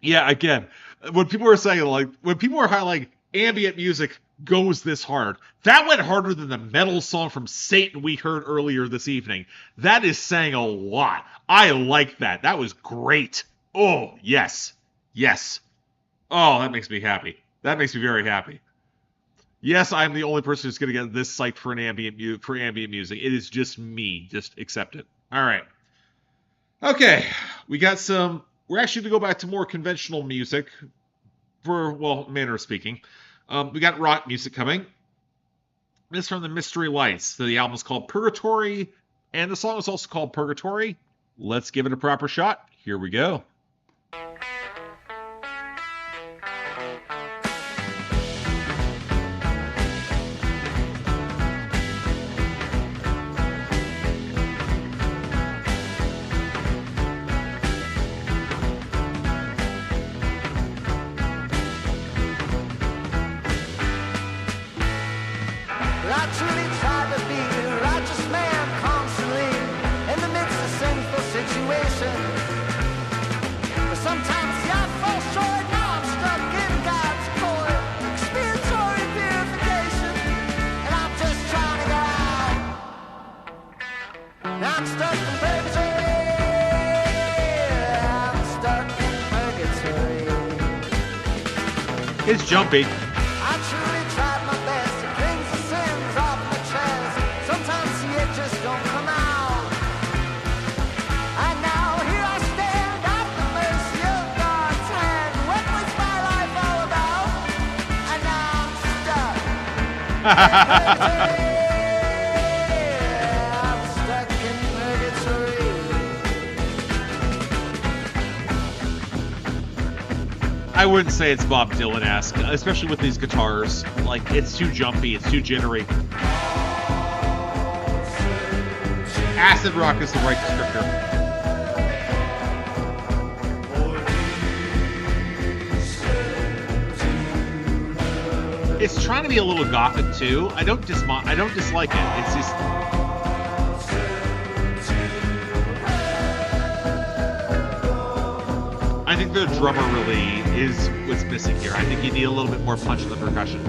Yeah, again, when people are saying, like, when people are highlighting ambient music goes this hard, that went harder than the metal song from Satan we heard earlier this evening. That is saying a lot. I like that. That was great. Oh, yes. Yes. Oh, that makes me happy. That makes me very happy. Yes, I'm the only person who's going to get this psyched for ambient music. It is just me. Just accept it. All right. Okay. We're actually going to go back to more conventional music for, well, manner of speaking. We got rock music coming. This is from the Mystery Lights. So the album is called Purgatory, and the song is also called Purgatory. Let's give it a proper shot. Here we go. I truly try to be a righteous man constantly in the midst of sinful situations. But sometimes, I fall short. Now I'm stuck in God's court, expiatory purification, and I'm just trying to get out. Now I'm stuck in purgatory. I'm stuck in purgatory. It's jumpy. I truly tried my best to clean the sins off my chest. Sometimes see it just don't come out. And now here I stand at the mercy of God's hand. What was my life all about? And now I'm stuck in purgatory. I wouldn't say it's Bob Dylan-esque, especially with these guitars. Like, it's too jumpy, it's too jittery. Acid rock is the right descriptor. It's trying to be a little gothic too. I don't dislike it. It's just I think the drummer really is what's missing here. I think you need a little bit more punch in the percussion.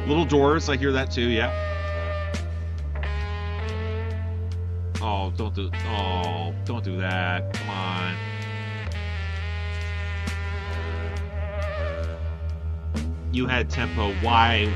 Little Doors, I hear that too, yeah. Oh, don't do that. Come on. You had tempo. Why?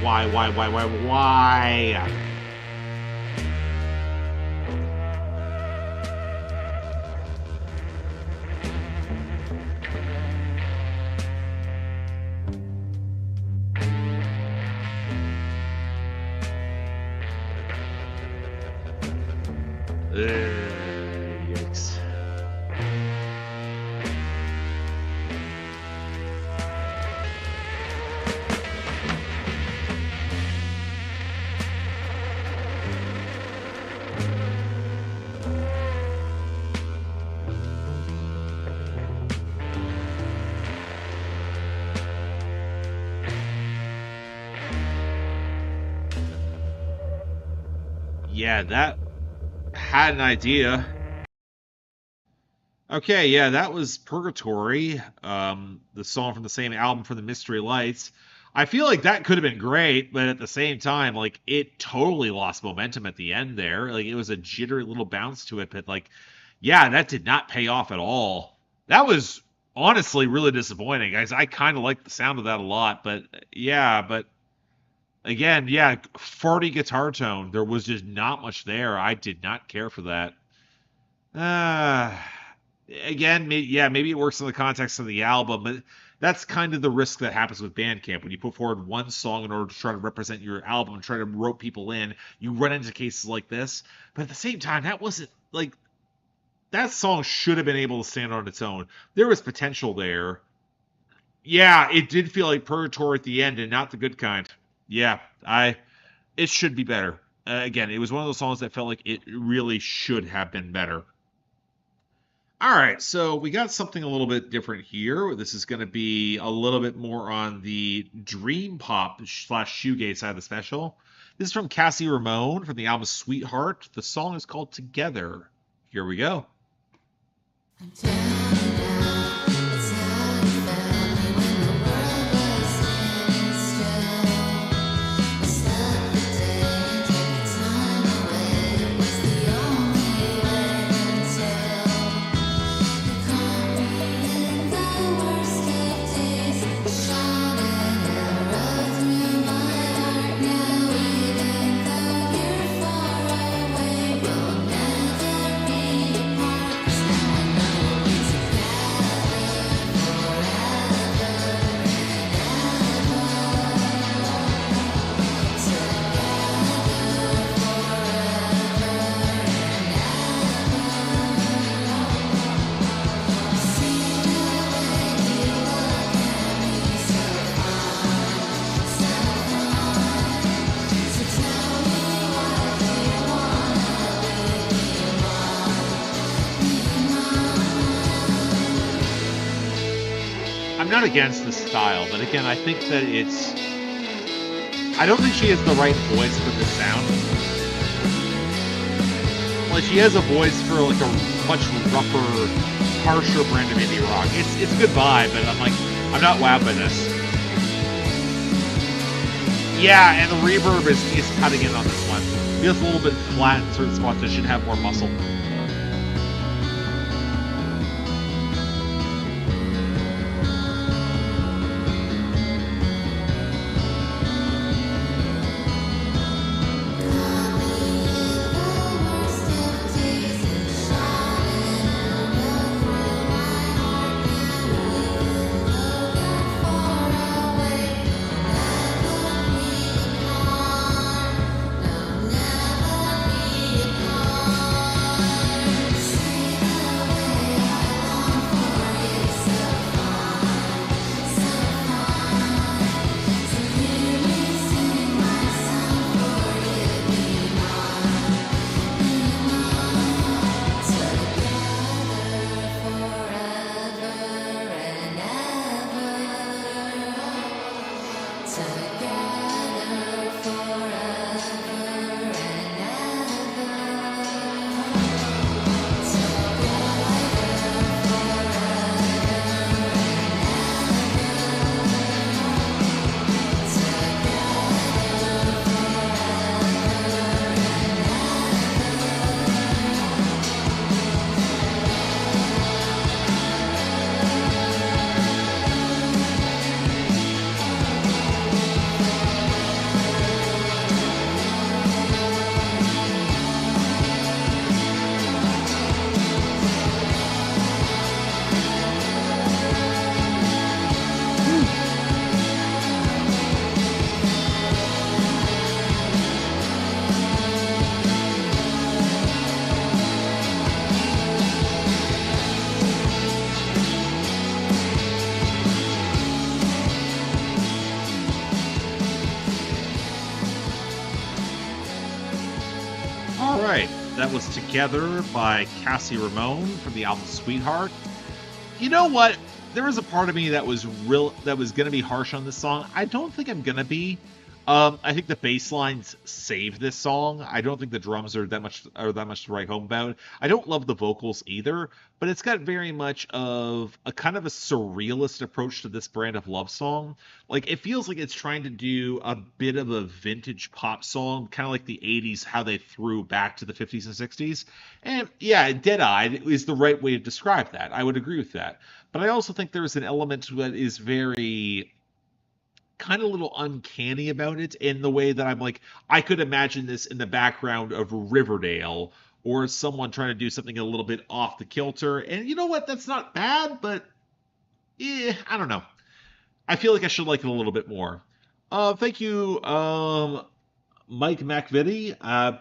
Yikes. Yeah, that had an idea. Okay, yeah, that was Purgatory, the song from the same album for the Mystery Lights. I feel like that could have been great, but at the same time, like, it totally lost momentum at the end there. Like, it was a jittery little bounce to it, but, like, yeah, that did not pay off at all. That was honestly really disappointing, guys. I kind of like the sound of that a lot, but yeah, but again, yeah, farty guitar tone. There was just not much there. I did not care for that. Again, maybe it works in the context of the album, but that's kind of the risk that happens with Bandcamp. When you put forward one song in order to try to represent your album and try to rope people in, you run into cases like this. But at the same time, that wasn't, like, that song should have been able to stand on its own. There was potential there. Yeah, it did feel like Purgatory at the end and not the good kind. Yeah, it should be better. Again, it was one of those songs that felt like it really should have been better. All right, so we got something a little bit different here. This is going to be a little bit more on the dream pop / shoegaze side of the special. This is from Cassie Ramone from the album Sweetheart. The song is called Together. Here we go. Not against the style, but again, I think that I don't think she has the right voice for this sound. Like, she has a voice for like a much rougher, harsher brand of indie rock. It's a good vibe, but I'm not wowed by this. Yeah, and the reverb is cutting in on this one. It feels a little bit flat in certain spots. It should have more muscle. right, that was Together by Cassie Ramone from the album Sweetheart. You know what? There was a part of me that was going to be harsh on this song. I don't think I'm going to be. I think the bass lines save this song. I don't think the drums are that much to write home about. I don't love the vocals either, but it's got very much of a kind of a surrealist approach to this brand of love song. Like, it feels like it's trying to do a bit of a vintage pop song, kind of like the 80s, how they threw back to the 50s and 60s. And yeah, Dead-Eyed is the right way to describe that. I would agree with that. But I also think there's an element that is very kind of a little uncanny about it, in the way that I'm like, I could imagine this in the background of Riverdale, or someone trying to do something a little bit off the kilter. And you know what? That's not bad, but I don't know. I feel like I should like it a little bit more. Thank you, Mike McVitie.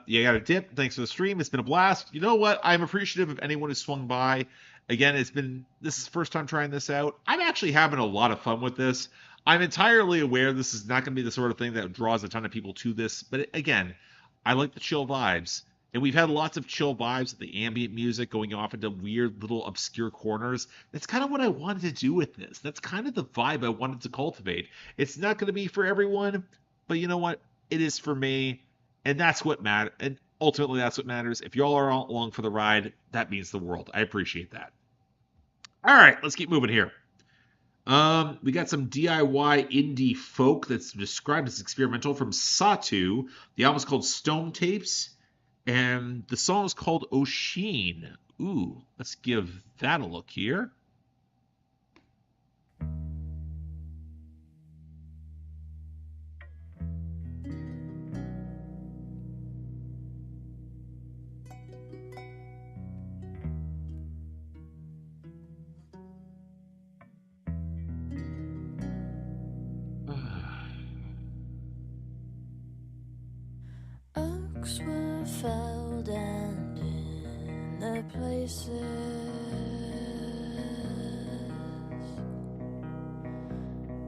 You got a dip. Thanks for the stream. It's been a blast. You know what? I'm appreciative of anyone who swung by. Again, this is the first time trying this out. I'm actually having a lot of fun with this. I'm entirely aware this is not going to be the sort of thing that draws a ton of people to this, but again, I like the chill vibes, and we've had lots of chill vibes with the ambient music going off into weird little obscure corners. That's kind of what I wanted to do with this. That's kind of the vibe I wanted to cultivate. It's not going to be for everyone, but you know what? It is for me, and that's what matters. And ultimately, that's what matters. If y'all are along for the ride, that means the world. I appreciate that. All right, let's keep moving here. We got some DIY indie folk that's described as experimental from Satu. The album's called Stone Tapes, and the song is called Oshin. Ooh, let's give that a look here. Oaks were felled and in their places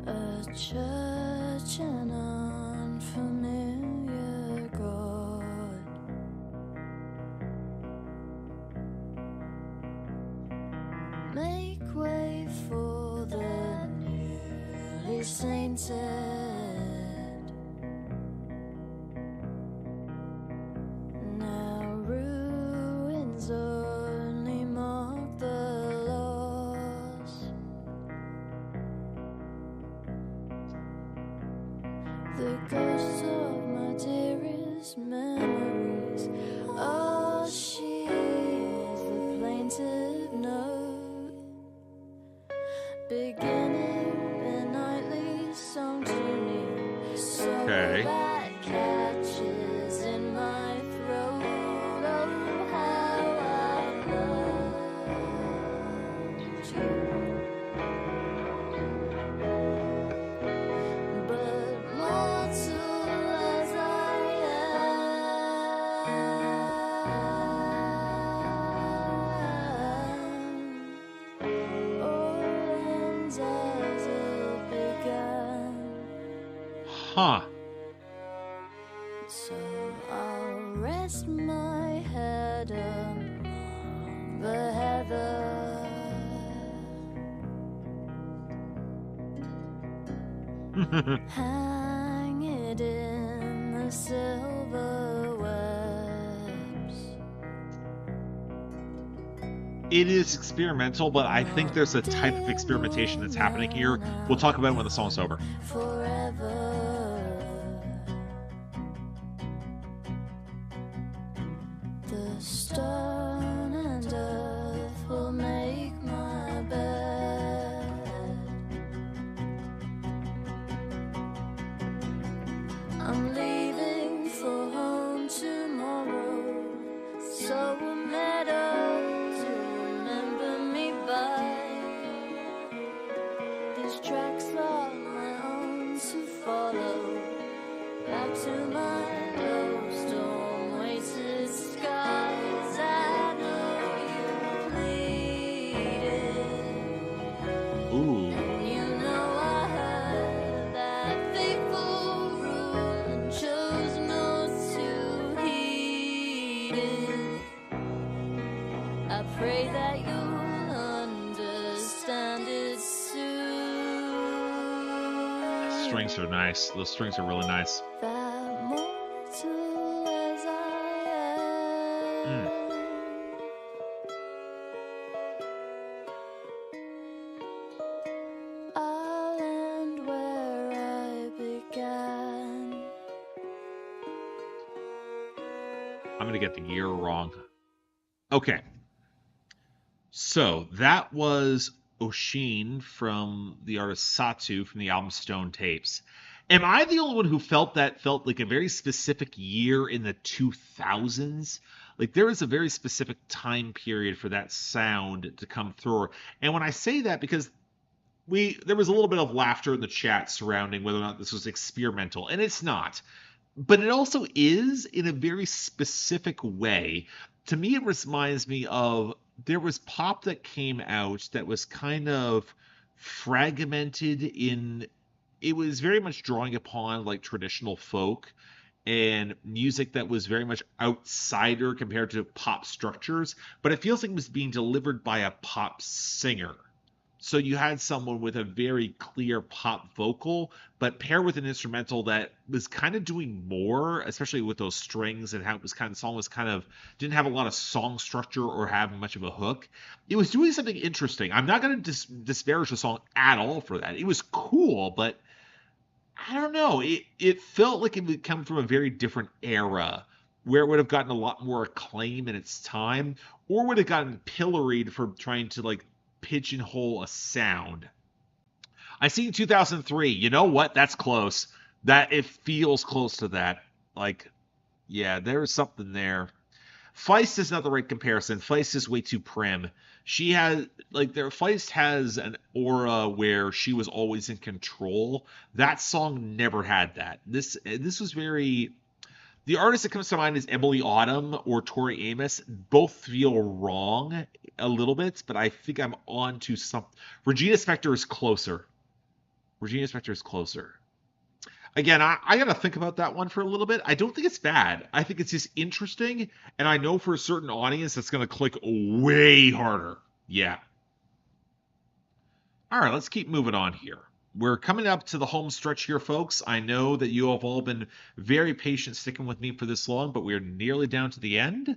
a church and unfamiliar God. Make way for the newly sainted. Only mark the loss. The ghosts of my dearest memories. Oh, she is the plaintive note, beginning the nightly song to me. So Okay. that catches in my throat. Huh. So I'll rest my head among the heather. Hang it in the silver webs. It is experimental, but I think there's a type of experimentation that's happening here. We'll talk about it when the song's over. Forever. The stone and earth will make my bed. I'm leaving for home tomorrow, so a meadow to remember me by. These tracks are my own to follow, back to my low storm wasted skies. I know you pleaded. Ooh. You know I heard that fateful rule and chose not to heed it. strings are nice. Those strings are really nice. I'm going to get the year wrong. Okay. So that was Oshin from the artist Satu from the album Stone Tapes. Am I the only one who felt like a very specific year in the 2000s? Like there was a very specific time period for that sound to come through. And when I say that, because there was a little bit of laughter in the chat surrounding whether or not this was experimental, and it's not. But it also is in a very specific way. To me, it reminds me of there was pop that came out that was kind of fragmented in. It was very much drawing upon like traditional folk and music that was very much outsider compared to pop structures, but it feels like it was being delivered by a pop singer. So you had someone with a very clear pop vocal, but paired with an instrumental that was kind of doing more, especially with those strings and how it was kind of, the song was kind of, didn't have a lot of song structure or have much of a hook. It was doing something interesting. I'm not going to disparage the song at all for that. It was cool, but I don't know. It felt like it would come from a very different era where it would have gotten a lot more acclaim in its time, or would have gotten pilloried for trying to like pigeonhole a sound. I see 2003. You know what? That's close. That it feels close to that. Like, yeah, there's something there. Feist is not the right comparison. Feist is way too prim. She has Feist has an aura where she was always in control. That song never had that. This was very. The artist that comes to mind is Emily Autumn or Tori Amos. Both feel wrong a little bit, but I think I'm on to something. Regina Spektor is closer. Again, I got to think about that one for a little bit. I don't think it's bad. I think it's just interesting, and I know for a certain audience that's going to click way harder. Yeah. All right, let's keep moving on here. We're coming up to the home stretch here, folks. I know that you have all been very patient sticking with me for this long, but we're nearly down to the end.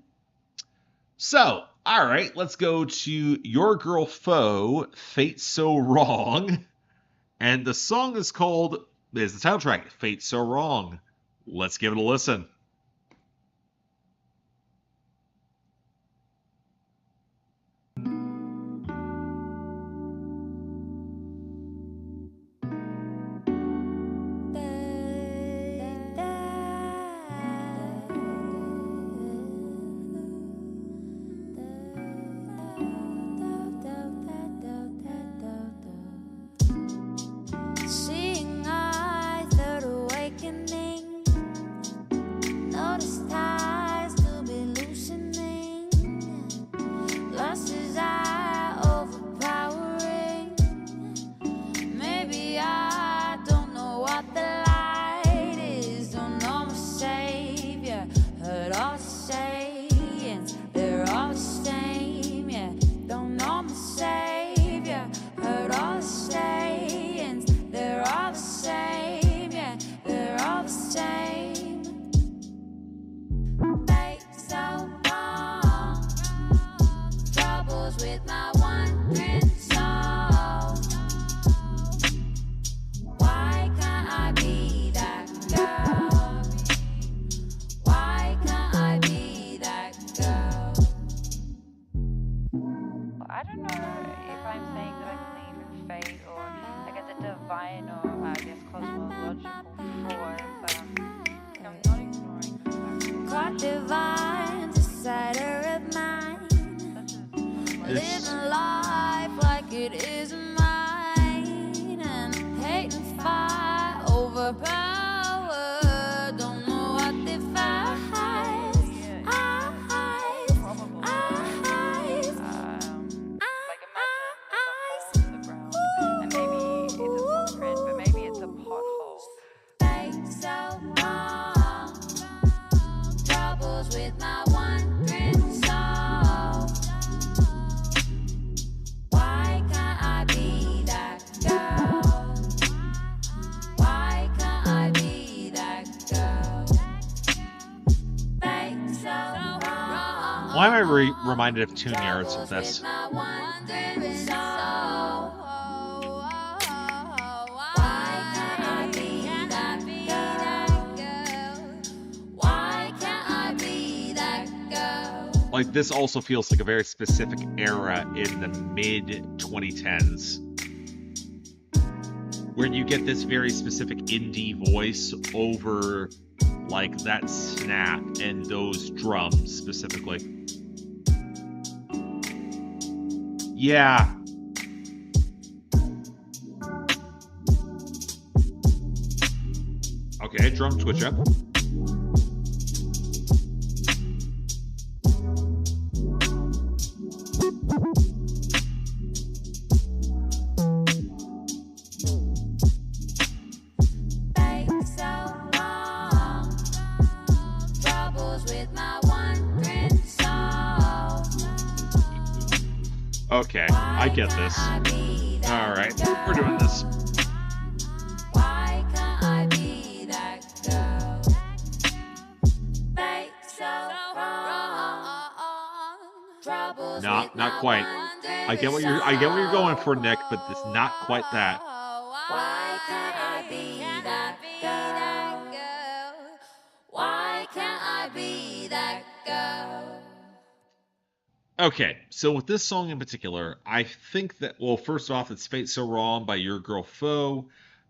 So, all right, let's go to Your Girl Foe, Fate So Wrong. And the song is called, there's the title track, Fate So Wrong. Let's give it a listen. Seeing eyes, third awakening. Notice ties to be loosening. Lust is eye overpowering. Maybe I don't know what the light is. Don't know my savior. Heard all the sayings, they're all the same. Yeah, don't know my savior. Heard all the sayings, they're all the same. Yeah, they're all the same. Fate so wrong. Troubles with my wandering soul. Why can't I be that girl? Why can't I be that girl? I don't know if I'm saying that I believe in fate or I guess a divine or I guess cosmological force. I'm not ignoring the fact Caught divine decider of mine. Living life like it is mine. And hate and fight overpower. Don't know what defies. and maybe it's a footprint, but maybe it's a pothole. Fate so wrong. Troubles with my wandering soul. Why can't I Why am I reminded of Tune Yards with this? Like, this also feels like a very specific era in the mid-2010s, where you get this very specific indie voice over, like, that snap and those drums specifically. Yeah. Okay, drum switch up. Okay, I get this. Alright, we're doing this. No, not quite. I get what you're going for, Nick, but it's not quite that. Why can't I be that girl? Why can't I be that girl? Okay, so with this song in particular, I think that, well, first off, it's "Fate So Wrong" by Your Girl Foe,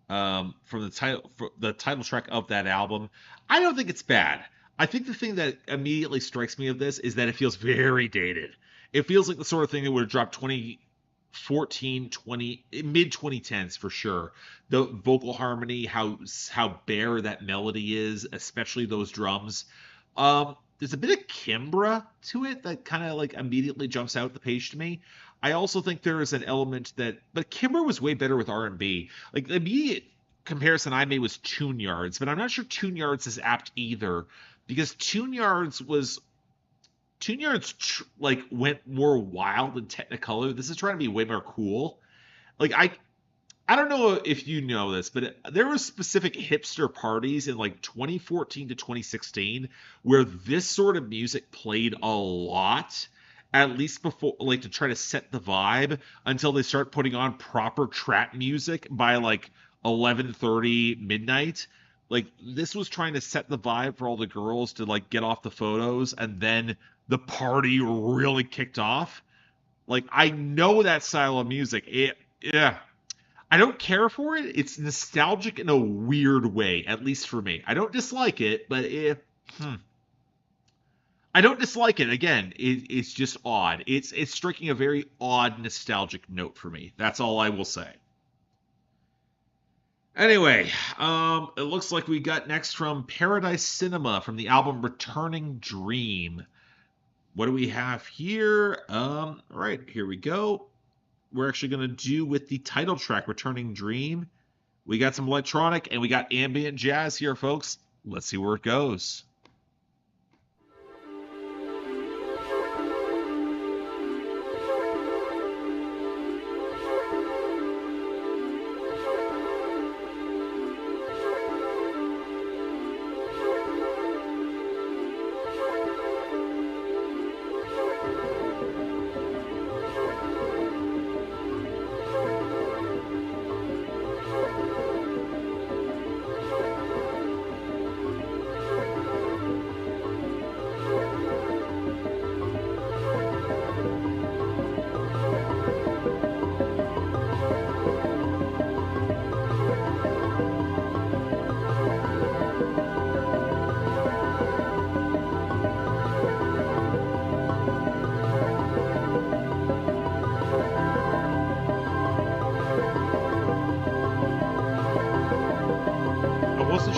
from the title track of that album. I don't think it's bad. I think the thing that immediately strikes me of this is that it feels very dated. It feels like the sort of thing that would have dropped 2014, mid 2010s for sure. The vocal harmony, how bare that melody is, especially those drums. There's a bit of Kimbra to it that kind of like immediately jumps out the page to me. I also think there is an element but Kimbra was way better with R&B. Like, the immediate comparison I made was Tune Yards, but I'm not sure Tune Yards is apt either, because Tune Yards like went more wild and Technicolor. This is trying to be way more cool. Like, I don't know if you know this, but there were specific hipster parties in like 2014 to 2016 where this sort of music played a lot, at least before, like, to try to set the vibe, until they start putting on proper trap music by like 11:30 midnight. Like, this was trying to set the vibe for all the girls to like get off the photos, and then the party really kicked off. Like, I know that style of music. Yeah. I don't care for it. It's nostalgic in a weird way, at least for me. I don't dislike it, but I don't dislike it. Again, it's just odd. It's striking a very odd nostalgic note for me. That's all I will say. Anyway, it looks like we got next from Paradise Cinema from the album Returning Dream. What do we have here? All right, here we go. We're actually going to do with the title track, Returning Dream. We got some electronic and we got ambient jazz here, folks. Let's see where it goes.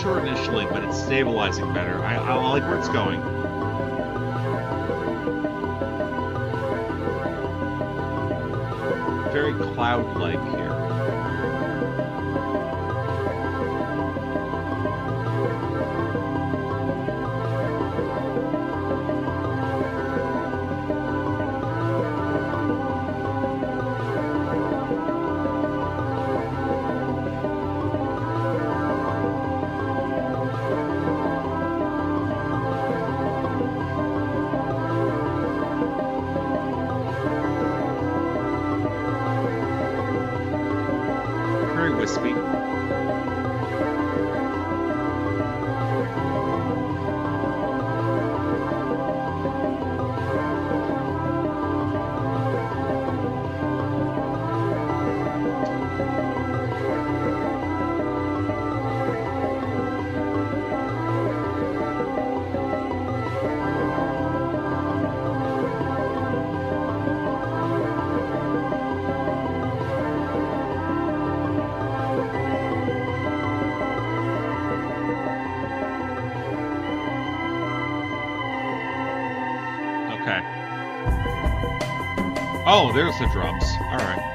Sure initially, but it's stabilizing better. I like where it's going. Very cloud-like here. Okay. Oh, there's the drums. All right.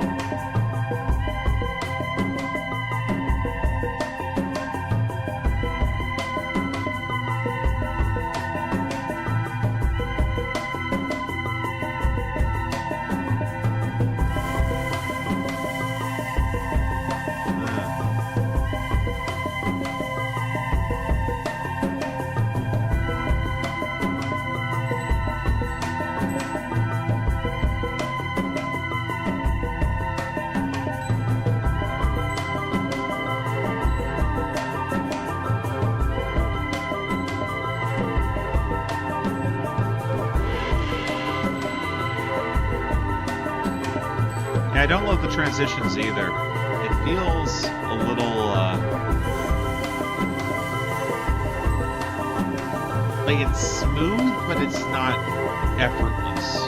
I don't love the transitions either. It feels a little, like it's smooth, but it's not effortless.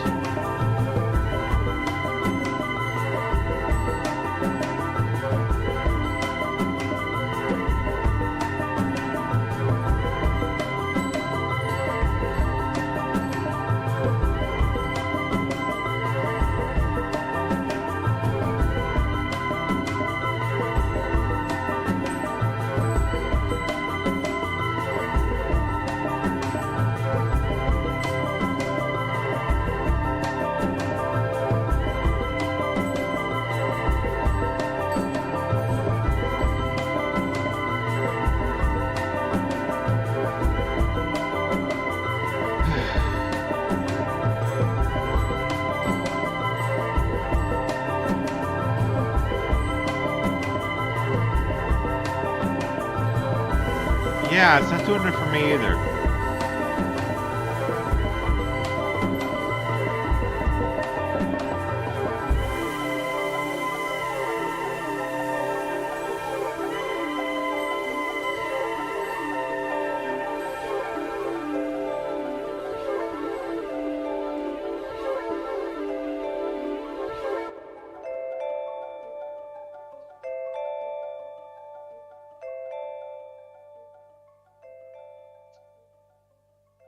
Yeah, it's not doing it for me either.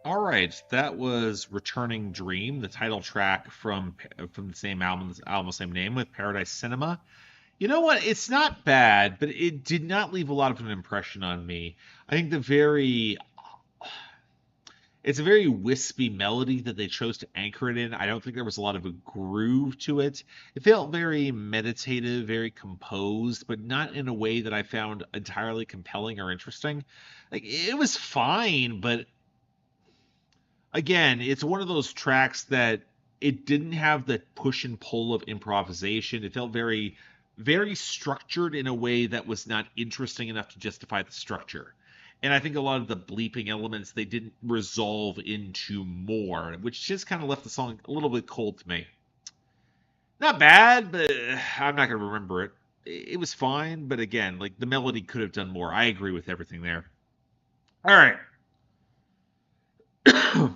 All right, that was "Returning Dream," the title track from the same album, same name, with Paradise Cinema. You know what? It's not bad, but it did not leave a lot of an impression on me. I think it's a very wispy melody that they chose to anchor it in. I don't think there was a lot of a groove to it. It felt very meditative, very composed, but not in a way that I found entirely compelling or interesting. Like, it was fine, but again, it's one of those tracks that it didn't have the push and pull of improvisation. It felt very, very structured in a way that was not interesting enough to justify the structure. And I think a lot of the bleeping elements, they didn't resolve into more, which just kind of left the song a little bit cold to me. Not bad, but I'm not going to remember it. It was fine, but again, like, the melody could have done more. I agree with everything there. All right.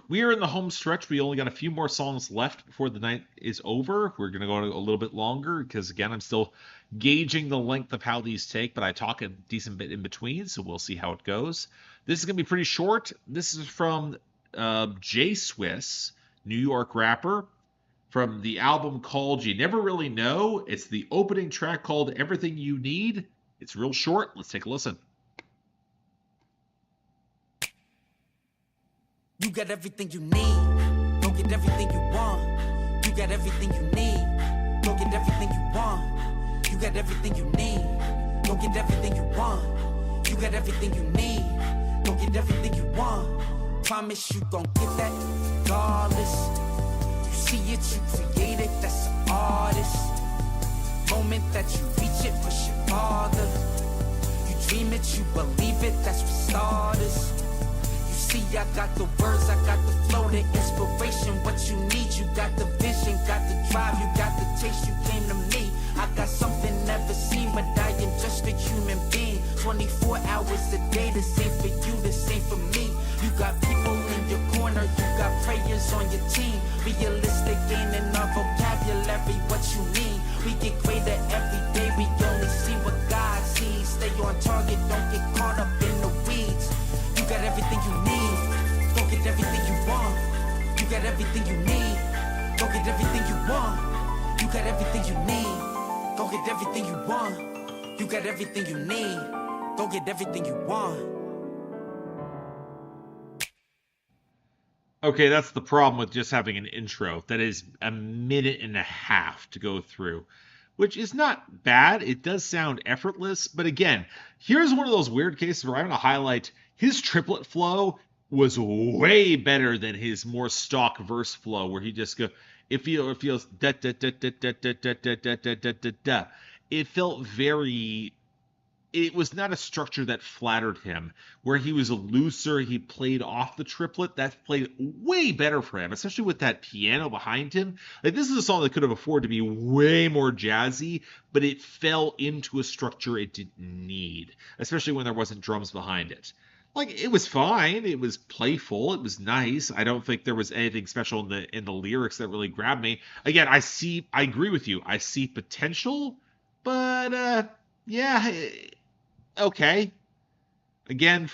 We are in the home stretch. We only got a few more songs left before the night is over. We're going to go a little bit longer because, again, I'm still gauging the length of how these take, but I talk a decent bit in between, so we'll see how it goes. This is going to be pretty short. This is from J Swiss, New York rapper, from the album called You Never Really Know. It's the opening track called Everything You Need. It's real short. Let's take a listen. You got everything you need. Go get everything you want. You got everything you need. Go get everything you want. You got everything you need. Go get everything you want. You got everything you need. Go get everything you want. Promise you gon' get that regardless. You see it, you create it, that's an artist. Moment that you reach it, push it farther. You dream it, you believe it, that's for starters. See, I got the words, I got the flow, the inspiration. What you need, you got the vision, got the drive, you got the taste, you came to me. I got something never seen, but I am just a human being. 24 hours a day, the same for you, the same for me. You got people in your corner, you got prayers on your team. Realistic gaining our vocabulary, what you need. We get greater every day, we only see what God sees. Stay on target, don't get caught up in the weeds. You got everything you need. Go get everything you want. You got everything you need. Go get everything you want. You got everything you need. Go get everything you want. You got everything you need. Go get everything you want. Okay, that's the problem with just having an intro. That is a minute and a half to go through, which is not bad. It does sound effortless, but again, here's one of those weird cases where I'm going to highlight his triplet flow was way better than his more stock verse flow, where he just go, it feels da da da da da da da da da da da da da. It felt very. It was not a structure that flattered him. Where he was a looser, he played off the triplet. That played way better for him, especially with that piano behind him. Like, this is a song that could have afforded to be way more jazzy, but it fell into a structure it didn't need, especially when there wasn't drums behind it. Like, it was fine. It was playful. It was nice. I don't think there was anything special in the lyrics that really grabbed me. Again, I agree with you. I see potential, but yeah. Okay. Again,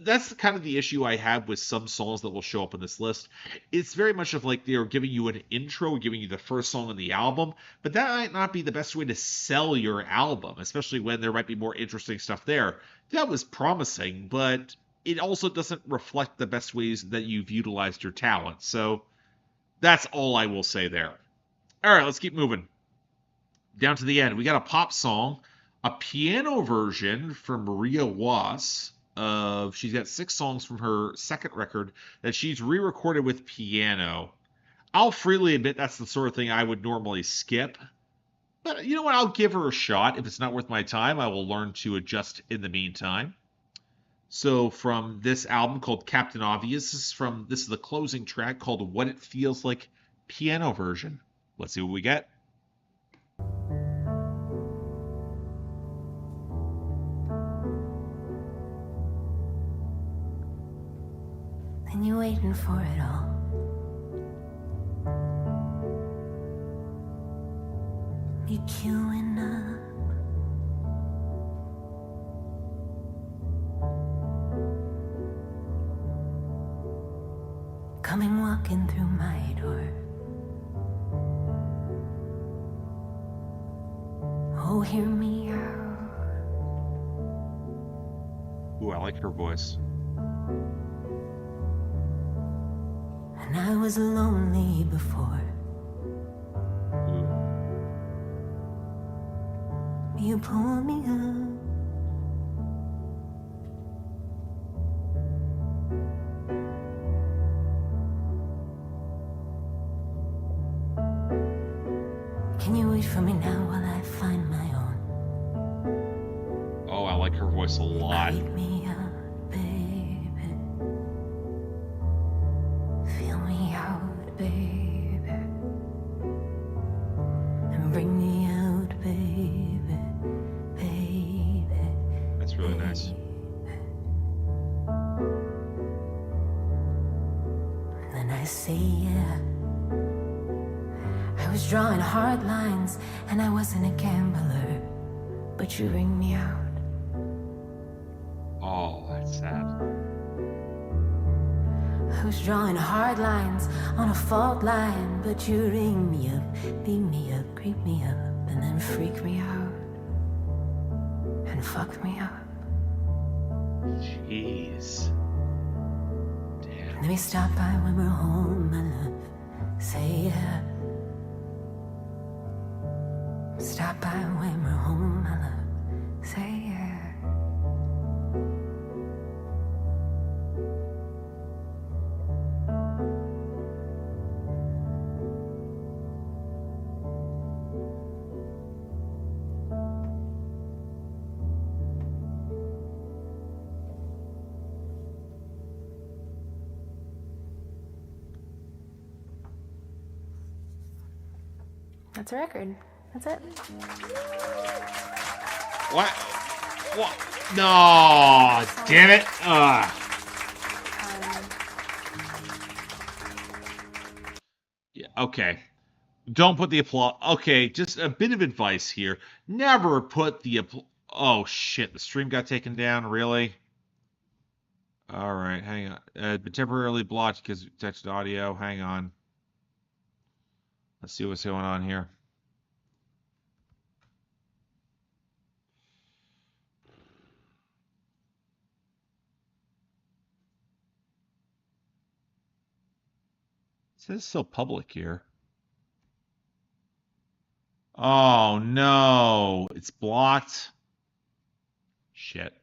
that's kind of the issue I have with some songs that will show up on this list. It's very much of like they're giving you an intro, giving you the first song on the album, but that might not be the best way to sell your album, especially when there might be more interesting stuff there. That was promising, but it also doesn't reflect the best ways that you've utilized your talent. So that's all I will say there. All right, let's keep moving. Down to the end, we got a pop song. A piano version from Maria Was she's got 6 songs from her second record that she's re-recorded with piano. I'll freely admit that's the sort of thing I would normally skip. But you know what? I'll give her a shot. If it's not worth my time, I will learn to adjust in the meantime. So from this album called Captain Obvious, this is the closing track called What It Feels Like piano version. Let's see what we get. And you're waiting for it all. You're queuing up. Coming walking through my door. Oh, hear me out. Ooh, I like her voice. And I was lonely before. You pull me up. Can you wait for me now while I find my own? Oh, I like her voice a lot. Wake me up, baby. Feel me out, baby. And bring me out, baby. Baby. That's really nice. Then I say, yeah. I was drawing hard lines, and I wasn't a gambler, but you bring me out. Oh, that's sad. I was drawing hard lines on a fault line, but you ring me up, beat me up, creep me up, and then freak me out and fuck me up. Jeez. Let me stop by when we're home, my love. Say yeah. Stop by when we're home, my love. Say yeah. That's a record. That's it. What? What? No, damn it. Yeah, okay. Don't put the applause. Okay, just a bit of advice here. Never put the Oh, shit. The stream got taken down. Really? All right, hang on. Been temporarily blocked because we touched audio. Hang on. Let's see what's going on here. It says still public here. Oh no, it's blocked. Shit.